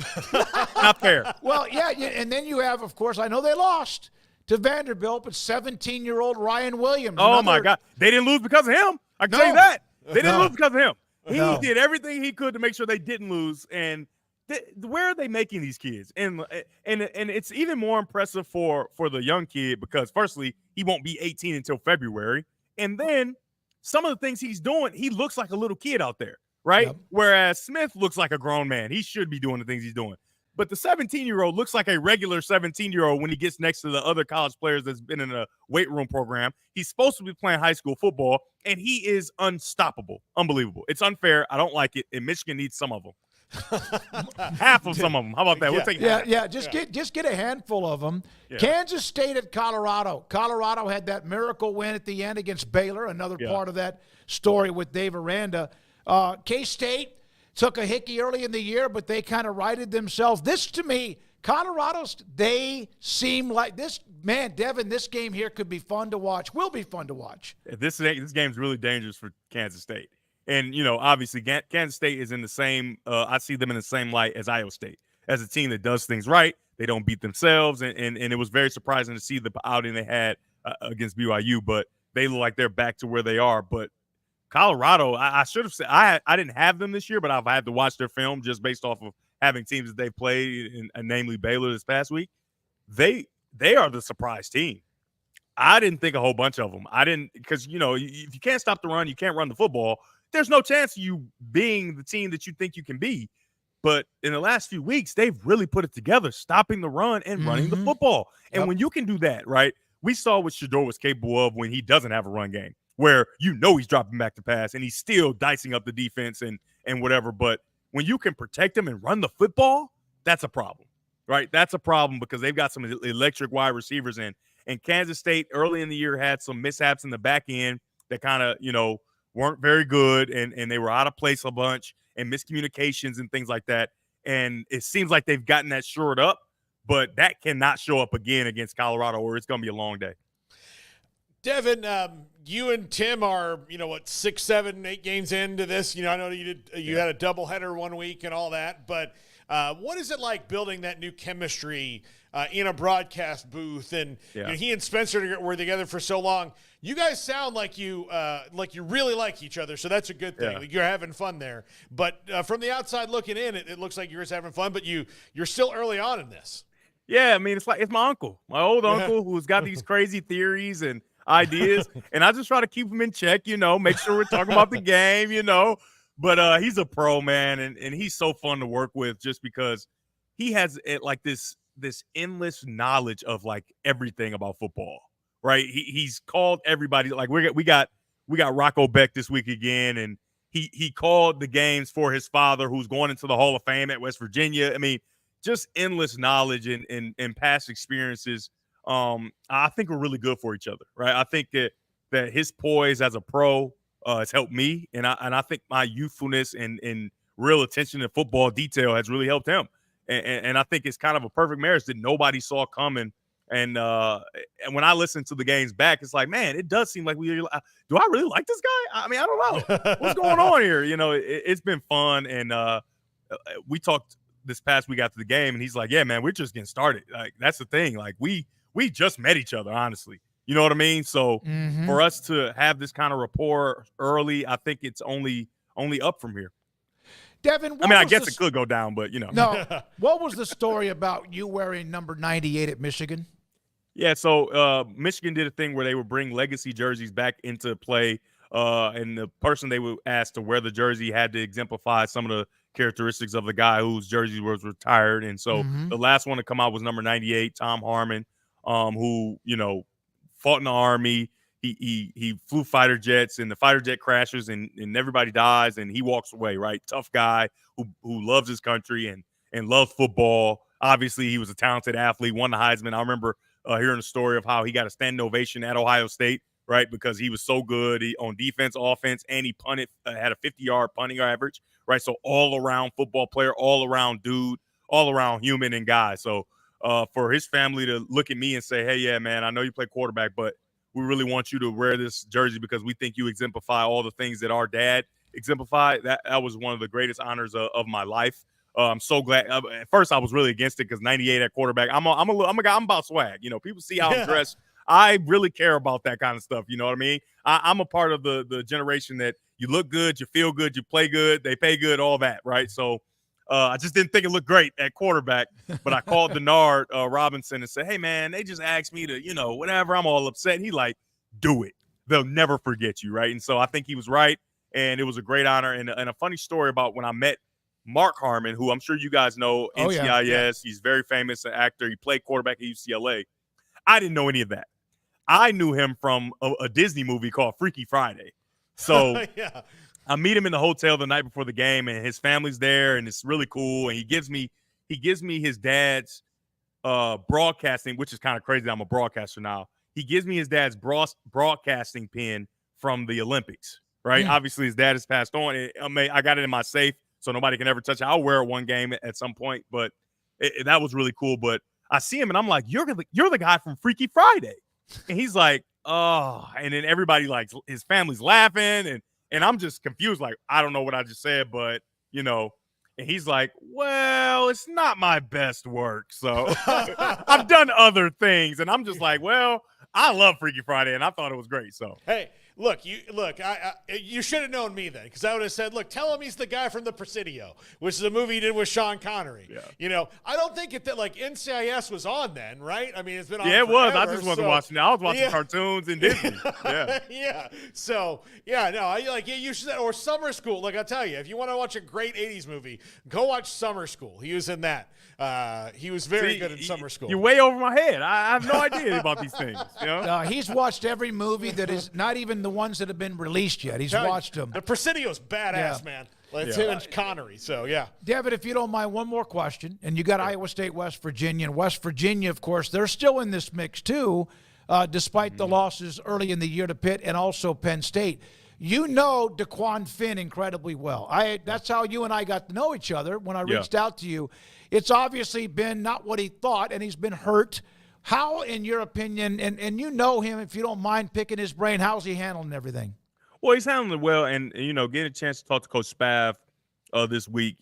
Not fair. Well, yeah, and then you have, of course, I know they lost to Vanderbilt, but 17-year-old Ryan Williams. Oh, my God. They didn't lose because of him. I can tell you that. They didn't lose because of him. He did everything he could to make sure they didn't lose, and where are they making these kids? And it's even more impressive for the young kid because, firstly, he won't be 18 until February. And then some of the things he's doing, he looks like a little kid out there, right? Yep. Whereas Smith looks like a grown man. He should be doing the things he's doing. But the 17-year-old looks like a regular 17-year-old when he gets next to the other college players that's been in a weight room program. He's supposed to be playing high school football, and he is unstoppable. Unbelievable. It's unfair. I don't like it, and Michigan needs some of them. Half of some of them. How about that? We'll take that. Just get a handful of them. Yeah. Kansas State at Colorado. Colorado had that miracle win at the end against Baylor. Another part of that story with Dave Aranda. K-State took a hickey early in the year, but they kind of righted themselves. This, to me, Colorado's, they seem like this, man, Devin, this game here could be fun to watch, will be fun to watch. This game's really dangerous for Kansas State. And, obviously Kansas State is in the same I see them in the same light as Iowa State, as a team that does things right. They don't beat themselves. And it was very surprising to see the outing they had against BYU, but they look like they're back to where they are. But Colorado, I should have said I didn't have them this year, but I've had to watch their film just based off of having teams that they've played, and namely Baylor this past week. They are the surprise team. I didn't think a whole bunch of them. I didn't, because, if you can't stop the run, you can't run the football. There's no chance of you being the team that you think you can be. But in the last few weeks, they've really put it together, stopping the run and running the football. And when you can do that, right, we saw what Shedeur was capable of when he doesn't have a run game, where he's dropping back to pass and he's still dicing up the defense and whatever. But when you can protect him and run the football, that's a problem, right? That's a problem because they've got some electric wide receivers in. And Kansas State early in the year had some mishaps in the back end that kind of, weren't very good, and they were out of place a bunch, and miscommunications and things like that. And it seems like they've gotten that shored up, but that cannot show up again against Colorado, or it's going to be a long day. Devin, you and Tim are, 6, 7, 8 games into this. I know you had a doubleheader one week and all that, but what is it like building that new chemistry in a broadcast booth? And he and Spencer were together for so long. You guys sound like you really like each other, so that's a good thing. Yeah. Like, you're having fun there. But from the outside looking in, it looks like you're just having fun. But you're still early on in this. Yeah, I mean, it's my uncle, my old uncle, who's got these crazy theories and ideas, and I just try to keep him in check, make sure we're talking about the game, But he's a pro, man, and he's so fun to work with just because he has this endless knowledge of everything about football, right? He's called everybody, we got Rocco Beck this week again, and he called the games for his father, who's going into the Hall of Fame at West Virginia. I mean, just endless knowledge and past experiences. I think we're really good for each other, right? I think that his poise as a pro has helped me, and I think my youthfulness and real attention to football detail has really helped him. And I think it's kind of a perfect marriage that nobody saw coming. And when I listen to the games back, it's like, man, it does seem like do I really like this guy? I mean, I don't know what's going on here. It's been fun, and we talked this past week after the game, and he's like, yeah, man, we're just getting started. Like, that's the thing. Like, we just met each other, honestly. You know what I mean? So for us to have this kind of rapport early, I think it's only up from here. Devin, I guess it could go down, but No. What was the story about you wearing number 98 at Michigan? Yeah, so Michigan did a thing where they would bring legacy jerseys back into play, and the person they would ask to wear the jersey had to exemplify some of the characteristics of the guy whose jersey was retired. And so the last one to come out was number 98, Tom Harmon, who, fought in the Army. He flew fighter jets, and the fighter jet crashes, and everybody dies, and he walks away, right? Tough guy who loves his country and loves football. Obviously, he was a talented athlete, won the Heisman. I remember hearing a story of how he got a standing ovation at Ohio State, right? Because he was so good on defense, offense, and he punted, had a 50-yard punting average, right? So all-around football player, all-around dude, all-around human and guy. So for his family to look at me and say, hey, yeah, man, I know you play quarterback, but we really want you to wear this jersey because we think you exemplify all the things that our dad exemplified. That was one of the greatest honors of my life. I'm so glad. At first, I was really against it because 98 at quarterback. I'm a guy. I'm about swag. People see how I'm dressed. I really care about that kind of stuff. You know what I mean? I'm a part of the generation that you look good, you feel good, you play good, they pay good, all that, right? So I just didn't think it looked great at quarterback, but I called Denard Robinson and said, hey, man, they just asked me to, whatever. I'm all upset. And he like, do it. They'll never forget you, right? And so I think he was right, and it was a great honor. And a funny story about when I met Mark Harmon, who I'm sure you guys know, NCIS. Yeah. He's very famous, an actor. He played quarterback at UCLA. I didn't know any of that. I knew him from a Disney movie called Freaky Friday. So yeah. I meet him in the hotel the night before the game, and his family's there, and it's really cool. And he gives me his dad's broadcasting, which is kind of crazy. I'm a broadcaster now. He gives me his dad's broadcasting pin from the Olympics, right? Obviously, his dad has passed on. I got it in my safe, so nobody can ever touch it. I'll wear it one game at some point, but that was really cool. But I see him and I'm like, you're the guy from Freaky Friday. And he's like, oh, and then everybody, like, his family's laughing, and I'm just confused, like, I don't know what I just said, but, and he's like, well, it's not my best work, so I've done other things, and I'm just like, well, I love Freaky Friday, and I thought it was great, so. Hey, you should have known me then, because I would have said, look, tell him he's the guy from The Presidio, which is a movie he did with Sean Connery. Yeah. I don't think NCIS was on then, right? I mean, it's been on Yeah, it forever, was. I just wasn't watching it. I was watching cartoons and Disney. Yeah. Yeah. So, you should, or Summer School. Like, I'll tell you, if you want to watch a great 80s movie, go watch Summer School. He was in that. He was very good in Summer School. You're way over my head. I have no idea about these things. He's watched every movie that is not even the ones that have been released yet. He's watched them. The Presidio's badass, man. It's him and Connery, so yeah. David, if you don't mind, one more question. And you got Iowa State, West Virginia. And West Virginia, of course, they're still in this mix too, despite the losses early in the year to Pitt and also Penn State. You know DeQuan Finn incredibly well. That's how you and I got to know each other when I reached out to you. It's obviously been not what he thought, and he's been hurt. How, in your opinion, and you know him, if you don't mind picking his brain, how's he handling everything? Well, he's handling it well, and getting a chance to talk to Coach Spav this week,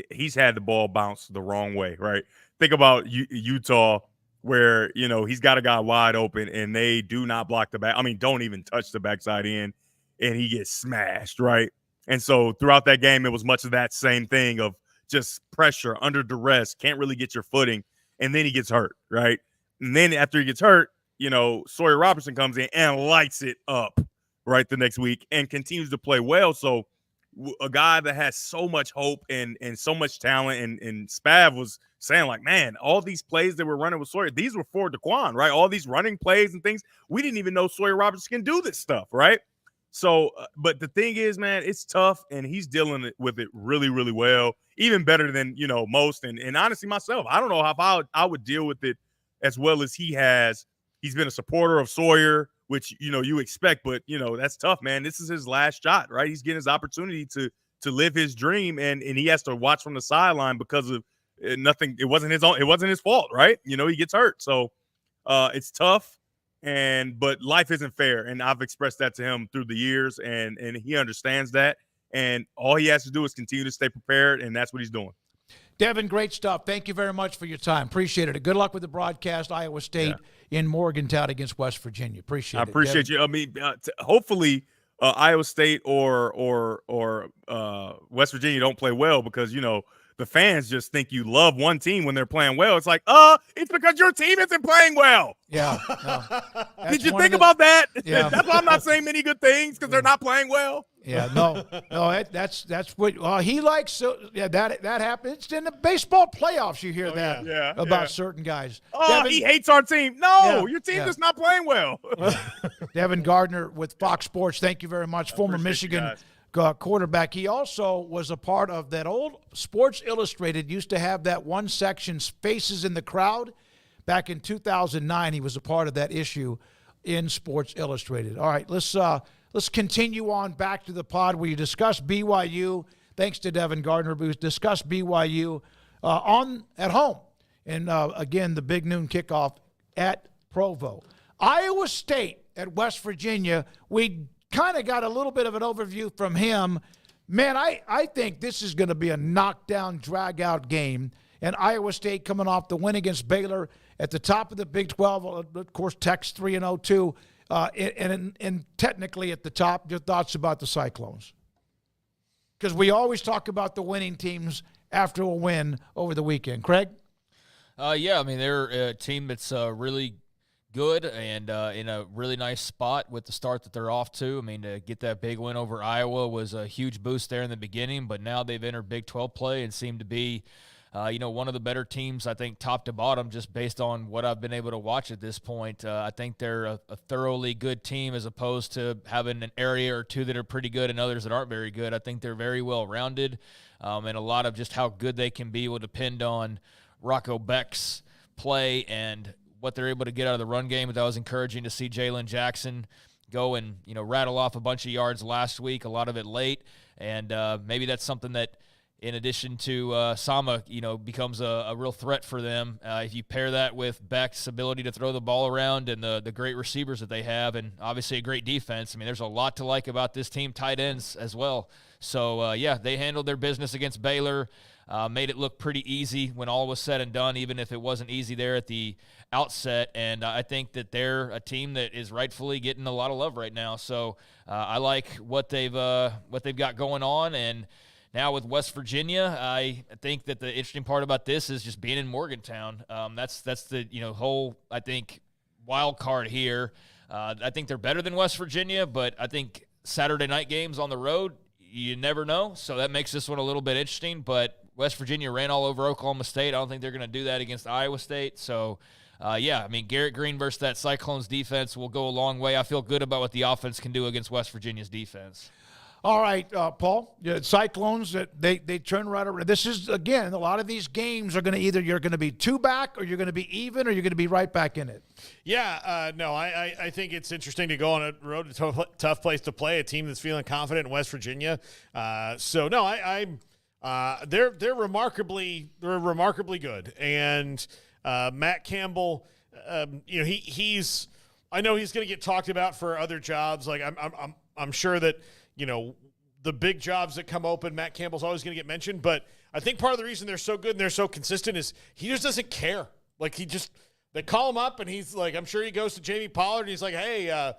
he's had the ball bounce the wrong way, right? Think about Utah, where he's got a guy wide open, and they do not block the back. I mean, don't even touch the backside end, and he gets smashed, right? And so throughout that game, it was much of that same thing of just pressure, under duress, can't really get your footing, and then he gets hurt, right? And then after he gets hurt, Sawyer Robertson comes in and lights it up right the next week and continues to play well. So a guy that has so much hope and so much talent, and Spav was saying, like, man, all these plays that we're running with Sawyer, these were for DeQuan, right? All these running plays and things, we didn't even know Sawyer Robertson can do this stuff, right? So, but the thing is, man, it's tough, and he's dealing with it really, really well, even better than, most. And honestly, myself, I don't know how I would deal with it as well as he has. He's been a supporter of Sawyer, which, you expect, but, that's tough, man. This is his last shot, right? He's getting his opportunity to live his dream, and he has to watch from the sideline because of nothing. It wasn't his fault, right? He gets hurt. So it's tough. But life isn't fair, and I've expressed that to him through the years, and he understands that, and all he has to do is continue to stay prepared, and that's what he's doing. Devin, great stuff. Thank you very much for your time. Appreciate it. Good luck with the broadcast. Iowa State in Morgantown against West Virginia. Appreciate it. I appreciate you. I mean, hopefully Iowa State or West Virginia don't play well, because the fans just think you love one team when they're playing well. It's like, it's because your team isn't playing well. Yeah. No. Did you think about that? Yeah. That's why I'm not saying many good things, because they're not playing well. Yeah, no, that's what he likes. So yeah, that happens. It's in the baseball playoffs. You hear that about certain guys. Oh, Devin, he hates our team. No, your team is not playing well. Devin Gardner with Fox Sports. Thank you very much. Former Michigan quarterback. He also was a part of that old Sports Illustrated. Used to have that one section, Faces in the Crowd. Back in 2009, he was a part of that issue in Sports Illustrated. All right, let's continue on back to the pod where you discuss BYU. Thanks to Devin Gardner. We discuss BYU at home. And, again, the big noon kickoff at Provo. Iowa State at West Virginia. We kind of got a little bit of an overview from him. Man, I think this is going to be a knockdown, drag-out game. And Iowa State coming off the win against Baylor at the top of the Big 12. Of course, Tech's 3-0 too. And technically at the top, your thoughts about the Cyclones? Because we always talk about the winning teams after a win over the weekend. Craig? Yeah, I mean, they're a team that's really good and in a really nice spot with the start that they're off to. I mean, to get that big win over Iowa was a huge boost there in the beginning, but now they've entered Big 12 play and seem to be one of the better teams, I think, top to bottom, just based on what I've been able to watch at this point. I think they're a thoroughly good team as opposed to having an area or two that are pretty good and others that aren't very good. I think they're very well-rounded, and a lot of just how good they can be will depend on Rocco Beck's play and what they're able to get out of the run game. But that was encouraging to see Jalen Jackson go and, rattle off a bunch of yards last week, a lot of it late, and maybe that's something that in addition to Sama, becomes a real threat for them. If you pair that with Beck's ability to throw the ball around and the great receivers that they have, and obviously a great defense, I mean, there's a lot to like about this team, tight ends as well. So, they handled their business against Baylor, made it look pretty easy when all was said and done, even if it wasn't easy there at the outset. And I think that they're a team that is rightfully getting a lot of love right now. So I like what they've got going on. And now with West Virginia, I think that the interesting part about this is just being in Morgantown. That's the whole, I think, wild card here. I think they're better than West Virginia, but I think Saturday night games on the road, you never know. So that makes this one a little bit interesting. But West Virginia ran all over Oklahoma State. I don't think they're going to do that against Iowa State. So, Garrett Green versus that Cyclones defense will go a long way. I feel good about what the offense can do against West Virginia's defense. All right, Paul, Cyclones, they turn right around. This is, again, a lot of these games are going to you're going to be two back, or you're going to be even, or you're going to be right back in it. Yeah, I think it's interesting to go on a road to tough place to play, a team that's feeling confident in West Virginia. They're remarkably good. And Matt Campbell, he's I know he's going to get talked about for other jobs. Like I'm sure that, the big jobs that come open, Matt Campbell's always going to get mentioned. But I think part of the reason they're so good and they're so consistent is he just doesn't care. Like they call him up and he's like, I'm sure he goes to Jamie Pollard and he's like, hey,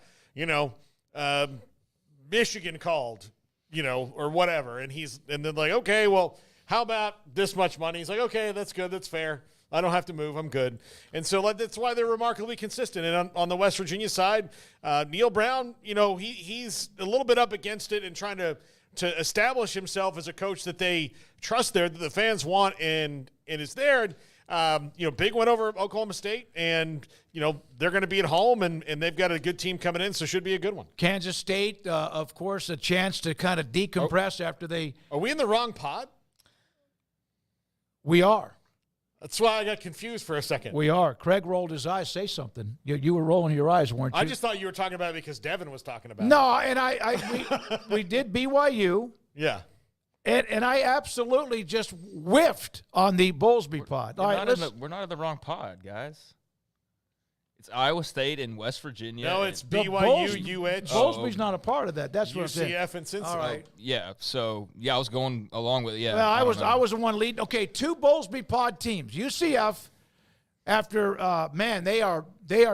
Michigan called, or whatever. And then like, okay, well, how about this much money? He's like, okay, that's good. That's fair. I don't have to move. I'm good. And so that's why they're remarkably consistent. And on the West Virginia side, Neil Brown, he's a little bit up against it and trying to establish himself as a coach that they trust there, that the fans want and is there. Big win over Oklahoma State, and, they're going to be at home, and they've got a good team coming in, so should be a good one. Kansas State, of course, a chance to kind of decompress after they – Are we in the wrong pod? We are. That's why I got confused for a second. We are. Craig rolled his eyes. Say something. You were rolling your eyes, weren't you? I just thought you were talking about it because Devin was talking about it. No, and we did BYU. Yeah. And I absolutely just whiffed on the Bowlesby pod. We're not in the wrong pod, guys. It's Iowa State and West Virginia. No, it's BYU, UH. Bowlesby's not a part of that. That's what I'm saying. UCF and Cincinnati. All right. Yeah, so, I was going along with it. Yeah, well, I was the one leading. Okay, two Bowlesby pod teams. UCF, after, they are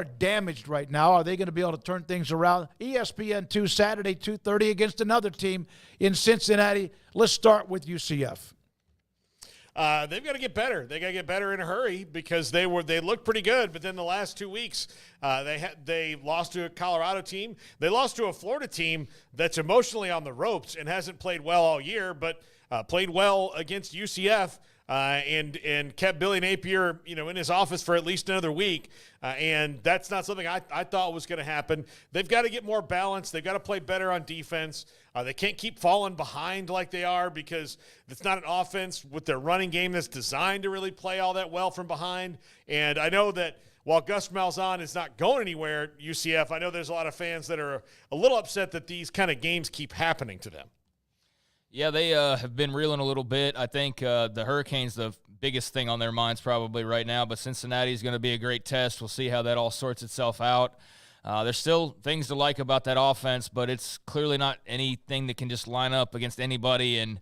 damaged right now. Are they going to be able to turn things around? ESPN2 Saturday, 2:30 against another team in Cincinnati. Let's start with UCF. They've got to get better. They got to get better in a hurry because they looked pretty good, but then the last 2 weeks they lost to a Colorado team. They lost to a Florida team that's emotionally on the ropes and hasn't played well all year, but played well against UCF. And kept Billy Napier, in his office for at least another week. And that's not something I thought was going to happen. They've got to get more balance. They've got to play better on defense. They can't keep falling behind like they are because it's not an offense with their running game that's designed to really play all that well from behind. And I know that while Gus Malzahn is not going anywhere at UCF, I know there's a lot of fans that are a little upset that these kind of games keep happening to them. Yeah, they have been reeling a little bit. I think the Hurricanes, the biggest thing on their minds probably right now, but Cincinnati is going to be a great test. We'll see how that all sorts itself out. There's still things to like about that offense, but it's clearly not anything that can just line up against anybody and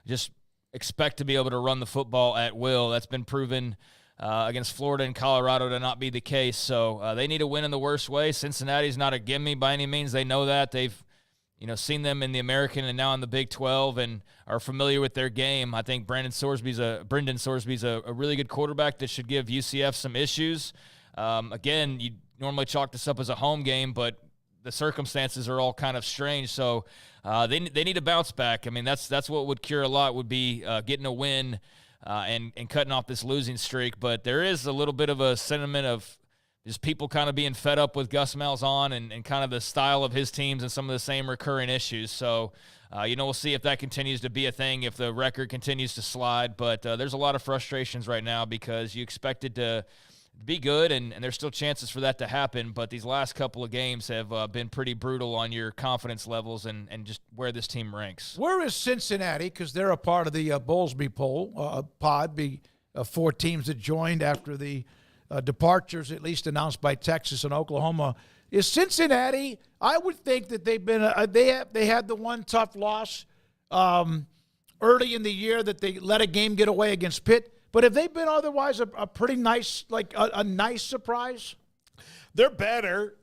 just expect to be able to run the football at will. That's been proven against Florida and Colorado to not be the case. So they need to win in the worst way. Cincinnati's not a gimme by any means. They know that. They've seen them in the American and now in the Big 12 and are familiar with their game. I think Brendan Sorsby's a really good quarterback that should give UCF some issues. Again, you normally chalk this up as a home game, but the circumstances are all kind of strange. So they need to bounce back. I mean, that's what would cure a lot, would be getting a win and cutting off this losing streak. But there is a little bit of a sentiment of just people kind of being fed up with Gus Malzahn and kind of the style of his teams and some of the same recurring issues. So, we'll see if that continues to be a thing, if the record continues to slide. But there's a lot of frustrations right now because you expected be good, and there's still chances for that to happen, but these last couple of games have been pretty brutal on your confidence levels and just where this team ranks. Where is Cincinnati? Because they're a part of the Bowlesby poll pod, 4 teams that joined after the departures, at least announced by Texas and Oklahoma. Is Cincinnati? I would think that they've been they had the one tough loss early in the year that they let a game get away against Pitt. But have they been otherwise a pretty nice, a nice surprise? They're better.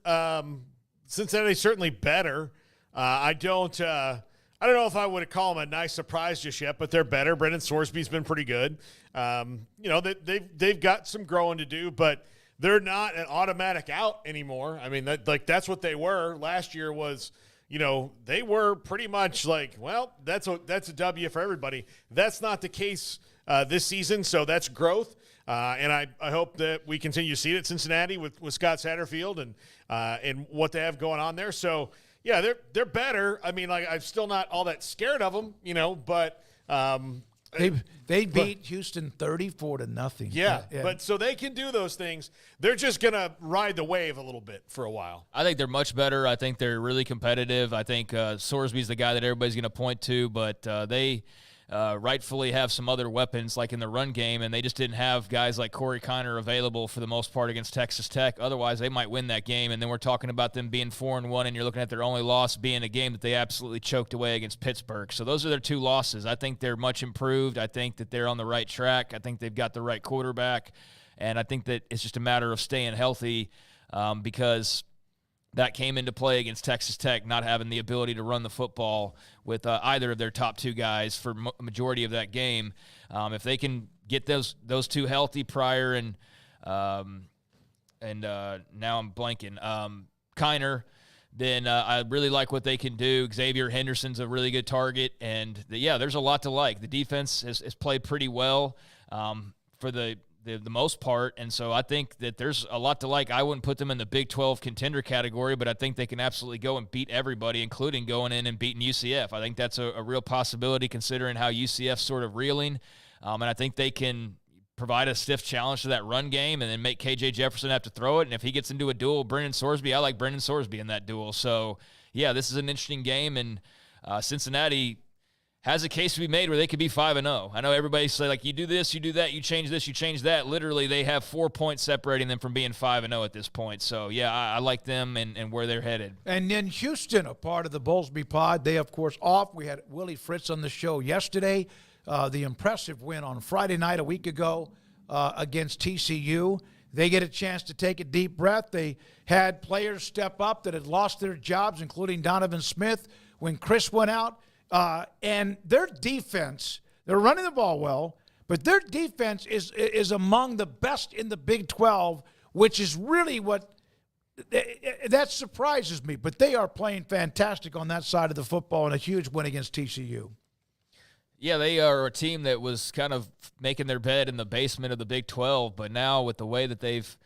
Cincinnati's certainly better. I don't know if I would call them a nice surprise just yet, but they're better. Brendan Sorsby's been pretty good. They've got some growing to do, but they're not an automatic out anymore. I mean, that's what they were. Last year was, they were pretty much like, well, that's a W for everybody. That's not the case this season, so that's growth. And I hope that we continue to see it at Cincinnati with Scott Satterfield and what they have going on there. So, yeah, they're better. I mean, I'm still not all that scared of them, but they beat Houston 34-0. Yeah, but so they can do those things. They're just going to ride the wave a little bit for a while. I think they're much better. I think they're really competitive. I think Sorsby's the guy that everybody's going to point to, but they rightfully have some other weapons like in the run game, and they just didn't have guys like Corey Kiner available for the most part against Texas Tech. Otherwise, they might win that game, and then we're talking about them being 4-1, and you're looking at their only loss being a game that they absolutely choked away against Pittsburgh. So those are their 2 losses. I think they're much improved. I think that they're on the right track. I think they've got the right quarterback, and I think that it's just a matter of staying healthy because that came into play against Texas Tech, not having the ability to run the football with either of their top 2 guys for majority of that game. If they can get those 2 healthy, Pryor and now I'm blanking, Kiner, then I really like what they can do. Xavier Henderson's a really good target, and there's a lot to like. The defense has played pretty well for the most part, and so I think that there's a lot to like. I wouldn't put them in the Big 12 contender category, but I think they can absolutely go and beat everybody, including going in and beating UCF. I think that's a real possibility considering how UCF's sort of reeling, and I think they can provide a stiff challenge to that run game and then make KJ Jefferson have to throw it, and if he gets into a duel with Brendan Sorsby, I like Brendan Sorsby in that duel. So, this is an interesting game, and Cincinnati has a case to be made where they could be 5-0. I know everybody say, you do this, you do that, you change this, you change that. Literally, they have 4 points separating them from being 5-0 at this point. So, I like them and where they're headed. And then Houston, a part of the Bowlesby pod, they, of course, off. We had Willie Fritz on the show yesterday. The impressive win on Friday night a week ago against TCU. They get a chance to take a deep breath. They had players step up that had lost their jobs, including Donovan Smith, when Chris went out. And their defense, they're running the ball well, but their defense is among the best in the Big 12, which is really that surprises me. But they are playing fantastic on that side of the football, and a huge win against TCU. Yeah, they are a team that was kind of making their bed in the basement of the Big 12, but now with the way that they've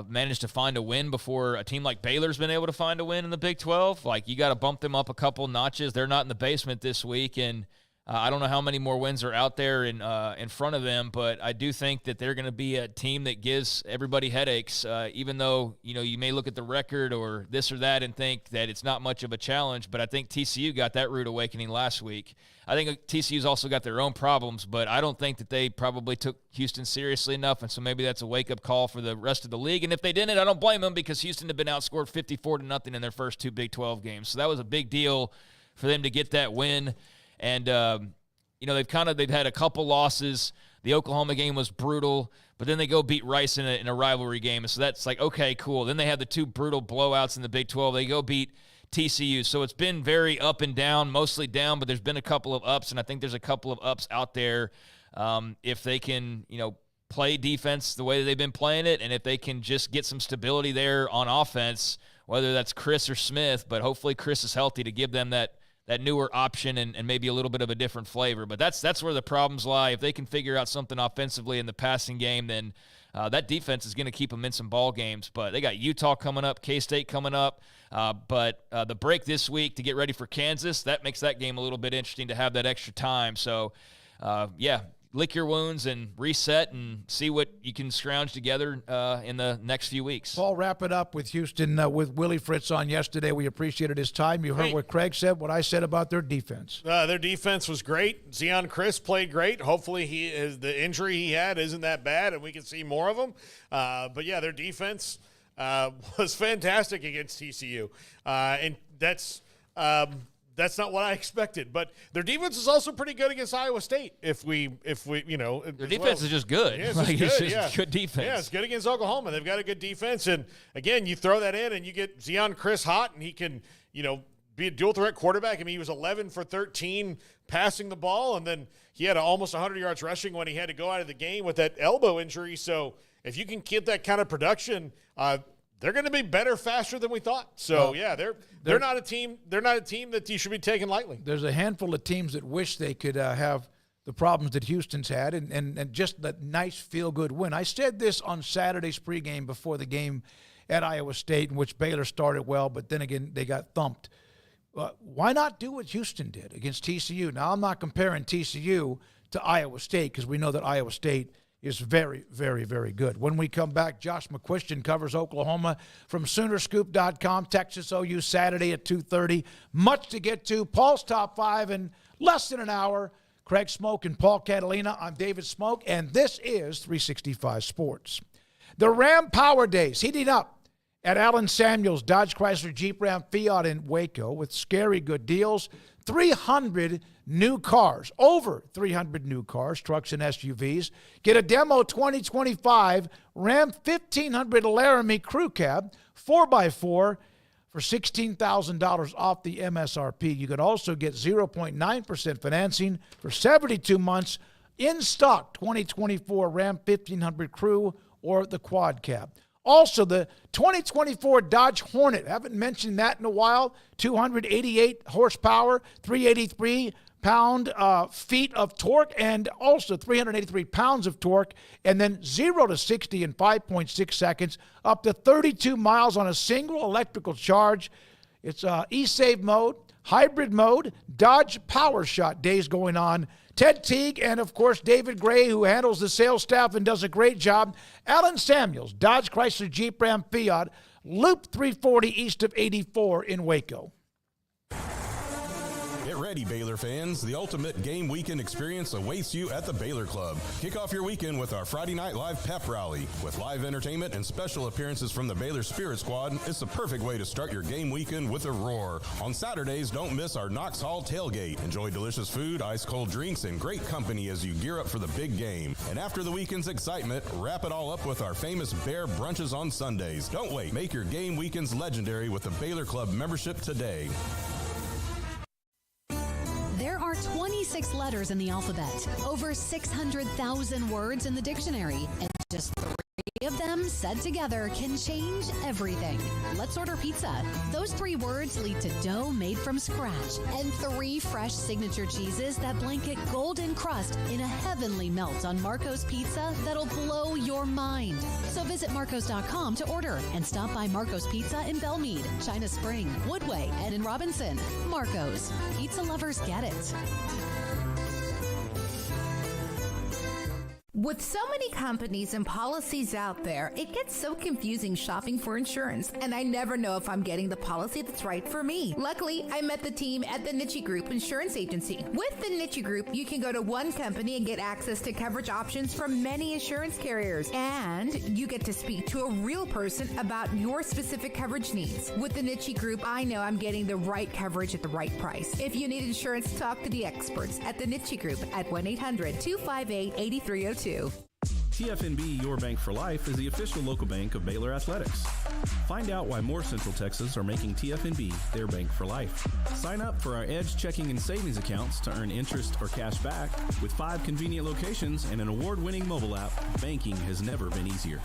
managed to find a win before a team like Baylor's been able to find a win in the Big 12. You got to bump them up a couple notches. They're not in the basement this week, and I don't know how many more wins are out there in front of them, but I do think that they're going to be a team that gives everybody headaches, even though you may look at the record or this or that and think that it's not much of a challenge, but I think TCU got that rude awakening last week. I think TCU's also got their own problems, but I don't think that they probably took Houston seriously enough, and so maybe that's a wake-up call for the rest of the league. And if they didn't, I don't blame them because Houston had been outscored 54-0 in their first 2 Big 12 games. So that was a big deal for them to get that win. And, they've had a couple losses. The Oklahoma game was brutal, but then they go beat Rice in a rivalry game. And so that's okay, cool. Then they had the 2 brutal blowouts in the Big 12. They go beat TCU. So it's been very up and down, mostly down, but there's been a couple of ups, and I think there's a couple of ups out there if they can, play defense the way that they've been playing it, and if they can just get some stability there on offense, whether that's Chris or Smith, but hopefully Chris is healthy to give them that newer option and maybe a little bit of a different flavor. But that's where the problems lie. If they can figure out something offensively in the passing game, then that defense is going to keep them in some ball games. But they got Utah coming up, K-State coming up. But the break this week to get ready for Kansas, that makes that game a little bit interesting to have that extra time. So, lick your wounds and reset and see what you can scrounge together in the next few weeks. Paul, wrap it up with Houston with Willie Fritz on yesterday. We appreciated his time. You heard what Craig said, what I said about their defense. Their defense was great. Zion Chris played great. Hopefully the injury he had isn't that bad and we can see more of him. But, yeah, their defense was fantastic against TCU. And that's not what I expected, but their defense is also pretty good against Iowa State. If we, their defense is just good. Yeah, it's just good defense. Yeah, it's good against Oklahoma. They've got a good defense, and again, you throw that in, and you get Zion Chris hot, and he can, be a dual threat quarterback. I mean, he was 11 for 13 passing the ball, and then he had almost 100 yards rushing when he had to go out of the game with that elbow injury. So if you can get that kind of production, they're going to be better faster than we thought. So they're not a team. They're not a team that you should be taking lightly. There's a handful of teams that wish they could have the problems that Houston's had, and just that nice feel-good win. I said this on Saturday's pregame before the game at Iowa State, in which Baylor started well, but then again they got thumped. Why not do what Houston did against TCU? Now I'm not comparing TCU to Iowa State because we know that Iowa State is very, very, very good. When we come back, Josh McCuistion covers Oklahoma from Soonerscoop.com, Texas OU Saturday at 2:30. Much to get to. Paul's Top 5 in less than an hour. Craig Smoak and Paul Catalina. I'm David Smoak, and this is 365 Sports. The Ram Power Days heating up at Allen Samuels Dodge Chrysler Jeep Ram Fiat in Waco with scary good deals. 300 new cars, over 300 new cars, trucks and SUVs. Get a demo 2025 Ram 1500 Laramie Crew Cab 4x4 for $16,000 off the MSRP. You can also get 0.9% financing for 72 months in stock 2024 Ram 1500 Crew or the Quad Cab. Also, the 2024 Dodge Hornet. Haven't mentioned that in a while. 288 horsepower, 383 pound-feet of torque, and also 383 pounds of torque, and then 0 to 60 in 5.6 seconds, up to 32 miles on a single electrical charge. It's e-save mode, hybrid mode, Dodge Power Shot days going on. Ted Teague and, of course, David Gray, who handles the sales staff and does a great job. Allen Samuels, Dodge Chrysler Jeep Ram Fiat, Loop 340 east of 84 in Waco. Get ready, Baylor fans. The ultimate game weekend experience awaits you at the Baylor Club. Kick off your weekend with our Friday Night Live pep rally. With live entertainment and special appearances from the Baylor Spirit Squad, it's the perfect way to start your game weekend with a roar. On Saturdays, don't miss our Knox Hall tailgate. Enjoy delicious food, ice-cold drinks, and great company as you gear up for the big game. And after the weekend's excitement, wrap it all up with our famous Bear brunches on Sundays. Don't wait. Make your game weekends legendary with the Baylor Club membership today. There are 26 letters in the alphabet, over 600,000 words in the dictionary, and just 3 of them said together can change everything. Let's order pizza. Those 3 words lead to dough made from scratch and 3 fresh signature cheeses that blanket golden crust in a heavenly melt on Marco's Pizza that'll blow your mind. So visit Marcos.com to order and stop by Marco's Pizza in Belmead, China Spring, Woodway, and in Robinson. Marco's. Pizza lovers get it. With so many companies and policies out there, it gets so confusing shopping for insurance, and I never know if I'm getting the policy that's right for me. Luckily, I met the team at the Niche Group Insurance Agency. With the Niche Group, you can go to one company and get access to coverage options from many insurance carriers, and you get to speak to a real person about your specific coverage needs. With the Niche Group, I know I'm getting the right coverage at the right price. If you need insurance, talk to the experts at the Niche Group at 1-800-258-8302. TFNB Your Bank for Life is the official local bank of Baylor Athletics. Find out why more Central Texas are making TFNB their bank for life. Sign up for our Edge checking and savings accounts to earn interest or cash back. With 5 convenient locations and an award-winning mobile app, banking has never been easier.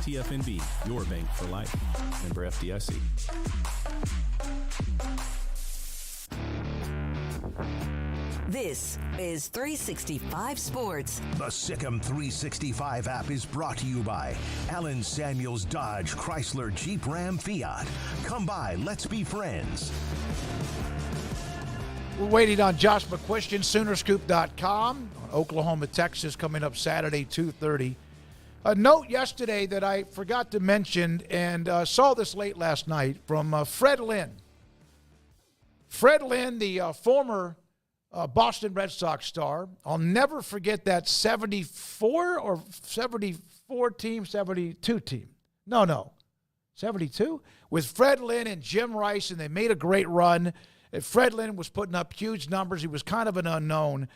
TFNB Your Bank for Life. Member FDIC. This is 365 Sports. The Sikkim 365 app is brought to you by Allen Samuels Dodge Chrysler Jeep Ram Fiat. Come by, let's be friends. We're waiting on Josh McCuistion, Soonerscoop.com. Oklahoma, Texas, coming up Saturday, 2:30. A note yesterday that I forgot to mention and saw this late last night from Fred Lynn. Fred Lynn, the former Boston Red Sox star. I'll never forget that 74 or 74 team, 72 team. No, 72? With Fred Lynn and Jim Rice, and they made a great run. Fred Lynn was putting up huge numbers. He was kind of an unknown.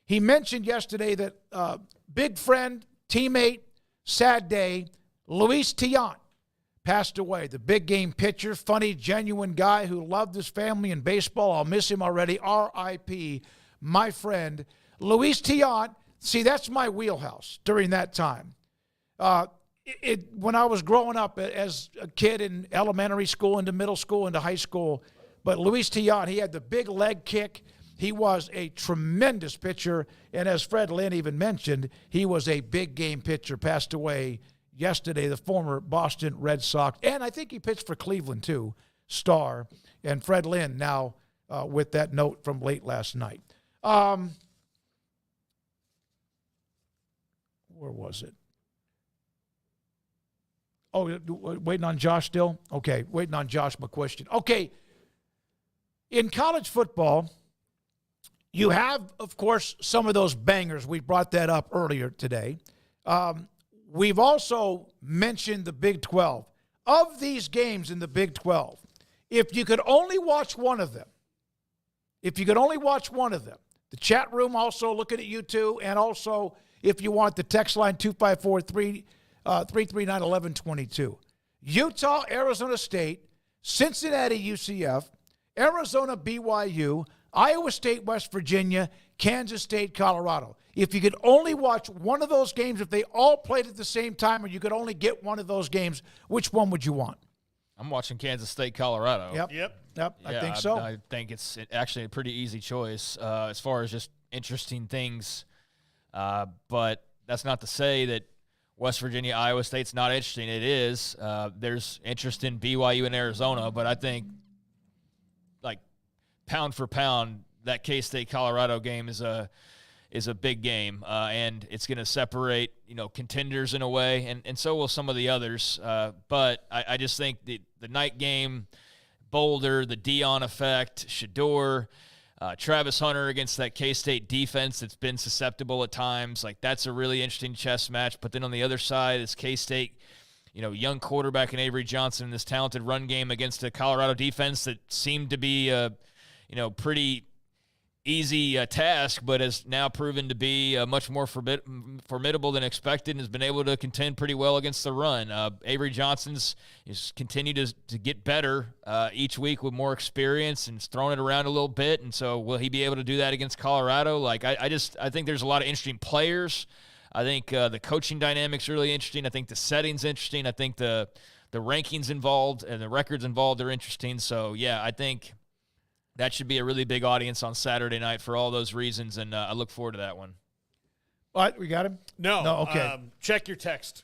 He mentioned yesterday that big friend, teammate, sad day, Luis Tiant passed away. The big game pitcher, funny, genuine guy who loved his family and baseball. I'll miss him already. R.I.P., my friend. Luis Tiant, see, that's my wheelhouse during that time. When I was growing up as a kid in elementary school, into middle school, into high school, but Luis Tiant, he had the big leg kick. He was a tremendous pitcher, and as Fred Lynn even mentioned, he was a big game pitcher, passed away yesterday, the former Boston Red Sox, and I think he pitched for Cleveland too, star, and Fred Lynn now with that note from late last night. Where was it? Oh, waiting on Josh still? Okay, waiting on Josh McCuistion. Okay, in college football, you have, of course, some of those bangers. We brought that up earlier today. We've also mentioned the Big 12. Of these games in the Big 12, if you could only watch one of them, the chat room also looking at you too, and also if you want the text line 254-339-1122. Utah, Arizona State, Cincinnati, UCF, Arizona, BYU, Iowa State, West Virginia, Kansas State, Colorado. If you could only watch one of those games, if they all played at the same time, or you could only get one of those games, which one would you want? I'm watching Kansas State, Colorado. Yep. Yeah, I think so. I think it's actually a pretty easy choice as far as just interesting things. But that's not to say that West Virginia, Iowa State's not interesting. It is. There's interest in BYU and Arizona, but I think, like, pound for pound, that K-State Colorado game is a big game, and it's going to separate, contenders in a way, and so will some of the others. But I just think the night game, Boulder, the Dion effect, Shador, Travis Hunter against that K-State defense that's been susceptible at times, like that's a really interesting chess match. But then on the other side is K-State, young quarterback in Avery Johnson in this talented run game against a Colorado defense that seemed to be pretty easy task, but has now proven to be much more formidable than expected and has been able to contend pretty well against the run. Avery Johnson's continued to get better each week with more experience and is throwing it around a little bit, and so will he be able to do that against Colorado? Like I think there's a lot of interesting players. I think the coaching dynamic's really interesting. I think the setting's interesting. I think the rankings involved and the records involved are interesting. So, yeah, I think that should be a really big audience on Saturday night for all those reasons, and I look forward to that one. What? We got him? No. Okay. Check your text.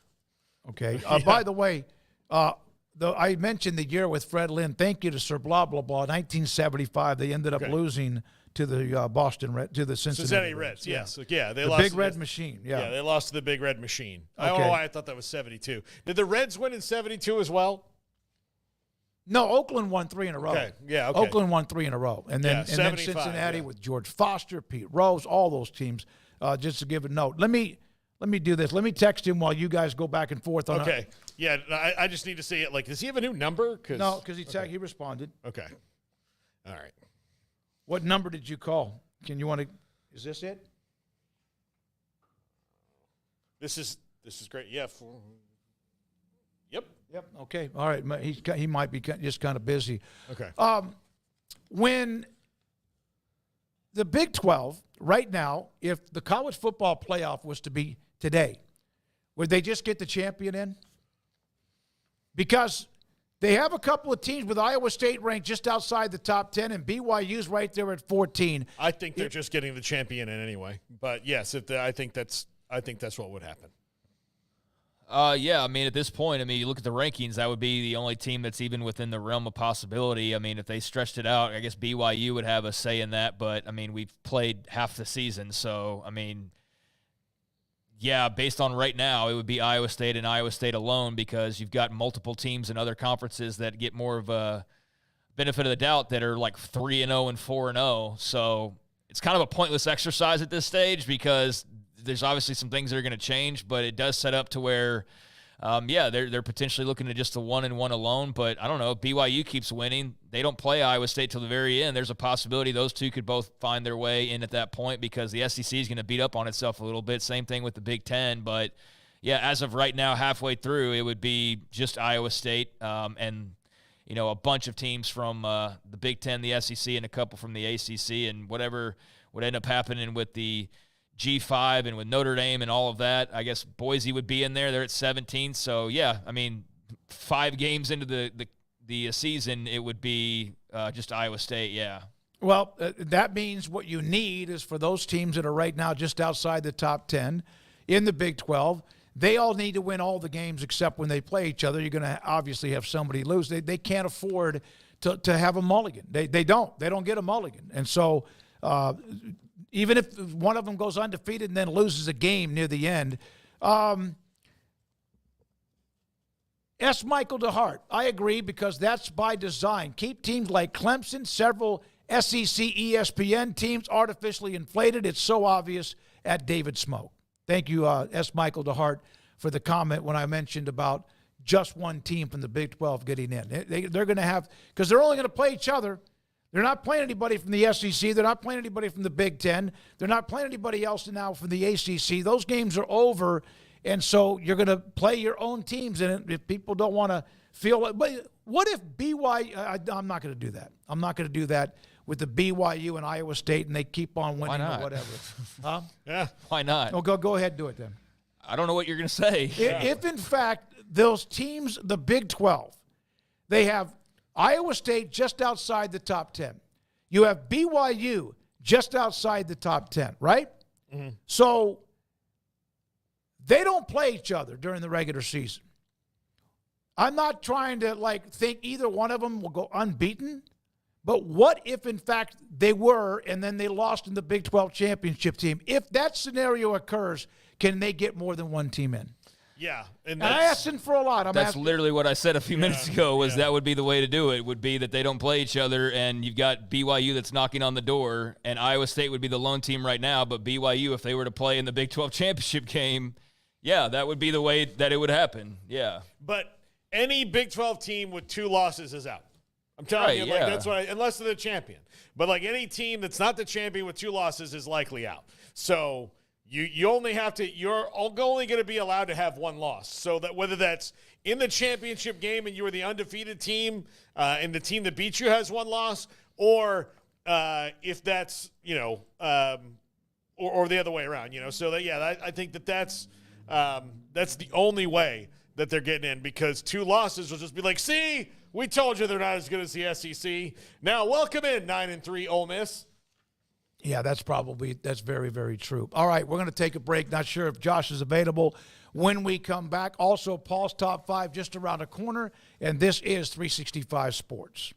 Okay. By the way, I mentioned the year with Fred Lynn. Thank you to Sir Blah, Blah, Blah. 1975, they ended up losing to the to the Cincinnati Reds. Yes. Yeah, they the lost Big Red Machine. Yeah, they lost to the Big Red Machine. I don't Okay. know why I thought that was 72. Did the Reds win in 72 as well? No, Oakland won 3 in a row. Okay. Yeah, okay. Oakland won 3 in a row. And then, Yeah, and then Cincinnati with George Foster, Pete Rose, all those teams, just to give a note. Let me do this. Let me text him while you guys go back and forth on Okay. Yeah, I just need to see it. Like, does he have a new number? No, because he responded. Okay. All right. What number did you call? Is this it? This is great. Yeah. Yep. Okay. All right. He might be just kind of busy. Okay. When the Big 12 right now, if the college football playoff was to be today, would they just get the champion in? Because they have a couple of teams with Iowa State ranked just outside the top 10, and BYU's right there at 14. I think they're just getting the champion in anyway. But yes, I think that's what would happen. Yeah, I mean, at this point, I mean, you look at the rankings, that would be the only team that's even within the realm of possibility. I mean, if they stretched it out, I guess BYU would have a say in that, but, I mean, we've played half the season, so, I mean, yeah, based on right now, it would be Iowa State and Iowa State alone because you've got multiple teams in other conferences that get more of a benefit of the doubt that are like 3-0 and 4-0, so it's kind of a pointless exercise at this stage because there's obviously some things that are going to change, but it does set up to where, they're potentially looking at just a 1-1 alone. But I don't know. BYU keeps winning. They don't play Iowa State till the very end. There's a possibility those two could both find their way in at that point because the SEC is going to beat up on itself a little bit. Same thing with the Big Ten. But yeah, as of right now, halfway through, it would be just Iowa State and a bunch of teams from the Big Ten, the SEC, and a couple from the ACC, and whatever would end up happening with the G5 and with Notre Dame and all of that. I guess Boise would be in there. They're at 17. So, yeah, I mean, 5 games into the season, it would be just Iowa State, yeah. Well, that means what you need is for those teams that are right now just outside the top 10 in the Big 12, they all need to win all the games except when they play each other. You're going to obviously have somebody lose. They can't afford to have a mulligan. They don't. They don't get a mulligan. And so even if one of them goes undefeated and then loses a game near the end. S. Michael DeHart, I agree because that's by design. Keep teams like Clemson, several SEC, ESPN teams artificially inflated. It's so obvious at David Smoak. Thank you, S. Michael DeHart, for the comment when I mentioned about just one team from the Big 12 getting in. They're going to have, because they're only going to play each other. They're not playing anybody from the SEC. They're not playing anybody from the Big Ten. They're not playing anybody else now from the ACC. Those games are over, and so you're going to play your own teams. And if people don't want to feel like, but what if BYU? I'm not going to do that. I'm not going to do that with the BYU and Iowa State, and they keep on winning or whatever. Huh? Yeah, why not? Oh, go ahead, do it then. I don't know what you're going to say. If in fact those teams, the Big 12, they have Iowa State just outside the top 10. You have BYU just outside the top 10, right? Mm-hmm. So they don't play each other during the regular season. I'm not trying to think either one of them will go unbeaten, but what if in fact they were and then they lost in the Big 12 championship team? If that scenario occurs, can they get more than one team in? Yeah. And I asked him for a lot. That's literally what I said a few minutes ago was that would be the way to do it, would be that they don't play each other and you've got BYU that's knocking on the door and Iowa State would be the lone team right now, but BYU, if they were to play in the Big 12 championship game, yeah, that would be the way that it would happen. Yeah. But any Big 12 team with 2 losses is out. I'm telling you, that's why, unless they're the champion. But any team that's not the champion with 2 losses is likely out. So you only have to, you're only going to be allowed to have 1 loss. So that whether that's in the championship game and you were the undefeated team and the team that beat you has 1 loss, or if that's, or the other way around, So that, I think that's the only way that they're getting in, because 2 losses will just be like, see, we told you they're not as good as the SEC. Now welcome in 9-3 Ole Miss. Yeah, that's very, very true. All right, we're going to take a break. Not sure if Josh is available when we come back. Also, Paul's Top 5 just around the corner, and this is 365 Sports.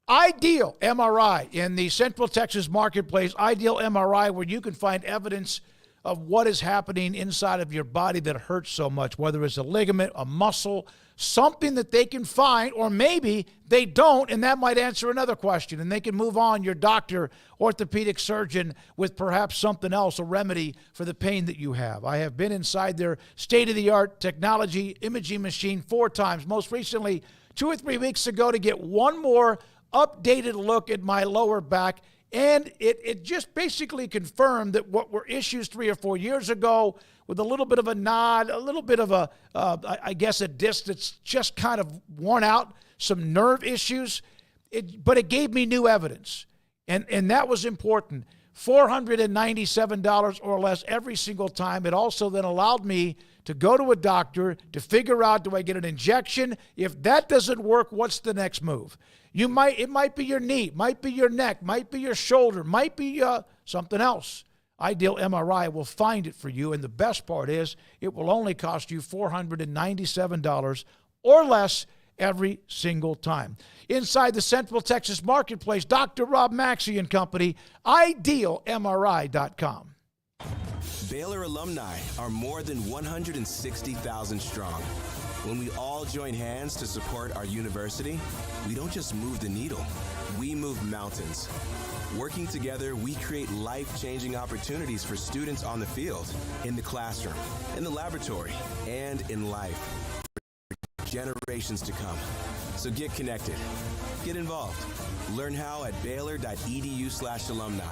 Ideal MRI in the Central Texas marketplace. Ideal MRI, where you can find evidence of what is happening inside of your body that hurts so much, whether it's a ligament, a muscle, something that they can find, or maybe they don't, and that might answer another question, and they can move on, your doctor, orthopedic surgeon, with perhaps something else, a remedy for the pain that you have. I have been inside their state-of-the-art technology imaging machine 4 times, most recently 2 or 3 weeks ago, to get one more updated look at my lower back. And it just basically confirmed that what were issues 3 or 4 years ago, with a little bit of a nod, a little bit of a disc that's just kind of worn out, some nerve issues. But it gave me new evidence. And that was important. $497 or less every single time. It also then allowed me to go to a doctor to figure out, do I get an injection? If that doesn't work, what's the next move? It might be your knee, might be your neck, might be your shoulder, might be something else. Ideal MRI will find it for you, and the best part is it will only cost you $497 or less every single time. Inside the Central Texas Marketplace, Dr. Rob Maxey and Company, IdealMRI.com. Baylor alumni are more than 160,000 strong. When we all join hands to support our university, we don't just move the needle, we move mountains. Working together, we create life-changing opportunities for students on the field, in the classroom, in the laboratory, and in life for generations to come. So get connected, get involved. Learn how at baylor.edu/alumni.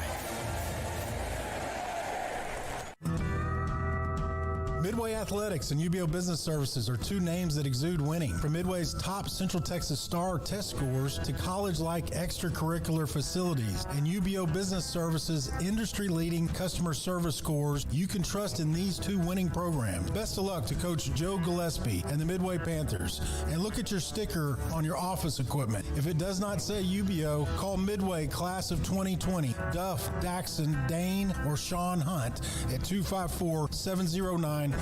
Midway Athletics and UBO Business Services are two names that exude winning. From Midway's top Central Texas Star test scores to college-like extracurricular facilities and UBO Business Services' industry-leading customer service scores, you can trust in these two winning programs. Best of luck to Coach Joe Gillespie and the Midway Panthers. And look at your sticker on your office equipment. If it does not say UBO, call Midway Class of 2020, Duff, Daxon, Dane, or Sean Hunt at 254-709-2101 or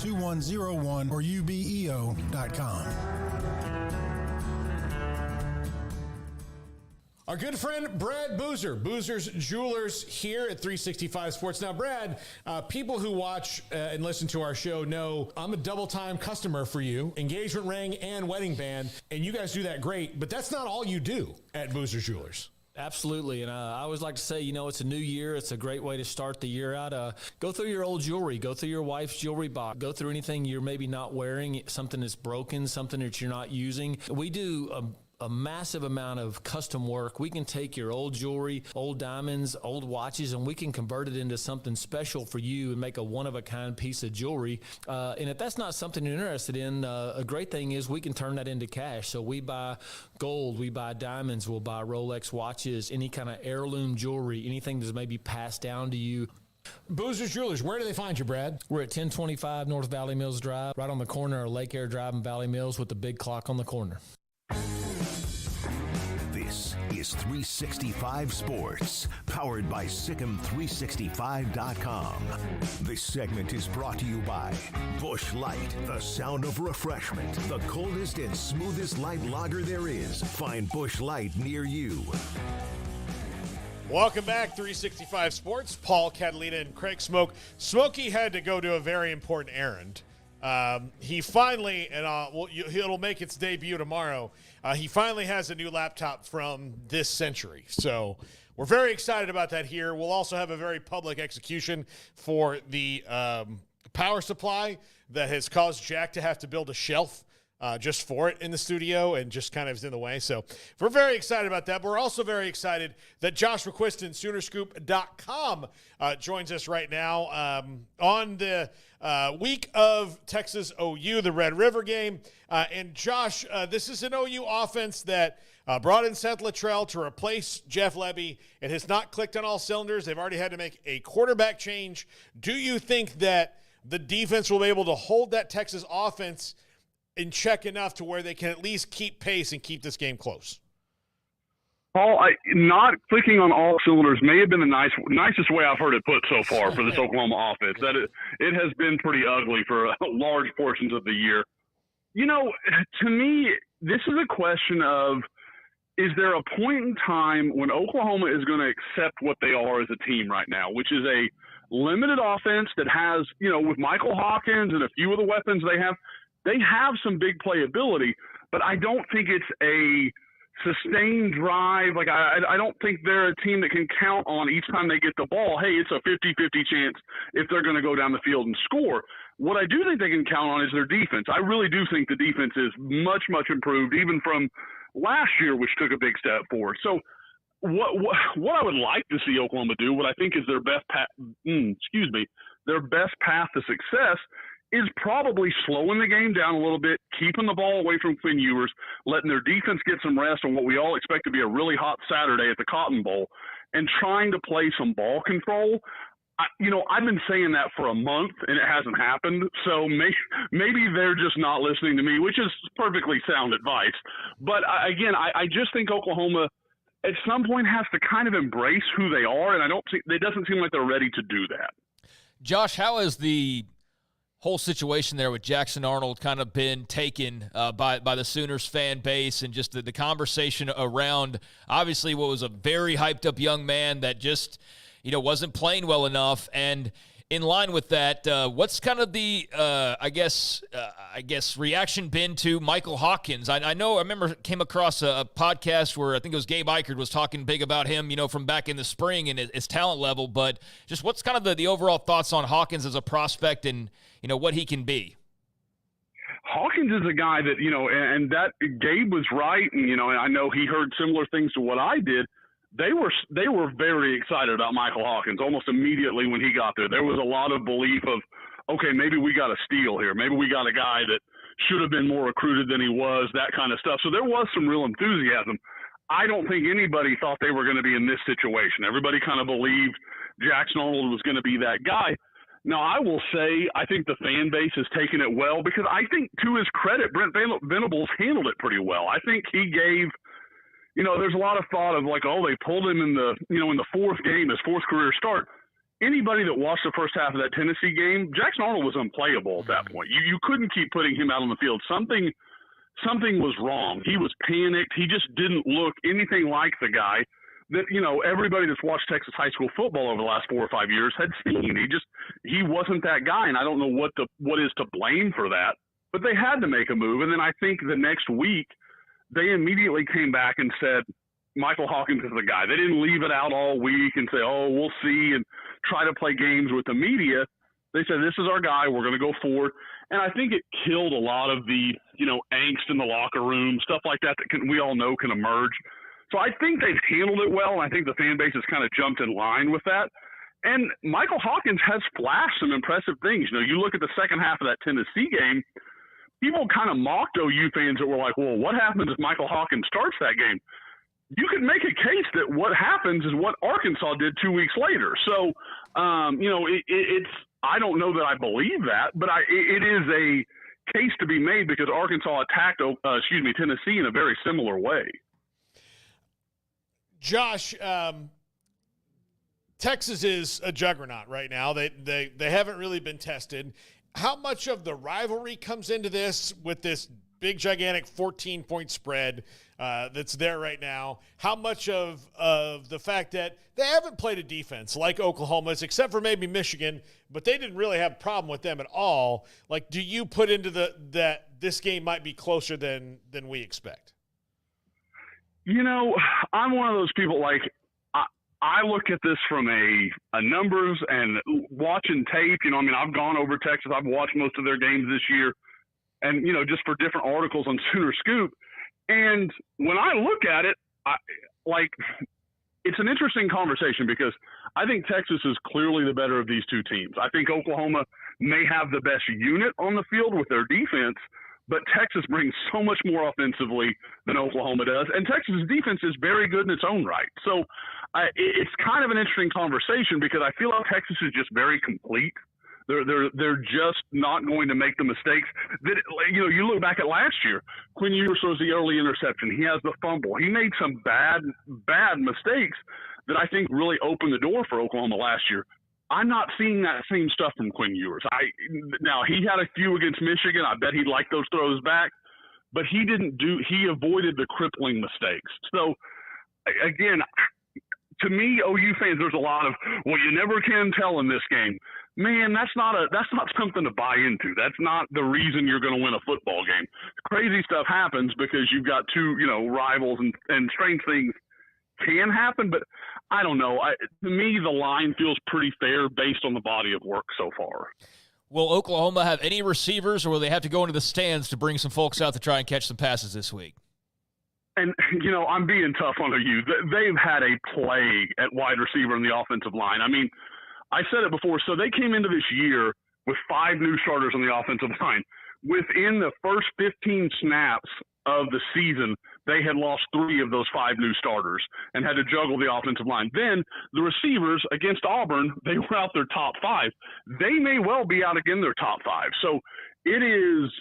ubeo.com. Our good friend Brad Boozer, Boozer's Jewelers here at 365 Sports. Now, Brad, people who watch and listen to our show know I'm a double-time customer for you, engagement ring and wedding band, and you guys do that great, but that's not all you do at Boozer's Jewelers. Absolutely. And I always like to say, it's a new year. It's a great way to start the year out. Go through your old jewelry. Go through your wife's jewelry box. Go through anything you're maybe not wearing, something that's broken, something that you're not using. We do a massive amount of custom work. We can take your old jewelry, old diamonds, old watches, and we can convert it into something special for you and make a one-of-a-kind piece of jewelry. And if that's not something you're interested in, a great thing is we can turn that into cash. So we buy gold, we buy diamonds, we'll buy Rolex watches, any kind of heirloom jewelry, anything that's maybe passed down to you. Boozer's Jewelers, where do they find you, Brad? We're at 1025 North Valley Mills Drive, right on the corner of Lake Air Drive and Valley Mills with the big clock on the corner. This is 365 Sports, powered by Sikkim365.com. This segment is brought to you by Busch Light, the sound of refreshment. The coldest and smoothest light lager there is. Find Busch Light near you. Welcome back, 365 Sports. Paul, Catalina, and Craig Smoak. Smokey had to go to a very important errand. He finally, and it'll make its debut tomorrow, he finally has a new laptop from this century. So we're very excited about that here. We'll also have a very public execution for the power supply that has caused Jack to have to build a shelf just for it in the studio and just kind of is in the way. So we're very excited about that. But we're also very excited that Josh Requeston, Soonerscoop.com, joins us right now on the week of Texas OU, the Red River game. And Josh, this is an OU offense that brought in Seth Luttrell to replace Jeff Lebby. It has not clicked on all cylinders. They've already had to make a quarterback change. Do you think that the defense will be able to hold that Texas offense in check enough to where they can at least keep pace and keep this game close? Paul, not clicking on all cylinders may have been the nicest way I've heard it put so far for this Oklahoma offense. That it has been pretty ugly for large portions of the year. To me, this is a question of, is there a point in time when Oklahoma is going to accept what they are as a team right now, which is a limited offense that has, with Michael Hawkins and a few of the weapons they have some big playability, but I don't think it's a sustained drive. Like, I don't think they're a team that can count on each time they get the ball, hey, it's a 50-50 chance if they're going to go down the field and score. What I do think they can count on is their defense. I really do think the defense is much, much improved, even from last year, which took a big step forward. So what I would like to see Oklahoma do, what I think is their best path to success, is probably slowing the game down a little bit, keeping the ball away from Quinn Ewers, letting their defense get some rest on what we all expect to be a really hot Saturday at the Cotton Bowl, and trying to play some ball control. I've been saying that for a month, and it hasn't happened. So maybe they're just not listening to me, which is perfectly sound advice. But I just think Oklahoma at some point has to kind of embrace who they are, and it doesn't seem like they're ready to do that. Josh, how has the whole situation there with Jackson Arnold kind of been taken by the Sooners fan base, and just the conversation around obviously what was a very hyped up young man that just, wasn't playing well enough? And in line with that, what's kind of the, I guess, reaction been to Michael Hawkins? I remember came across a podcast where I think it was Gabe Eichert was talking big about him, from back in the spring and his talent level. But just what's kind of the overall thoughts on Hawkins as a prospect and, what he can be? Hawkins is a guy that, and that Gabe was right. And, I know he heard similar things to what I did. They were very excited about Michael Hawkins almost immediately when he got there. There was a lot of belief of, okay, maybe we got a steal here. Maybe we got a guy that should have been more recruited than he was, that kind of stuff. So there was some real enthusiasm. I don't think anybody thought they were going to be in this situation. Everybody kind of believed Jackson Arnold was going to be that guy. Now, I will say I think the fan base has taken it well, because I think, to his credit, Brent Venables handled it pretty well. I think he gave – there's a lot of thought of like, oh, they pulled him in the fourth game, his fourth career start. Anybody that watched the first half of that Tennessee game, Jackson Arnold was unplayable at that point. You couldn't keep putting him out on the field. Something was wrong. He was panicked. He just didn't look anything like the guy that, everybody that's watched Texas high school football over the last 4 or 5 years had seen. He wasn't that guy, and I don't know what is to blame for that. But they had to make a move, and then I think the next week they immediately came back and said, Michael Hawkins is the guy. They didn't leave it out all week and say, oh, we'll see, and try to play games with the media. They said, this is our guy. We're going to go forward. And I think it killed a lot of the, angst in the locker room, stuff like that we all know can emerge. So I think they've handled it well, and I think the fan base has kind of jumped in line with that. And Michael Hawkins has flashed some impressive things. You look at the second half of that Tennessee game, people kind of mocked OU fans that were like, well, what happens if Michael Hawkins starts that game? You could make a case that what happens is what Arkansas did 2 weeks later. So, it's I don't know that I believe that, but it is a case to be made because Arkansas attacked Tennessee in a very similar way. Josh, Texas is a juggernaut right now. They haven't really been tested. How much of the rivalry comes into this with this big, gigantic 14-point spread that's there right now? How much of the fact that they haven't played a defense like Oklahoma's, except for maybe Michigan, but they didn't really have a problem with them at all? Like, do you put into that this game might be closer than we expect? I'm one of those people, like, I look at this from a numbers and watching tape. I've gone over Texas. I've watched most of their games this year, and just for different articles on Sooner Scoop. And when I look at it, it's an interesting conversation because I think Texas is clearly the better of these two teams. I think Oklahoma may have the best unit on the field with their defense, but Texas brings so much more offensively than Oklahoma does, and Texas's defense is very good in its own right. So it's kind of an interesting conversation because I feel like Texas is just very complete. They're just not going to make the mistakes that you look back at last year. Quinn Ewers throws the early interception. He has the fumble. He made some bad mistakes that I think really opened the door for Oklahoma last year. I'm not seeing that same stuff from Quinn Ewers. Now he had a few against Michigan. I bet he'd like those throws back, but he avoided the crippling mistakes. So again, to me, OU fans, there's a lot of, well, you never can tell in this game. Man, that's not something to buy into. That's not the reason you're going to win a football game. Crazy stuff happens because you've got two, rivals and strange things can happen, but I don't know. To me, the line feels pretty fair based on the body of work so far. Will Oklahoma have any receivers, or will they have to go into the stands to bring some folks out to try and catch some passes this week? And, I'm being tough on OU. They've had a plague at wide receiver in the offensive line. I said it before. So they came into this year with 5 new starters on the offensive line. Within the first 15 snaps of the season, they had lost 3 of those 5 new starters and had to juggle the offensive line. Then the receivers against Auburn, they were out their top 5. They may well be out again their top 5. So it's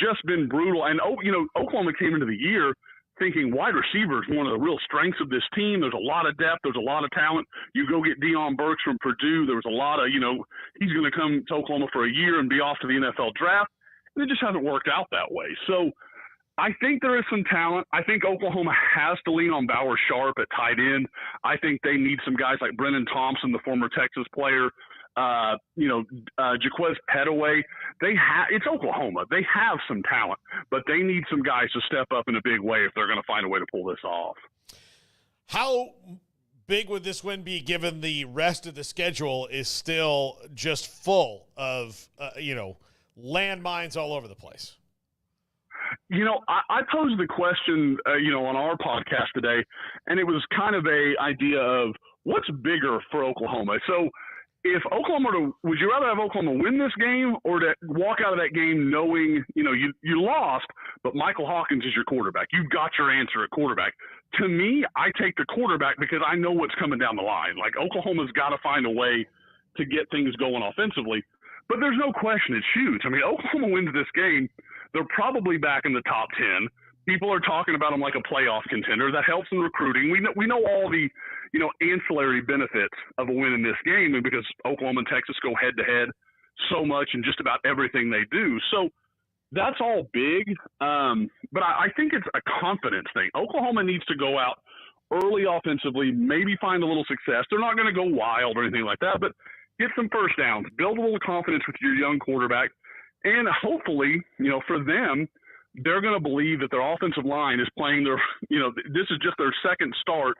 just been brutal. And, Oklahoma came into the year thinking wide receiver is one of the real strengths of this team. There's a lot of depth. There's a lot of talent. You go get Deion Burks from Purdue. There was a lot of, he's going to come to Oklahoma for a year and be off to the NFL draft. And it just hasn't worked out that way. So I think there is some talent. I think Oklahoma has to lean on Bauer Sharp at tight end. I think they need some guys like Brennan Thompson, the former Texas player, Jaquez Petaway. It's Oklahoma. They have some talent, but they need some guys to step up in a big way if they're going to find a way to pull this off. How big would this win be given the rest of the schedule is still just full of, landmines all over the place? I posed the question, on our podcast today, and it was kind of a idea of what's bigger for Oklahoma. So if Oklahoma, would you rather have Oklahoma win this game or to walk out of that game knowing, you lost, but Michael Hawkins is your quarterback? You've got your answer at quarterback. To me, I take the quarterback because I know what's coming down the line. Like, Oklahoma's got to find a way to get things going offensively. But there's no question it's huge. I mean, Oklahoma wins this game, they're probably back in the top 10. People are talking about them like a playoff contender. That helps in recruiting. We know all the, ancillary benefits of a win in this game, and because Oklahoma and Texas go head-to-head so much in just about everything they do. So that's all big. But I think it's a confidence thing. Oklahoma needs to go out early offensively, maybe find a little success. They're not going to go wild or anything like that, but get some first downs, build a little confidence with your young quarterback, and hopefully, for them, they're going to believe that their offensive line is playing their, this is just their second start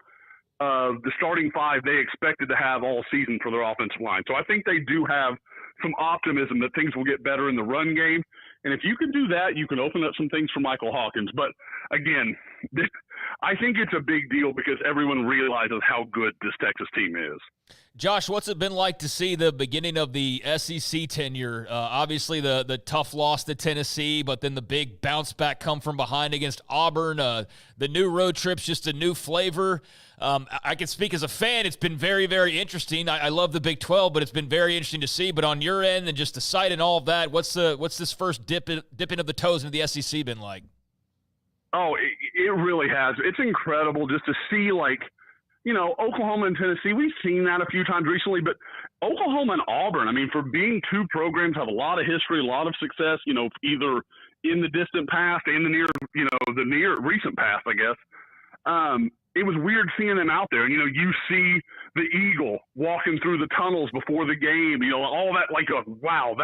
of the starting five they expected to have all season for their offensive line. So I think they do have some optimism that things will get better in the run game. And if you can do that, you can open up some things for Michael Hawkins. But again, I think it's a big deal because everyone realizes how good this Texas team is. Josh, what's it been like to see the beginning of the SEC tenure? Obviously, the tough loss to Tennessee, but then the big bounce back come from behind against Auburn. The new road trip's just a new flavor. I can speak as a fan. It's been very, very interesting. I love the Big 12, but it's been very interesting to see. But on your end and just the site and all of that, what's this first dipping of the toes into the SEC been like? Oh, it really has. It's incredible just to see, Oklahoma and Tennessee. We've seen that a few times recently, but Oklahoma and Auburn, for being two programs, have a lot of history, a lot of success, either in the distant past and the near recent past, I guess. It was weird seeing them out there. And, you see the Eagle walking through the tunnels before the game, all that, wow,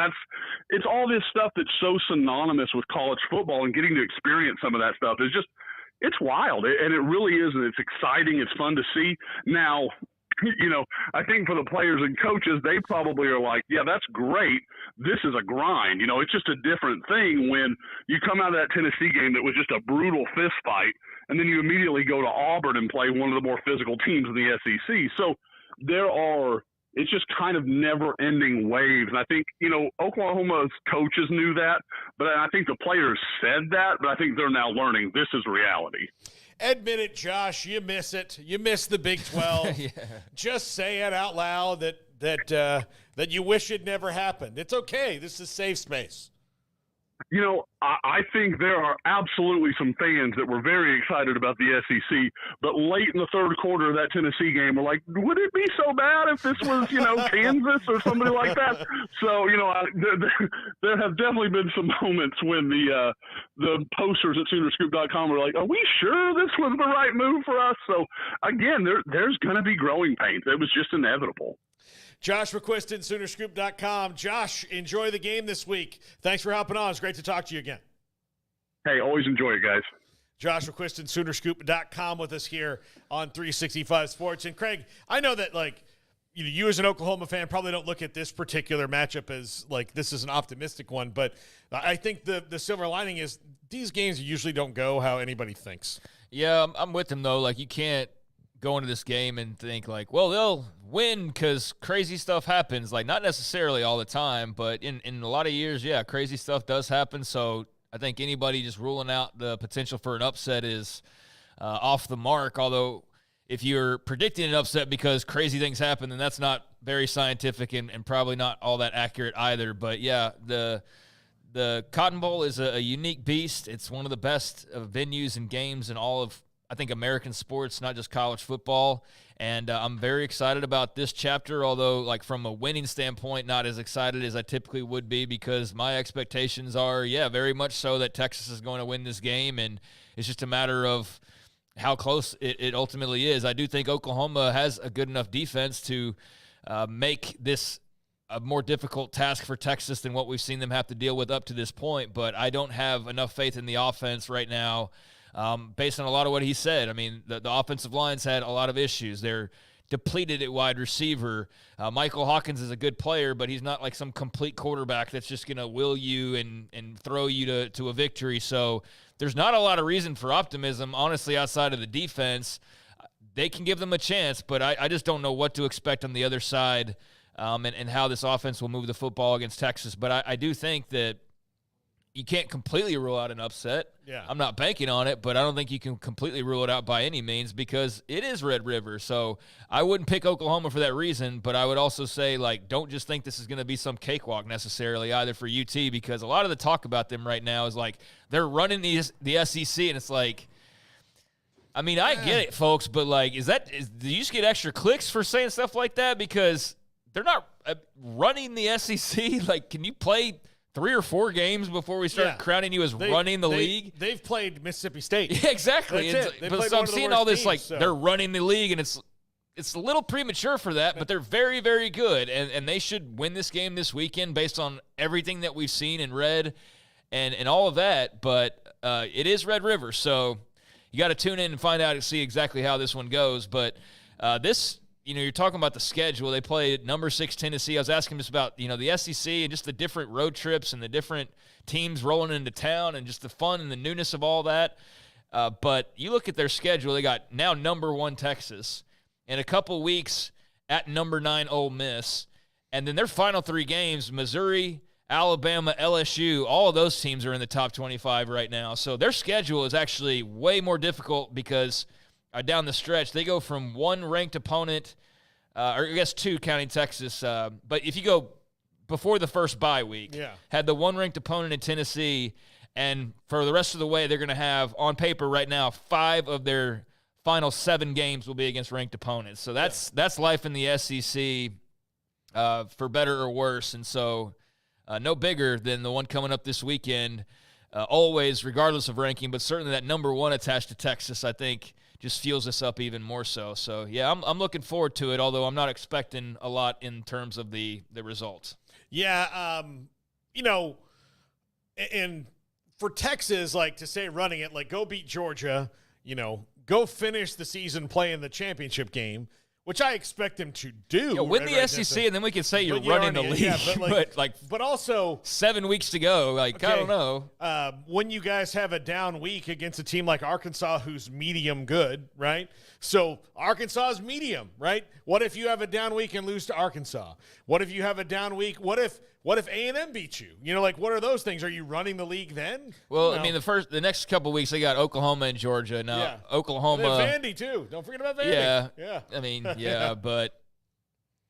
it's all this stuff that's so synonymous with college football, and getting to experience some of that stuff is just, it's wild. And it really is. And it's exciting. It's fun to see. Now, I think for the players and coaches, they probably are like, yeah, that's great. This is a grind. It's just a different thing when you come out of that Tennessee game that was just a brutal fist fight, and then you immediately go to Auburn and play one of the more physical teams in the SEC. So it's just kind of never-ending waves. And I think, Oklahoma's coaches knew that, but I think the players said that, but I think they're now learning this is reality. Admit it, Josh. You miss it. You miss the Big 12. Yeah. Just say it out loud that you wish it never happened. It's okay. This is safe space. I think there are absolutely some fans that were very excited about the SEC, but late in the third quarter of that Tennessee game were like, would it be so bad if this was, Kansas or somebody like that? So, there have definitely been some moments when the posters at Soonerscoop.com were like, are we sure this was the right move for us? So, again, there's going to be growing pains. It was just inevitable. Josh Requested, Soonerscoop.com. Josh, enjoy the game this week. Thanks for hopping on. It's great to talk to you again. Hey, always enjoy it, guys. Josh Requested, Soonerscoop.com with us here on 365 Sports. And Craig, I know that you as an Oklahoma fan probably don't look at this particular matchup as this is an optimistic one, but I think the silver lining is these games usually don't go how anybody thinks. Yeah, I'm with him though. You can't go into this game and think they'll win because crazy stuff happens. Not necessarily all the time, but in a lot of years, yeah, crazy stuff does happen. So I think anybody just ruling out the potential for an upset is off the mark. Although if you're predicting an upset because crazy things happen, then that's not very scientific and probably not all that accurate either. But yeah, the the Cotton Bowl is a unique beast. It's one of the best venues and games in all of, I think, American sports, not just college football. And I'm very excited about this chapter, although, like, from a winning standpoint, not as excited as I typically would be, because my expectations are, very much so that Texas is going to win this game, and it's just a matter of how close it ultimately is. I do think Oklahoma has a good enough defense to make this a more difficult task for Texas than what we've seen them have to deal with up to this point, but I don't have enough faith in the offense right now. Based on a lot of what he said. I mean, the offensive line's had a lot of issues. They're depleted at wide receiver. Michael Hawkins is a good player, but he's not like some complete quarterback that's just going to will you and throw you to a victory. So there's not a lot of reason for optimism, honestly, outside of the defense. They can give them a chance, but I just don't know what to expect on the other side and how this offense will move the football against Texas. But I do think that you can't completely rule out an upset. Yeah. I'm not banking on it, but I don't think you can completely rule it out by any means because it is Red River. So I wouldn't pick Oklahoma for that reason, but I would also say, like, don't just think this is going to be some cakewalk necessarily either for UT, because a lot of the talk about them right now is like they're running the SEC, and it's like, I mean, I get it, folks, but like, do you just get extra clicks for saying stuff like that? Because they're not running the SEC. Like, can you play 3 or 4 games before we start crowning you as running the league? They've played Mississippi State. Yeah, exactly. But so I'm seeing all this teams, they're running the league, and it's a little premature for that, but they're very, very good, and they should win this game this weekend based on everything that we've seen and read and all of that. But it is Red River, so you got to tune in and find out and see exactly how this one goes. But this, you're talking about the schedule. They play number 6 Tennessee. I was asking just about, the SEC and just the different road trips and the different teams rolling into town and just the fun and the newness of all that. But you look at their schedule, they got now number 1 Texas, in a couple weeks at number 9 Ole Miss. And then their final 3 games, Missouri, Alabama, LSU, all of those teams are in the top 25 right now. So their schedule is actually way more difficult because down the stretch, they go from 1 ranked opponent, or I guess 2 counting Texas. But if you go before the first bye week, had the 1 ranked opponent in Tennessee, and for the rest of the way, they're going to have, on paper right now, 5 of their final 7 games will be against ranked opponents. So that's life in the SEC, for better or worse. And so no bigger than the one coming up this weekend, always, regardless of ranking, but certainly that number 1 attached to Texas, I think, just fuels us up even more so. So, yeah, I'm looking forward to it, although I'm not expecting a lot in terms of the results. Yeah, and for Texas, like, to say running it, like, go beat Georgia, go finish the season playing the championship game, which I expect them to do. Yeah, win the SEC, and then we can say you're running the league. Yeah, but also 7 weeks to go. Like, I don't know. When you guys have a down week against a team like Arkansas, who's medium good, right? So Arkansas is medium, right? What if you have a down week and lose to Arkansas? What if you have a down week? What if A&M beats you? What are those things? Are you running the league then? Well, I mean, the next couple of weeks they got Oklahoma and Georgia. Now Oklahoma, and Vandy too. Don't forget about Vandy. Yeah. I mean, but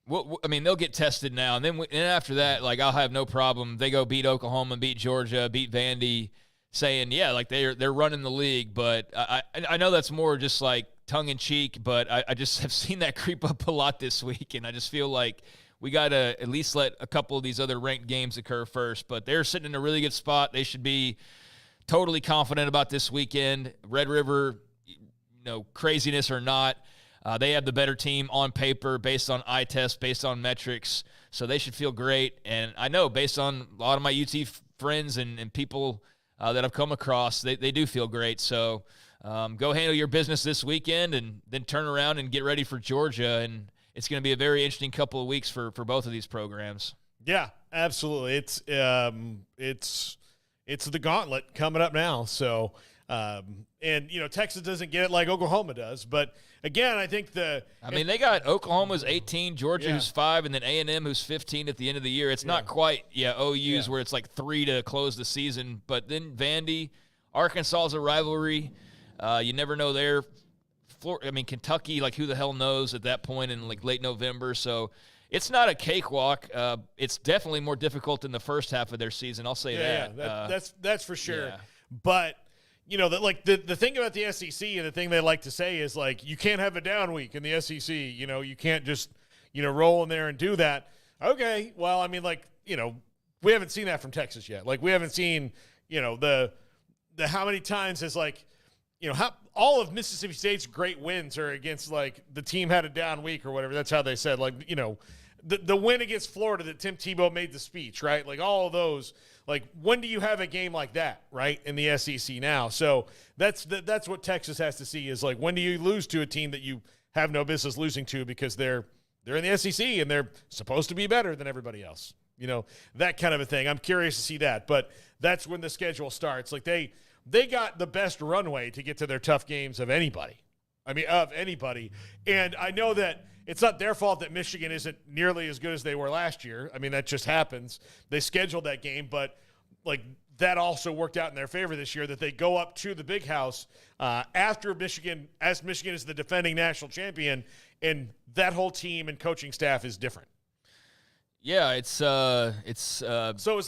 they'll get tested now, and then after that, like, I'll have no problem. They go beat Oklahoma, beat Georgia, beat Vandy, saying like they're running the league. But I know that's more just like tongue in cheek, but I just have seen that creep up a lot this week, and I just feel like we got to at least let a couple of these other ranked games occur first. But they're sitting in a really good spot. They should be totally confident about this weekend. Red River, craziness or not, they have the better team on paper based on eye test, based on metrics. So they should feel great. And I know based on a lot of my UT friends and people that I've come across, they do feel great. So go handle your business this weekend and then turn around and get ready for Georgia. And it's going to be a very interesting couple of weeks for both of these programs. Yeah, absolutely. It's the gauntlet coming up now. So, Texas doesn't get it like Oklahoma does. But again, I think they got Oklahoma's 18, Georgia who's 5, and then A&M who's 15 at the end of the year. It's not quite OU's where it's like 3 to close the season. But then Vandy, Arkansas's a rivalry. You never know there. Kentucky, like, who the hell knows at that point in like late November. So it's not a cakewalk. It's definitely more difficult than the first half of their season. I'll say that. Yeah, that's for sure. Yeah. But the thing about the SEC and the thing they like to say is like you can't have a down week in the SEC. You can't just roll in there and do that. Okay, well, I mean, we haven't seen that from Texas yet. Like, we haven't seen the how many times is how all of Mississippi State's great wins are against the team had a down week or whatever. That's how they said the win against Florida that Tim Tebow made the speech, right? Like all of those. Like, when do you have a game like that, right, in the SEC now? So that's what Texas has to see is when do you lose to a team that you have no business losing to because they're in the SEC and they're supposed to be better than everybody else. That kind of a thing. I'm curious to see that, but that's when the schedule starts. Like they got the best runway to get to their tough games of anybody. I mean, of anybody. And I know that it's not their fault that Michigan isn't nearly as good as they were last year. I mean, that just happens. They scheduled that game, but that also worked out in their favor this year that they go up to the Big House after Michigan, as Michigan is the defending national champion, and that whole team and coaching staff is different. Yeah, it's so it's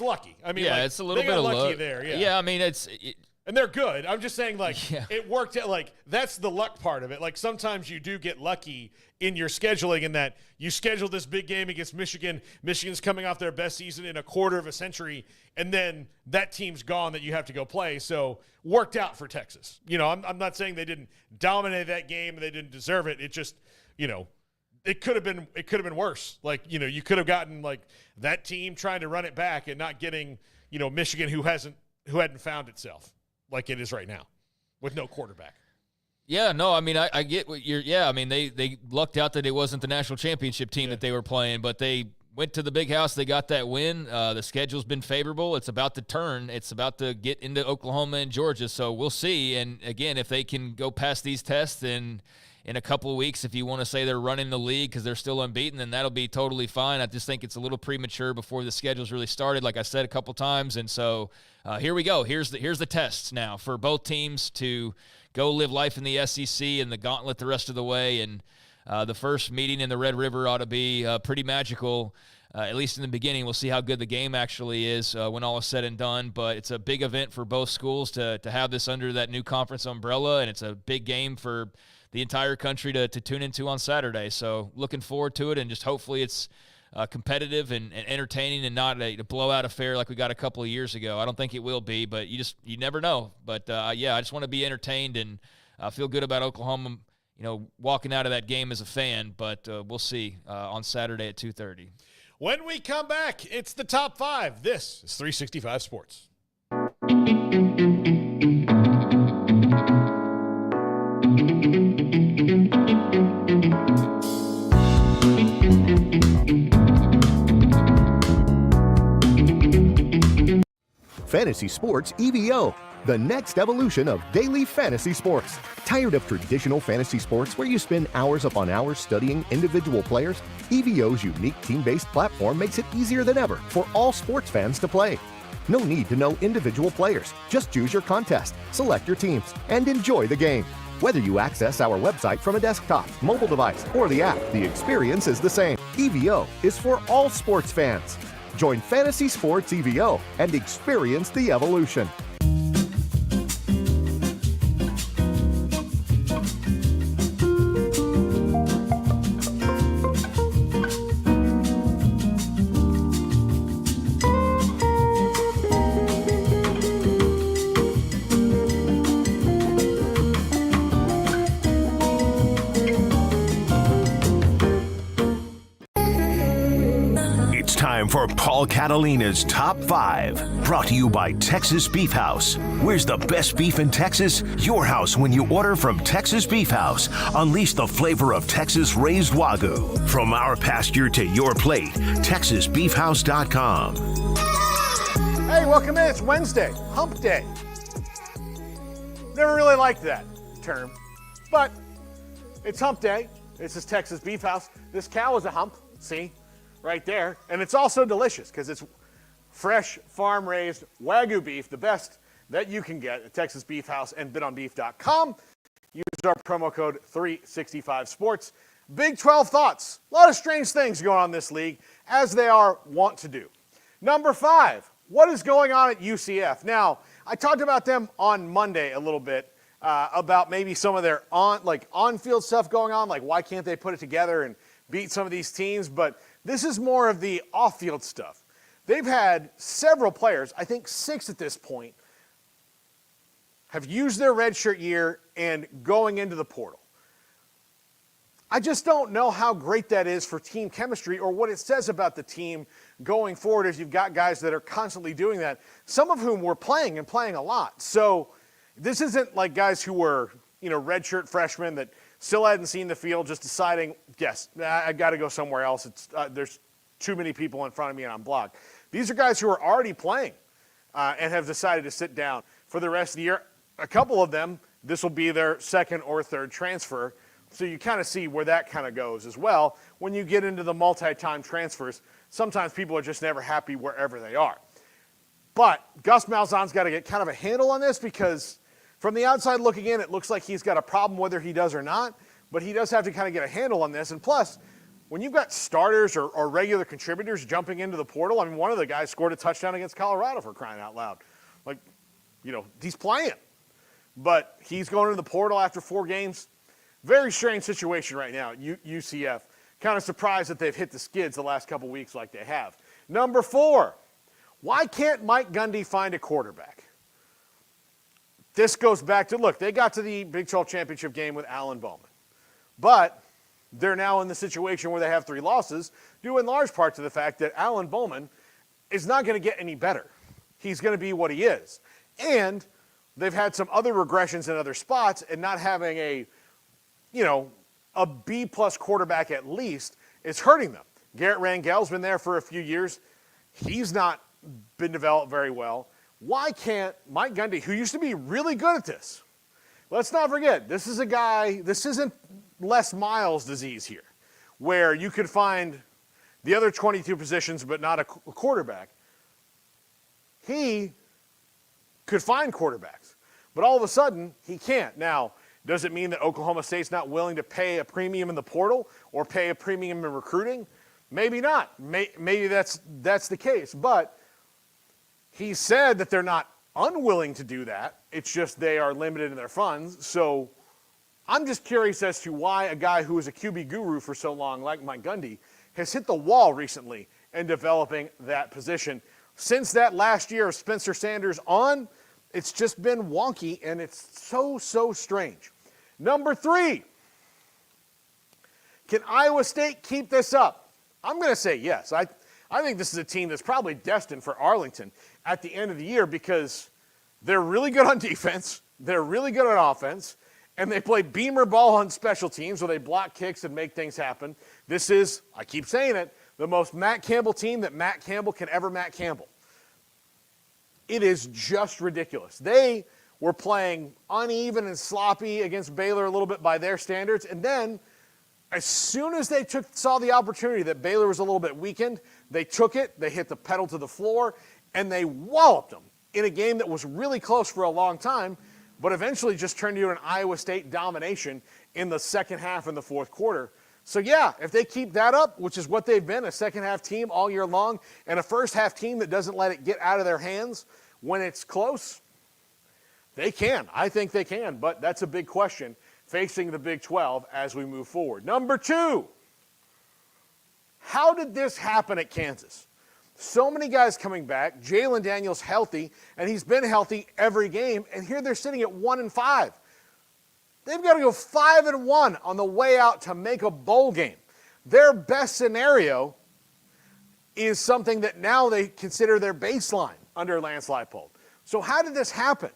lucky. I mean, it's a little they bit got of lucky luck there. Yeah, I mean, and they're good. I'm just saying, it worked out. That's the luck part of it. Sometimes you do get lucky in your scheduling in that you schedule this big game against Michigan. Michigan's coming off their best season in a quarter of a century, and then that team's gone that you have to go play. So worked out for Texas. I'm not saying they didn't dominate that game and they didn't deserve it. It just, it could have been worse. You could have gotten that team trying to run it back and not getting, Michigan who hadn't found itself like it is right now with no quarterback. Yeah, no, I mean, I get what I mean, they lucked out that it wasn't the national championship team that they were playing, but they went to the Big House. They got that win. The schedule's been favorable. It's about to turn. It's about to get into Oklahoma and Georgia, so we'll see. And, again, if they can go past these tests in a couple of weeks, if you want to say they're running the league because they're still unbeaten, then that'll be totally fine. I just think it's a little premature before the schedule's really started, like I said a couple times. And so here we go. Here's the tests now for both teams to go live life in the SEC and the gauntlet the rest of the way. And the first meeting in the Red River ought to be pretty magical, at least in the beginning. We'll see how good the game actually is when all is said and done. But it's a big event for both schools to have this under that new conference umbrella, and it's a big game for the entire country to tune into on Saturday. So looking forward to it, and just hopefully it's competitive and entertaining and not a blowout affair like we got a couple of years ago. I don't think it will be, but you never know. But, I just want to be entertained and feel good about Oklahoma, walking out of that game as a fan. But we'll see on Saturday at 2:30. When we come back, it's the top 5. This is 365 Sports. Fantasy Sports EVO, the next evolution of daily fantasy sports. Tired of traditional fantasy sports where you spend hours upon hours studying individual players? EVO's unique team-based platform makes it easier than ever for all sports fans to play. No need to know individual players. Just choose your contest, select your teams, and enjoy the game. Whether you access our website from a desktop, mobile device, or the app, the experience is the same. EVO is for all sports fans. Join Fantasy Sports EVO and experience the evolution. For Paul Catalina's Top 5, brought to you by Texas Beef House. Where's the best beef in Texas? Your house when you order from Texas Beef House. Unleash the flavor of Texas raised Wagyu. From our pasture to your plate, TexasBeefHouse.com. Hey, welcome in. It's Wednesday, Hump Day. Never really liked that term, but it's Hump Day. This is Texas Beef House. This cow is a hump, see? Right there. And it's also delicious because it's fresh, farm-raised Wagyu beef, the best that you can get at Texas Beef House and bitonbeef.com. Use our promo code 365sports. Big 12 thoughts. A lot of strange things going on in this league, as they are wont to do. Number 5, what is going on at UCF? Now, I talked about them on Monday a little bit, about maybe some of their on-field stuff going on, like why can't they put it together and beat some of these teams, but this is more of the off-field stuff. They've had several players, I think 6 at this point, have used their redshirt year and going into the portal. I just don't know how great that is for team chemistry or what it says about the team going forward if you've got guys that are constantly doing that, some of whom were playing and playing a lot. So this isn't like guys who were, redshirt freshmen that still hadn't seen the field, just deciding, yes, I got to go somewhere else. There's too many people in front of me and I'm blocked. These are guys who are already playing and have decided to sit down for the rest of the year. A couple of them, this will be their second or third transfer. So you kind of see where that kind of goes as well. When you get into the multi-time transfers, sometimes people are just never happy wherever they are. But Gus Malzahn's got to get kind of a handle on this because from the outside looking in, it looks like he's got a problem whether he does or not. But he does have to kind of get a handle on this. And plus, when you've got starters or regular contributors jumping into the portal, I mean, one of the guys scored a touchdown against Colorado for crying out loud. Like, he's playing. But he's going into the portal after 4 games. Very strange situation right now at UCF. Kind of surprised that they've hit the skids the last couple weeks like they have. Number 4, why can't Mike Gundy find a quarterback? This goes back to, look, they got to the Big 12 championship game with Alan Bowman. But they're now in the situation where they have 3 losses, due in large part to the fact that Alan Bowman is not going to get any better. He's going to be what he is. And they've had some other regressions in other spots, and not having a B-plus quarterback at least is hurting them. Garrett Rangel's been there for a few years. He's not been developed very well. Why can't Mike Gundy, who used to be really good at this, let's not forget, this is a guy, this isn't Les Miles disease here, where you could find the other 22 positions but not a quarterback. He could find quarterbacks, but all of a sudden he can't. Now, does it mean that Oklahoma State's not willing to pay a premium in the portal or pay a premium in recruiting? Maybe not. Maybe that's the case. But he said that they're not unwilling to do that. It's just they are limited in their funds. So I'm just curious as to why a guy who was a QB guru for so long, like Mike Gundy, has hit the wall recently in developing that position. Since that last year of Spencer Sanders on, it's just been wonky, and it's so strange. Number 3, can Iowa State keep this up? I'm going to say yes. I think this is a team that's probably destined for Arlington at the end of the year because they're really good on defense, they're really good on offense, and they play beamer ball on special teams where they block kicks and make things happen. This is, I keep saying it, the most Matt Campbell team that Matt Campbell can ever Matt Campbell. It is just ridiculous. They were playing uneven and sloppy against Baylor a little bit by their standards. And then as soon as they saw the opportunity that Baylor was a little bit weakened, they took it, they hit the pedal to the floor, and they walloped them in a game that was really close for a long time, but eventually just turned into an Iowa State domination in the second half and the fourth quarter. So yeah, if they keep that up, which is what they've been, a second half team all year long, and a first half team that doesn't let it get out of their hands when it's close, they can. I think they can, but that's a big question facing the Big 12 as we move forward. Number 2, how did this happen at Kansas? So many guys coming back, Jalen Daniels healthy, and he's been healthy every game, and here they're sitting at 1-5. They've got to go 5-1 on the way out to make a bowl game. Their best scenario is something that now they consider their baseline under Lance Leipold. So how did this happen?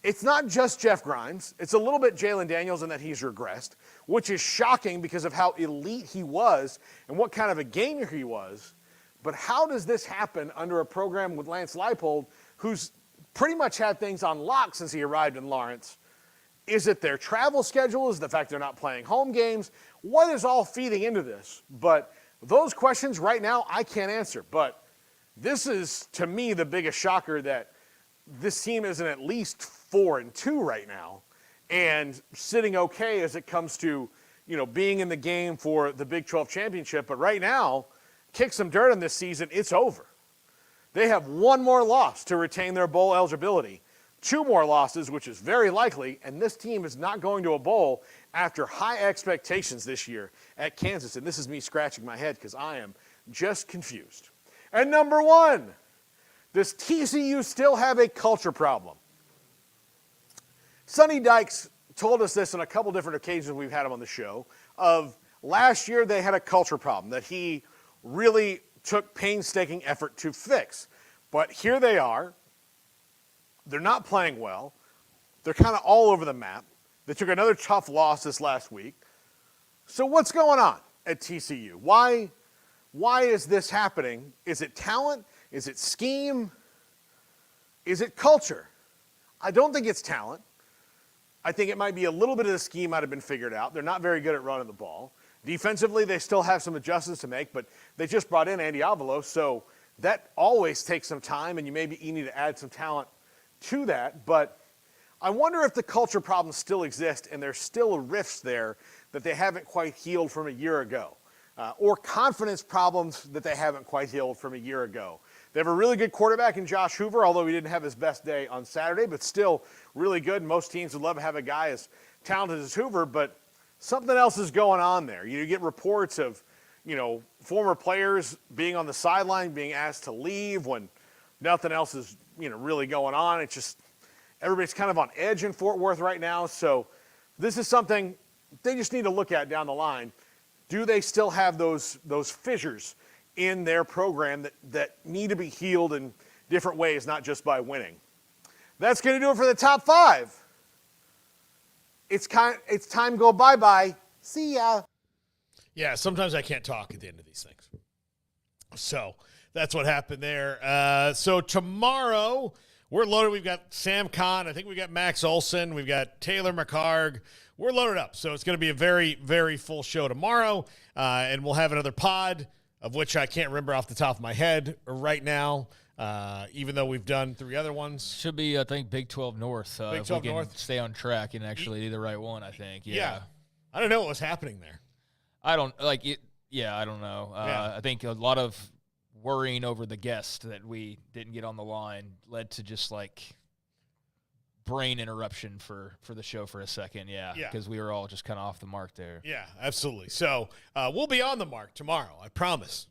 It's not just Jeff Grimes. It's a little bit Jalen Daniels in that he's regressed, which is shocking because of how elite he was and what kind of a gamer he was. But how does this happen under a program with Lance Leipold, who's pretty much had things on lock since he arrived in Lawrence? Is it their travel schedule? Is it the fact they're not playing home games? What is all feeding into this? But those questions right now I can't answer. But this is, to me, the biggest shocker that this team isn't at least 4-2 right now and sitting okay as it comes to, being in the game for the Big 12 championship. But right now, kick some dirt on this season, it's over. They have one more loss to retain their bowl eligibility, 2 more losses, which is very likely, and this team is not going to a bowl after high expectations this year at Kansas. And this is me scratching my head because I am just confused. And number 1, does TCU still have a culture problem? Sonny Dykes told us this on a couple different occasions we've had him on the show, of last year they had a culture problem that he really took painstaking effort to fix. But here they are. They're not playing well. They're kind of all over the map. They took another tough loss this last week. So what's going on at TCU? Why is this happening? Is it talent? Is it scheme? Is it culture? I don't think it's talent. I think it might be a little bit of the scheme might have been figured out. They're not very good at running the ball. Defensively, they still have some adjustments to make, but they just brought in Andy Avalo, so that always takes some time, and you need to add some talent to that. But I wonder if the culture problems still exist and there's still rifts there that they haven't quite healed from a year ago, or confidence problems that they haven't quite healed from a year ago. They have a really good quarterback in Josh Hoover, although he didn't have his best day on Saturday, but still really good. Most teams would love to have a guy as talented as Hoover, but something else is going on there. You get reports of, former players being on the sideline, being asked to leave when nothing else is, really going on. It's just everybody's kind of on edge in Fort Worth right now. So this is something they just need to look at down the line. Do they still have those fissures in their program that need to be healed in different ways, not just by winning? That's going to do it for the top 5. It's time to go bye-bye. See ya. Yeah, sometimes I can't talk at the end of these things. So that's what happened there. So tomorrow we're loaded. We've got Sam Kahn. I think we've got Max Olson. We've got Taylor McHarg. We're loaded up. So it's going to be a very, very full show tomorrow. And we'll have another pod, of which I can't remember off the top of my head right now. Even though we've done 3 other ones. Should be, I think, Big 12 North. Big 12 if we can North. stay on track and actually do the right one, I think. Yeah. I don't know what was happening there. I don't know. I think a lot of worrying over the guest that we didn't get on the line led to just brain interruption for the show for a second. Yeah. Because we were all just kind of off the mark there. Yeah, absolutely. So we'll be on the mark tomorrow, I promise.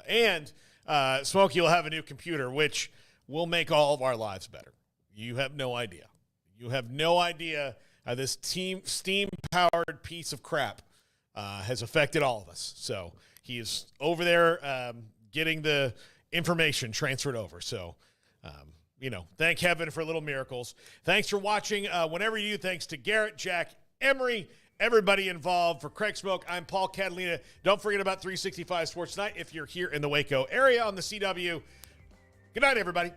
And Smoak, you'll have a new computer, which will make all of our lives better. You have no idea. You have no idea how this steam-powered piece of crap has affected all of us. So he is over there getting the information transferred over. So, thank heaven for little miracles. Thanks for watching. Whenever you do, thanks to Garrett, Jack, Emery, everybody involved. For Craig Smoak, I'm Paul Catalina. Don't forget about 365 Sports Night if you're here in the Waco area on the CW. Good night, everybody.